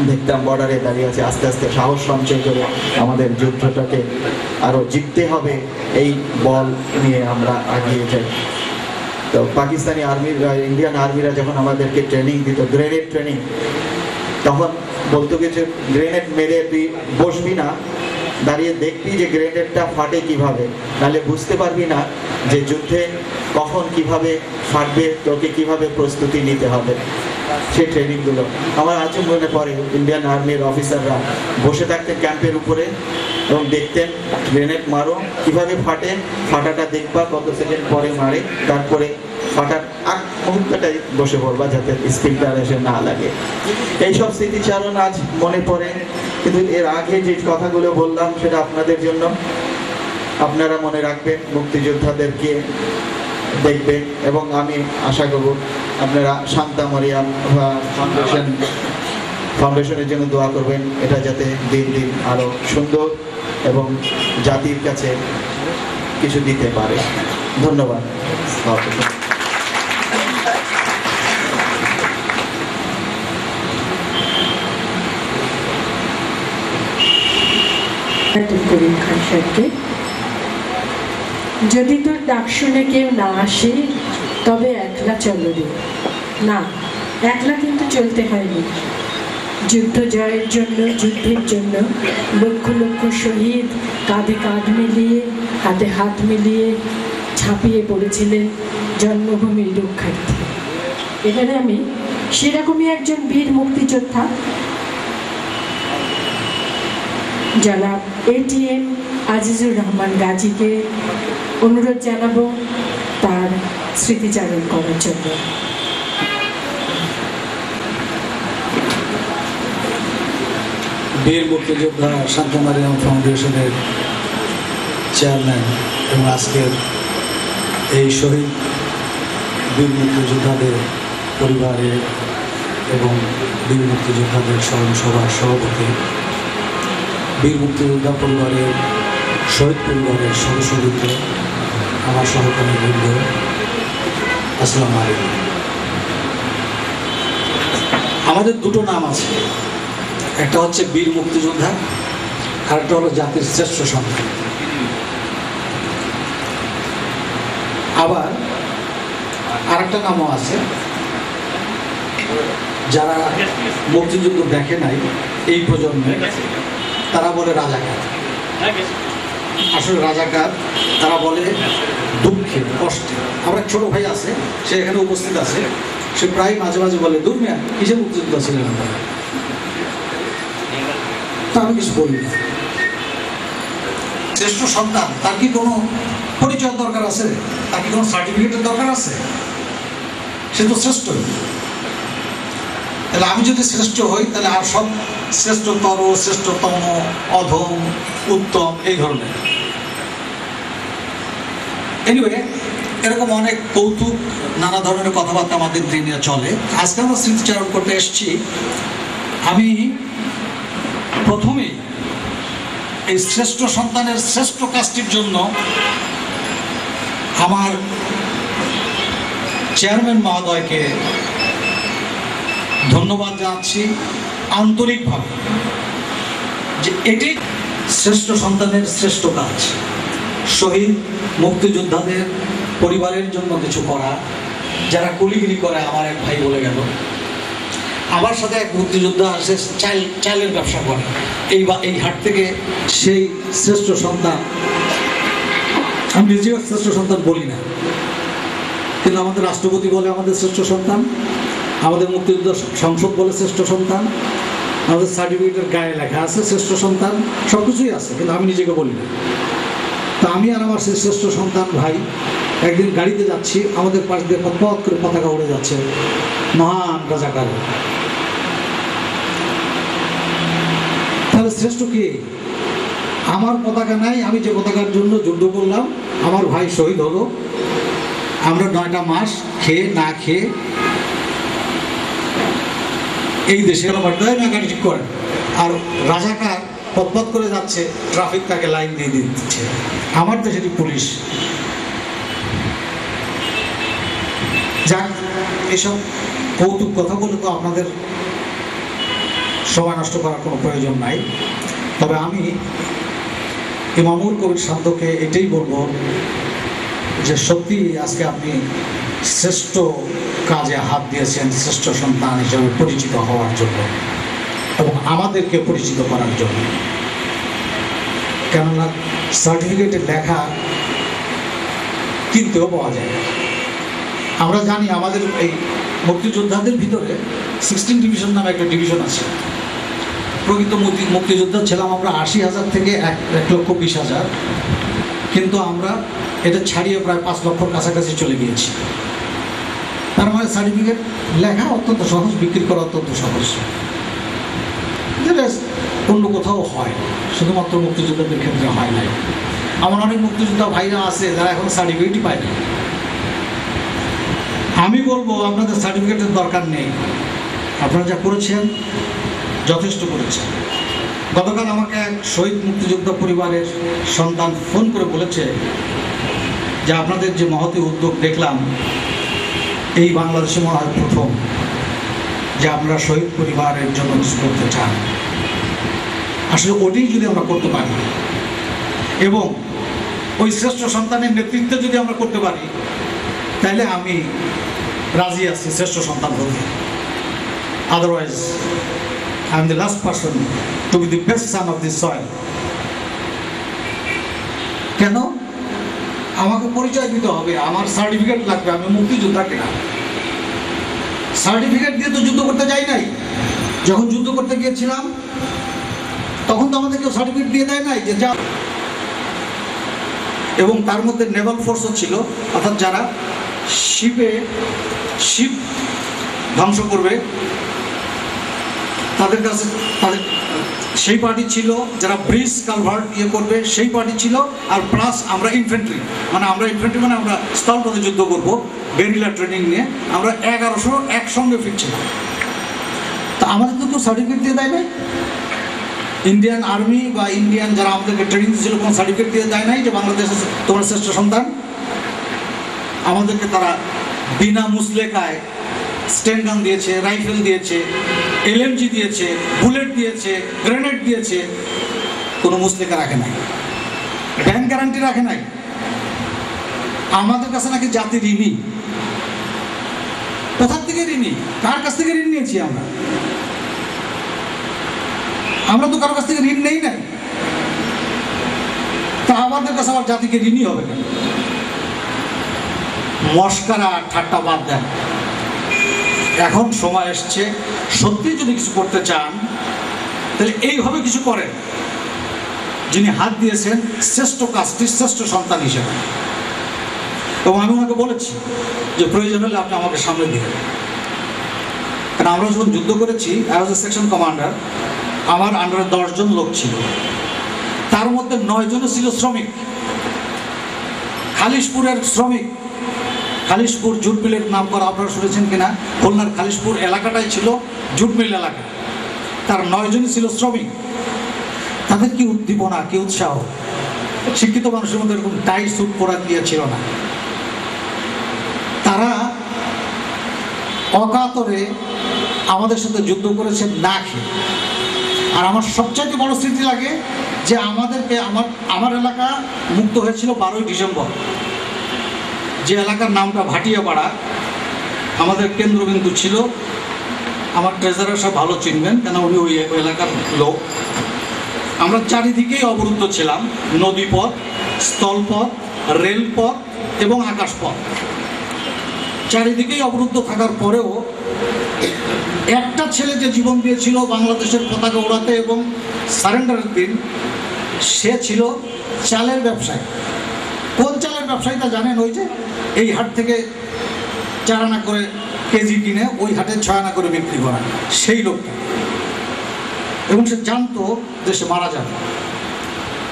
M: দেখতাম বর্ডারে দাঁড়িয়ে আছে, আস্তে আস্তে সাহস সঞ্চয় করে আমাদের যুদ্ধটাকে আরো জিততে হবে, এই বল নিয়ে আমরা এগিয়ে যাই। তো পাকিস্তানি আর্মিরা, ইন্ডিয়ান আর্মিরা যখন আমাদেরকে ট্রেনিং দিত, গ্রেনেড ট্রেনিং, তখন বলতো কি যে গ্রেনেড মেরে তুই বসবি না, দাঁড়িয়ে দেখবি যে গ্রেনেডটা ফাটে কিভাবে, নাহলে বুঝতে পারবি না যে যুদ্ধে কখন কিভাবে ফাটবে, তোকে কিভাবে প্রস্তুতি নিতে হবে। সেই ট্রেনিংগুলো আমার আজও মনে পড়ে। ইন্ডিয়ান আর্মির অফিসাররা বসে থাকতেন ক্যাম্পের উপরে এবং দেখতেন গ্রেনেড মারো কিভাবে ফাটে, ফাটাটা দেখবা কত সেকেন্ড পরে মারে, তারপরে ফাটার আগ মুহূর্তটাই বসে পড়বা যাতে স্পিনটার এসে না লাগে। এইসব স্মৃতিচারণ আজ মনে পড়ে। কিন্তু এর আগে যে কথাগুলো বললাম সেটা আপনাদের জন্য। আপনারা মনে রাখবেন, মুক্তিযোদ্ধাদেরকে দেখবেন, এবং আমি আশা করব আপনারা শান্তা মরিয়াম ফাউন্ডেশনের জন্য দোয়া করবেন, এটা যাতে দিন দিন আরও সুন্দর এবং জাতির কাছে কিছু দিতে পারে। ধন্যবাদ।
A: করিম খান সাহেবকে, যদি তোর ডাক শুনে কেউ না আসে তবে একলা চলো রে। না, একলা কিন্তু চলতে হয়নি। যুদ্ধ জয়ের জন্য, যুদ্ধের জন্য লক্ষ লক্ষ শহীদ কাঁধে কাঁধ মিলিয়ে, হাতে হাত মিলিয়ে ঝাঁপিয়ে পড়েছিলেন জন্মভূমির রক্ষার্থে। এখানে আমি সেরকমই একজন বীর মুক্তিযোদ্ধা জনাব ATM আজিজুর রহমান গাজীকে অনুরোধ জানাবো তার স্মৃতিচারণ করার জন্য।
N: বীর মুক্তিযোদ্ধা শান্তা মরিয়াম ফাউন্ডেশনের চেয়ারম্যান এবং আজকের এই শহীদ বীর মুক্তিযোদ্ধাদের পরিবারের এবং বীর মুক্তিযোদ্ধাদের স্মরণ সভার সভাপতি, বীর মুক্তিযোদ্ধা পরিবারের শহীদ পরিবারের সদস্যবৃন্দ, আমার সহকর্মী বৃন্দ, আসসালামু আলাইকুম। আমাদের দুটো নাম আছে, একটা হচ্ছে বীর মুক্তিযোদ্ধা, আর একটা হলো জাতির শ্রেষ্ঠ সন্তান। আবার আরেকটা নামও আছে, যারা মুক্তিযুদ্ধ দেখে নাই এই প্রজন্মে, তারা বলে রাজাকার। আসলে রাজাকার তারা বলে দুঃখে, কষ্টে। আমার এক ছোট ভাই আছে, সে এখানে উপস্থিত আছে, সে প্রায় মাঝে মাঝে বলে, দূর মিয়া কিসে মুক্তিযুদ্ধ ছিলেন আপনারা? তা আমি কিছু বলি না। শ্রেষ্ঠ সন্তান, তার কি কোনো পরিচয় দরকার আছে? তার কি কোনো সার্টিফিকেটের দরকার আছে? সে তো শ্রেষ্ঠ। তাহলে আমি যদি শ্রেষ্ঠ হই, তাহলে আর সব শ্রেষ্ঠতর, শ্রেষ্ঠতম, অধম, উত্তম, এই ধরনের। এনিওয়ে, এরকম অনেক কৌতুক, নানা ধরনের কথাবার্তা আমাদের দিনে চলে। আজকে আমরা স্মৃতিচারণ করতে এসেছি। আমি প্রথমেই এই শ্রেষ্ঠ সন্তানের শ্রেষ্ঠ কাজটির জন্য আমার চেয়ারম্যান মহোদয়কে ধন্যবাদ জানাচ্ছি আন্তরিকভাবে, যে এটি শ্রেষ্ঠ সন্তানের শ্রেষ্ঠ কাজ। শহীদ মুক্তিযোদ্ধাদের পরিবারের জন্য কিছু করা, যারা কুলিগিরি করে। আমার এক ভাই বলে গেল, আমার সাথে এক মুক্তিযোদ্ধা সে চালের ব্যবসা করে, এই হাট থেকে সেই শ্রেষ্ঠ সন্তান। আমি নিজেও শ্রেষ্ঠ সন্তান বলি না, কিন্তু আমাদের রাষ্ট্রপতি বলে আমাদের শ্রেষ্ঠ সন্তান, আমাদের মুক্তিযুদ্ধ সংসদ বলে শ্রেষ্ঠ সন্তান, আমাদের সার্টিফিকেটের গায়ে লেখা আছে শ্রেষ্ঠ সন্তান, সব কিছুই আছে, কিন্তু আমি নিজেকে বলি না। তা আমি আর আমার সেই শ্রেষ্ঠ সন্তান ভাই একদিন গাড়িতে যাচ্ছি, আমাদের পাশ দিয়ে পথ করে পতাকা উড়ে যাচ্ছে, মহান রাজাকার। তাহলে শ্রেষ্ঠ কি? আমার পতাকা নাই, আমি যে পতাকার জন্য যুদ্ধ করলাম, আমার ভাই শহীদ হলো, আমরা 9টা মাস খেয়ে না খেয়ে এই দেশে গাড়ি ঠিক করেন, আর রাজাকার পথ করে যাচ্ছে, ট্রাফিক তাকে লাইন দিয়ে দিচ্ছে। আমার দেশেরই পুলিশ। যাক, এসব কৌতুক কথা বলে তো আপনাদের সময় নষ্ট করার কোনো প্রয়োজন নাই। তবে আমি ইমামুল কবির শান্তকে এটাই বলবো যে সত্যি আজকে আপনি শ্রেষ্ঠ কাজে হাত দিয়েছেন, শ্রেষ্ঠ সন্তান হিসেবে পরিচিত হওয়ার জন্য এবং আমাদেরকে পরিচিত করার জন্য। কেননা সার্টিফিকেটের লেখা কিনতেও পাওয়া যায়। আমরা জানি আমাদের এই মুক্তিযোদ্ধাদের ভিতরে 16 ডিভিশন নামে একটা ডিভিশন আছে। প্রকৃত মুক্তিযোদ্ধা ছিলাম আমরা 80,000 থেকে 1,20,000, কিন্তু আমরা এটা ছাড়িয়ে প্রায় 5 লক্ষর কাছাকাছি চলে গিয়েছি। তার মানে সার্টিফিকেট লেখা অত্যন্ত সহজ, বিক্রি করা অত্যন্ত সহজ। অন্য কোথাও হয়, শুধুমাত্র মুক্তিযোদ্ধাদের ক্ষেত্রে হয় নাই। আমার অনেক মুক্তিযোদ্ধা ভাইরা আছে যারা এখন সার্টিফিকেটই পায় না। আমি বলবো আপনাদের সার্টিফিকেটের দরকার নেই, আপনারা যা করেছেন যথেষ্ট করেছেন। গতকাল আমাকে এক শহীদ মুক্তিযোদ্ধা পরিবারের সন্তান ফোন করে বলেছে যে আপনাদের যে মহতী উদ্যোগ দেখলাম, এই বাংলাদেশে মনে হয় প্রথম যে আপনারা শহীদ পরিবারের জন্য কিছু করতে চান। আসলে ওটাই যদি আমরা করতে পারি এবং ওই শ্রেষ্ঠ সন্তানের নেতৃত্বে যদি আমরা করতে পারি, তাহলে আমি রাজি আছি শ্রেষ্ঠ সন্তান হতে। Otherwise I am the last person to be the best son of this soil. কেন? আমাকে পরিচয় দিতে হবে, আমার সার্টিফিকেট লাগবে, আমি মুক্তিযোদ্ধা কিনা। সার্টিফিকেট দিয়ে তো যুদ্ধ করতে যাই নাই। যখন যুদ্ধ করতে গিয়েছিলাম তখন তো আমাদের কেউ সার্টিফিকেট দিয়ে দেয় নাই যে যা। এবং তার মধ্যে নেভাল ফোর্সও ছিল, অর্থাৎ যারা শিপ ধ্বংস করবে তাদের কাছে তাদের সেই পার্টি ছিল, যারা ব্রিজ কালভার্ট করবে সেই পার্টি ছিল, আর প্লাস আমরা ইনফেন্ট্রি মানে আমরা স্থলপথে যুদ্ধ করব গেরিলা ট্রেনিং নিয়ে। আমরা 1100 একসঙ্গে ফিরছিলাম। তা আমাদের তো কেউ সার্টিফিকেট দিয়ে দেয় নাই। ইন্ডিয়ান আর্মি বা ইন্ডিয়ান যারা আমাদেরকে ট্রেনিং দিয়েছিল কোনো সার্টিফিকেট দিয়ে দেয় নাই যে বাংলাদেশের তোমার শ্রেষ্ঠ সন্তান। আমাদেরকে তারা বিনা মুসলেকায় স্টেন গান দিয়েছে, রাইফেল দিয়েছে, এলএমজি দিয়েছে, বুলেট দিয়েছে, গ্রেনেড দিয়েছে, কোনো মুসলেকা রাখে নাই, ব্যাংক গ্যারান্টি রাখে নাই। আমাদের কাছে নাকি জাতি ঋণী। কোথার থেকে ঋণী? কার কাছ থেকে ঋণ নিয়েছি আমরা? আমরা তো কারোর কাছ থেকে ঋণ নেই নাই। তা আমাদের কাছে আবার জাতিকে ঋণী হবে না। মস্কারা ঠাট্টা বাদ দেন। এখন সময় এসছে, সত্যি যদি কিছু করতে চান তাহলে এইভাবে কিছু করেন। যিনি হাত দিয়েছেন শ্রেষ্ঠ কাজটি শ্রেষ্ঠ সন্তান হিসেবে, এবং আমি ওনাকে বলেছি যে প্রয়োজন হলে আপনি আমাকে সামনে দিবেন। কারণ আমরা যখন যুদ্ধ করেছি, I was A section commander, আমার আন্ডারে 10 জন লোক ছিল, তার মধ্যে 9 জন ছিল শ্রমিক, খালিশপুরের শ্রমিক। খালিশপুর জুট মিলের নাম করা আপনারা শুনেছেন কিনা? খুলনার খালিশপুর এলাকাটাই ছিল জুট মিল এলাকা। তার 9 জনই ছিল শ্রমিক। তাদের কি উদ্দীপনা, কি উৎসাহ! শিক্ষিত মানুষের মধ্যে এরকম টাই স্যুট পরা দিয়েছিল না। তারা অকাতরে আমাদের সাথে যুদ্ধ করেছে না খেয়ে। আর আমার সবচাইতে বড় স্মৃতি লাগে যে আমাদেরকে আমার এলাকা মুক্ত হয়েছিল 12ই ডিসেম্বর। যে এলাকার নামটা ভাটিয়াপাড়া আমাদের কেন্দ্রবিন্দু ছিল। আমার ট্রেজারার সব ভালো চিনবেন, কেন উনি ওই এলাকার লোক। আমরা চারিদিকেই অবরুদ্ধ ছিলাম, নদীপথ, স্থলপথ, রেলপথ এবং আকাশপথ। চারিদিকেই অবরুদ্ধ থাকার পরেও একটা ছেলে যে জীবন দিয়েছিল বাংলাদেশের পতাকা ওড়াতে এবং সারেন্ডারের দিন, সে ছিল চালের ব্যবসায়ী। কোন চালের ব্যবসায়ী তা জানেন? ওই যে এই হাট থেকে 4 আনা করে কেজি কিনে ওই হাটে 6 আনা করে বিক্রি করা, সেই লোকটা। এবং সে জানতো যে সে মারা যাবে,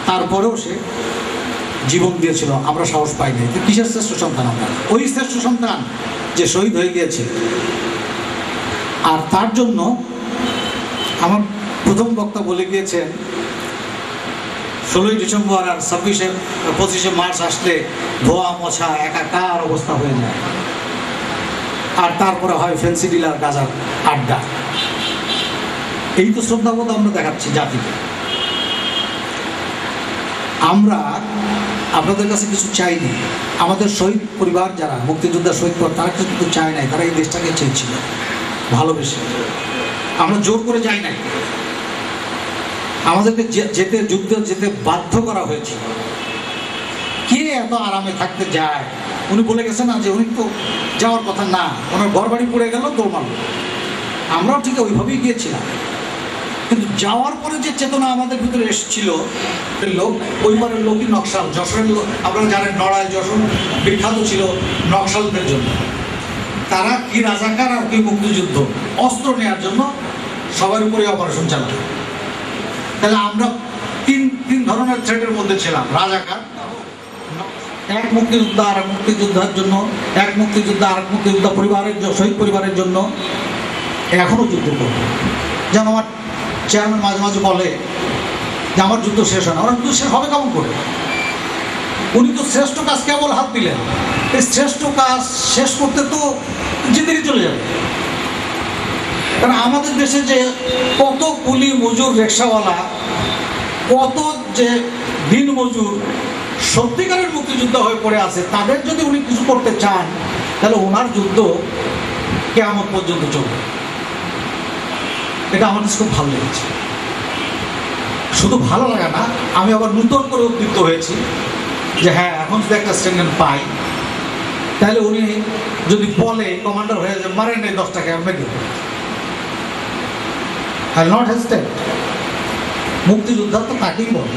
N: তারপরেও সে জীবন দিয়েছিল। আমরা সাহস পাইনি। কিসের শ্রেষ্ঠ সন্তান আমরা? ওই শ্রেষ্ঠ সন্তান যে শহীদ হয়ে গিয়েছে। আর তার জন্য আমার প্রথম বক্তা বলে গিয়েছেন 16ই ডিসেম্বর আর 25শে মার্চ আসলে ধোয়া মোছা একাকার অবস্থা হয়ে যায়। আর তারপরে হয় ফেন্সি ডিলার গাজার আড্ডা। এই তো শ্রদ্ধাবোধ আমরা দেখাচ্ছি জাতিকে। আমরা আপনাদের কাছে কিছু চাইনি। আমাদের শহীদ পরিবার যারা মুক্তিযোদ্ধা শহীদ পরিবার, তারা কিন্তু চায় নাই। তারা এই দেশটাকে চেয়েছিল ভালোবেসে। আমরা জোর করে যাই নাই। আমাদেরকে যুদ্ধে যেতে বাধ্য করা হয়েছিল। কে এত আরামে থাকতে যায়? উনি বলে গেছেন না যে উনি তো যাওয়ার কথা না, ওনার ঘর বাড়ি পড়ে গেল, দৌড় মারল। আমরাও ঠিক ওইভাবেই গিয়েছিলাম। কিন্তু যাওয়ার পরে যে চেতনা আমাদের ভিতরে এসেছিল, লোক ওই পারের লোকই নকশাল, যশোরের লোক। আপনারা জানেন নড়াইল যশোর বিখ্যাত ছিল নকশালদের জন্য। তারা কি রাজাকার আর কি মুক্তিযুদ্ধ, অস্ত্র নেওয়ার জন্য সবার উপরে অপারেশন চালাতো। তাহলে আমরা তিন ধরনের থ্রেটের মধ্যে ছিলাম। রাজাকার, এক মুক্তিযোদ্ধা আর এক মুক্তিযোদ্ধার জন্য, এক মুক্তিযোদ্ধা আর এক মুক্তিযোদ্ধা পরিবারের শহীদ পরিবারের জন্য এখনও যুদ্ধ করব। যেন আমার চেয়ারম্যান মাঝে মাঝে বলে যে আমার যুদ্ধ শেষ হয় না। আমার যুদ্ধ শেষ হবে কেমন করে? উনি তো শ্রেষ্ঠ কাজ কেবল হাত দিলেন, এই শ্রেষ্ঠ কাজ শেষ করতে তো জিন্দেগি চলে যাবে। কারণ আমাদের দেশে যে কত কুলি মজুর, রিক্সাওয়ালা, কত যে দিন মজুর সত্যিকারের মুক্তিযুদ্ধ হয়ে পড়ে আছে, তাদের যদি উনি কিছু করতে চান তাহলে ওনার যুদ্ধ কিয়ামত পর্যন্ত চলবে। এটা আমার কাছে খুব ভালো লেগেছে। শুধু ভালো লাগে না, আমি আবার নূতন করে উদ্বুদ্ধ হয়েছি যে হ্যাঁ, এখন যদি একটা স্ট্যান্ড পাই তাহলে উনি যদি বলে কমান্ডার হয়ে যায়, মারেন নেই 10 টাকা আমি দেব, আই নট হেজিটেট। মুক্তিযোদ্ধা তো তাকেই বলে।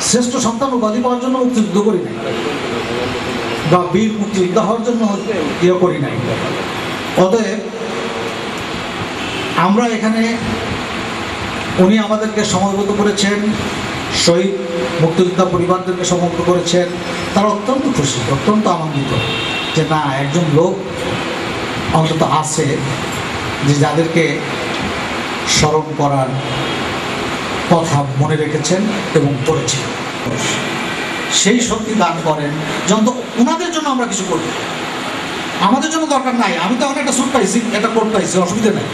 N: শ্রেষ্ঠ সন্তান উপাধি পাওয়ার জন্য মুক্তিযুদ্ধ করি নাই, বা বীর মুক্তিযোদ্ধা হওয়ার জন্য ইয়ে করি নাই। অতএব আমরা এখানে, উনি আমাদেরকে সমবেত করেছেন, শহীদ মুক্তিযোদ্ধা পরিবারদেরকে সমবেত করেছেন। তারা অত্যন্ত খুশি, অত্যন্ত আনন্দিত যে না, একজন লোক অন্তত আছে যে যাদেরকে স্মরণ করার কথা মনে রেখেছেন এবং করেছেন। সেই শক্তি দান করেন যখন ওনাদের জন্য আমরা কিছু করি। আমাদের জন্য দরকার নাই, আমি তো একটা স্যুট পাইছি, একটা কোট পাইছি, অসুবিধা নেই,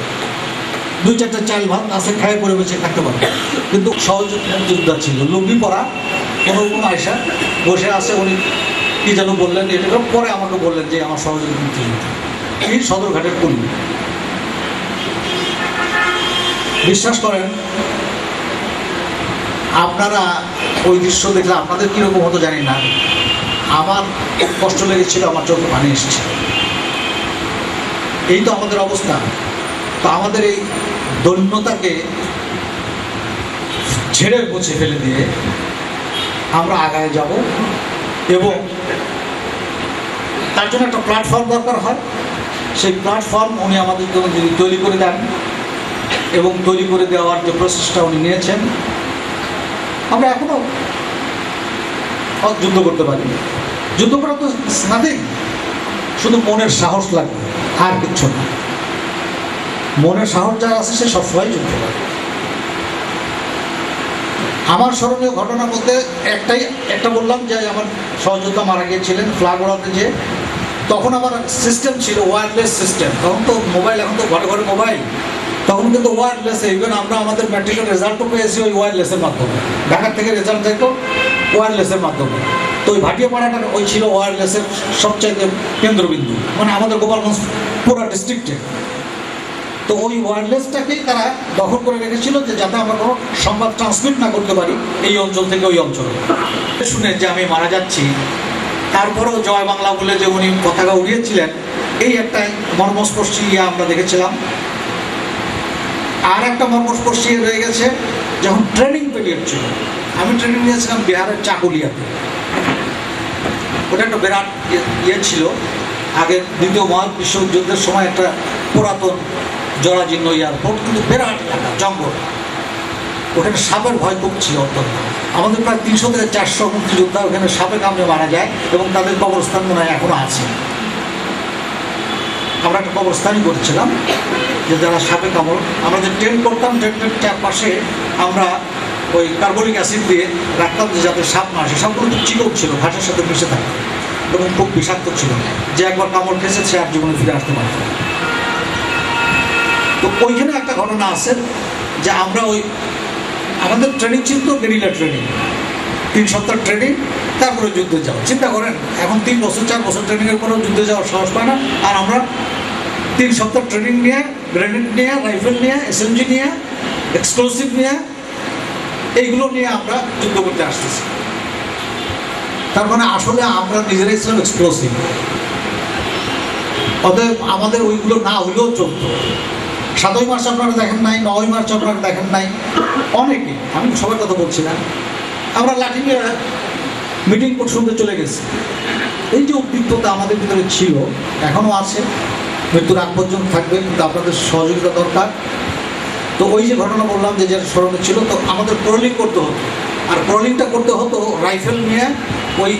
N: 2-4টা চাল ভাত আছে, খায় করে বেঁচে থাকতে পারে। কিন্তু সহজ মুক্তিযোদ্ধা ছিল, লুঙ্গি পরা, কোনো আয়সা বসে আছে, উনি কি যেন বললেন, এটা পরে আমাকে বললেন যে আমার সহযোগী মুক্তিযোদ্ধা, এই সদরঘাটের কর্মী। বিশ্বাস করেন, আপনারা ওই দৃশ্য দেখলে আপনাদের কীরকম হতো জানি না, আমার কষ্ট লেগেছিল, আমার চোখে পানি এসেছে। এই তো আমাদের অবস্থা। তো আমাদের এই দৈন্যতাকে ঝেড়ে মুছে ফেলে দিয়ে আমরা আগায় যাব, এবং তার জন্য একটা প্ল্যাটফর্ম দরকার হয়। সেই প্ল্যাটফর্ম উনি আমাদের জন্য যদি তৈরি করে দেন, এবং তৈরি করে দেওয়ার যে প্রসেসটা উনি নিয়েছেন, আমরা এখনো যুদ্ধ করতে পারি। যুদ্ধ করা তো নাথিং, শুধু মনের সাহস লাগবে, আর কিচ্ছু না। মনের সাহস যার আছে সে সবসময় যুদ্ধ করে। আমার স্মরণীয় ঘটনার মধ্যে একটা বললাম যে আমার সহযোদ্ধা মারা গিয়েছিলেন ফ্ল্যাগ ওড়াতে, যে তখন আমার সিস্টেম ছিল ওয়্যারলেস সিস্টেম। তখন তো মোবাইল, এখন তো ঘরে ঘরে মোবাইল, তখন কিন্তু ওয়্যারলেস। ইভেন আমরা আমাদের ম্যাট্রিকের রেজাল্টও পেয়েছি ওই ওয়্যারলেসের মাধ্যমে। ঢাকার থেকে রেজাল্ট যেত ওয়্যারলেসের মাধ্যমে। তো ওই ভাটিয়াপাড়াটা ওই ছিল ওয়্যারলেসের সবচাইতে কেন্দ্রবিন্দু, মানে আমাদের গোপালগঞ্জ পুরো ডিস্ট্রিক্টে। তো ওই ওয়্যারলেসটাকেই তারা দখল করে রেখেছিল, যে যাতে আমরা কোনো সংবাদ ট্রান্সমিট না করতে পারি এই অঞ্চল থেকে ওই অঞ্চলে। শুনে যে আমি মারা যাচ্ছি, তারপরেও জয় বাংলা বলে যে উনি পতাকা উড়িয়েছিলেন, এই একটা মর্মস্পর্শী আমরা দেখেছিলাম। আর একটা মর্মস্পর্শী রয়ে গেছে যখন ট্রেনিং পিরিয়ড ছিল। আমি ট্রেনিং নিয়েছিলাম বিহারের চাকুলিয়াতে। ওটা একটা বিরাট ইয়ে ছিল, আগের দ্বিতীয় মহাবিশ্বযুদ্ধের সময় একটা পুরাতন জরাজীর্ণ এয়ারপোর্ট, কিন্তু বিরাট এলাকা, জঙ্গল। ওখানে সাপের ভয় খুব ছিল অত্যন্ত। আমাদের প্রায় 300 থেকে 400 মুক্তিযোদ্ধা ওখানে সাপে কামড়ে মারা যায়, এবং তাদের কবরস্থান মনে হয় এখনো আছে। আমরা একটা কবরস্থানই করেছিলাম, যে যারা সাপে কামড়, আমরা যে টেন্ট করতাম, টেন্টের চারপাশে আমরা ওই কার্বলিক অ্যাসিড দিয়ে রাখতাম, যে যাতে সাপ না আসে। সবগুলো খুব চিকন ছিল, ঘাসের সাথে মিশে থাকতো, এবং খুব বিষাক্ত ছিল। যে একবার কামড় খেয়েছে সে আর জীবনে ফিরে আসতে পারত। তো ওইখানে একটা ঘটনা আছে যে আমরা ওই আমাদের ট্রেনিং ছিল তো গেরিলা ট্রেনিং, 3 সপ্তাহ ট্রেনিং, তারপরে যুদ্ধে যাওয়া। চিন্তা করেন, এখন 3 বছর 4 বছর ট্রেনিংয়ের পরেও যুদ্ধে যাওয়ার সাহস পায় না। আর আমরা 3 সপ্তাহ ট্রেনিং নিয়ে, গ্রেনেড নিয়ে, রাইফেল নিয়ে, এসএমজি নিয়ে, এক্সপ্লোসিভ নিয়ে, এইগুলো নিয়ে আমরা যুদ্ধ করতে আসতেছি। তার মানে আসলে আমরা নিজেরাই ছিলাম এক্সপ্লোসিভ। অতএব আমাদের ওইগুলো না হইলেও চলত। 7ই মার্চ আপনারা দেখেন নাই, 9ই মার্চ আপনারা দেখেন নাই, অনেকে, আমি সবার কথা বলছি না, আমরা লাঠি নিয়ে মিটিং শুনতে চলে গেছি। এই যে উদ্দীপ্ততা আমাদের ভিতরে ছিল, এখনও আছে, মৃত্যুর আগ পর্যন্ত থাকবে, কিন্তু আপনাদের সহযোগিতা দরকার। তো ওই যে ঘটনা বললাম যে যার স্মরণে ছিল, তো আমাদের প্রলিং করতে হতো। আর ক্রলিংটা করতে হতো রাইফেল নিয়ে ওই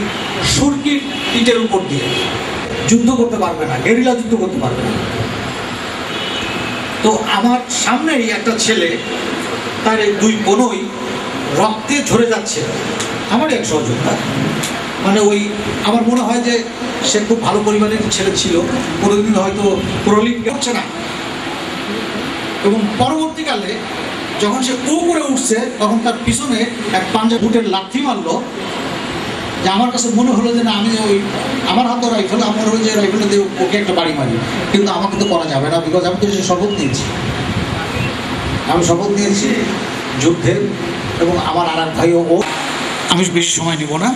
N: সুরকির ইটের উপর দিয়ে। যুদ্ধ করতে পারবে না, গেরিলা যুদ্ধ করতে পারবে না। তো আমার সামনেই একটা ছেলে, তার এই দুই বোনই রক্তে ঝরে যাচ্ছে, আমারই এক সহযোদ্ধা। মানে ওই আমার মনে হয় যে সে খুব ভালো পরিবারের ছেলে ছিল, কোনোদিন হয়তো ক্রলিং হচ্ছে না। এবং পরবর্তীকালে যখন সে করে উঠছে তখন তার পিছনে এক পাঞ্জাব বুটের লাথি মারলো, যে আমার কাছে মনে হলো যে না, আমি ওই আমার হাতে রাইফেল, আমার হলো যে রাইফেলটা দিয়ে ওকে একটা বাড়ি মারি, কিন্তু আমাকে তো করা যাবে না, বিকজ আমি তো শপথ নিয়েছি। আমি শপথ নিয়েছি যুদ্ধের, এবং আমার আর এক ভাইও। আমি বেশি সময় নেব না।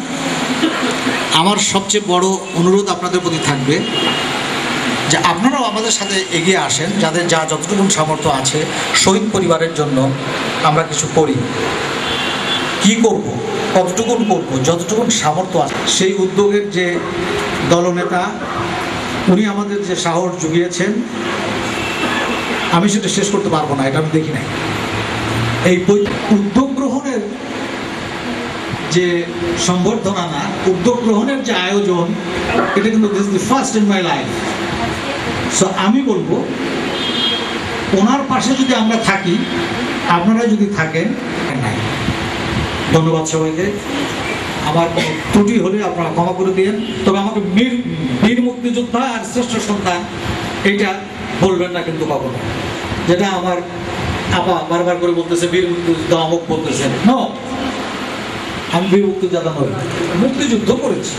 N: আমার সবচেয়ে বড় অনুরোধ আপনাদের প্রতি থাকবে যে আপনারাও আমাদের সাথে এগিয়ে আসেন, যাদের যা যতটুকু সামর্থ্য আছে শহীদ পরিবারের জন্য আমরা কিছু করি। কি করব, কতটুকু করব, যতটুকু সামর্থ্য আছে। সেই উদ্যোগের যে দলনেতা, উনি আমাদের যে সাহস জুগিয়েছেন, আমি সেটা শেষ করতে পারবো না, এটা আমি দেখি নাই। এই উদ্যোগ গ্রহণের যে সম্বর্ধনা না, উদ্যোগ গ্রহণের যে আয়োজন, এটা কিন্তু this is the first in my life. So আমি বলবো, ওনার পাশে যদি আমরা থাকি, আপনারা যদি থাকেন, নাই। ধন্যবাদ সবাইকে। আমার ত্রুটি হলে আপনারা ক্ষমা করে দিন। তবে আমাকে বীর মুক্তিযোদ্ধা আর শ্রেষ্ঠ সন্তান এইটা বলবেন না কিন্তু কখনো, যেটা আমার আপা বারবার করে বলতেছে বীর মুক্তিযোদ্ধা অমুক বলতেছেন। নো, আমি বীর মুক্তিযোদ্ধা নই, মুক্তিযুদ্ধ করেছি,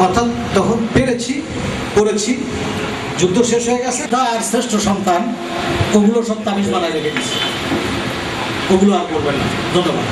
N: অর্থাৎ তখন পেরেছি, করেছি, যুদ্ধ শেষ হয়ে গেছে। আর শ্রেষ্ঠ সন্তান, ওগুলো সব তামিজ বানায় রেখে দিচ্ছে, ওগুলো আর করবেন না। ধন্যবাদ।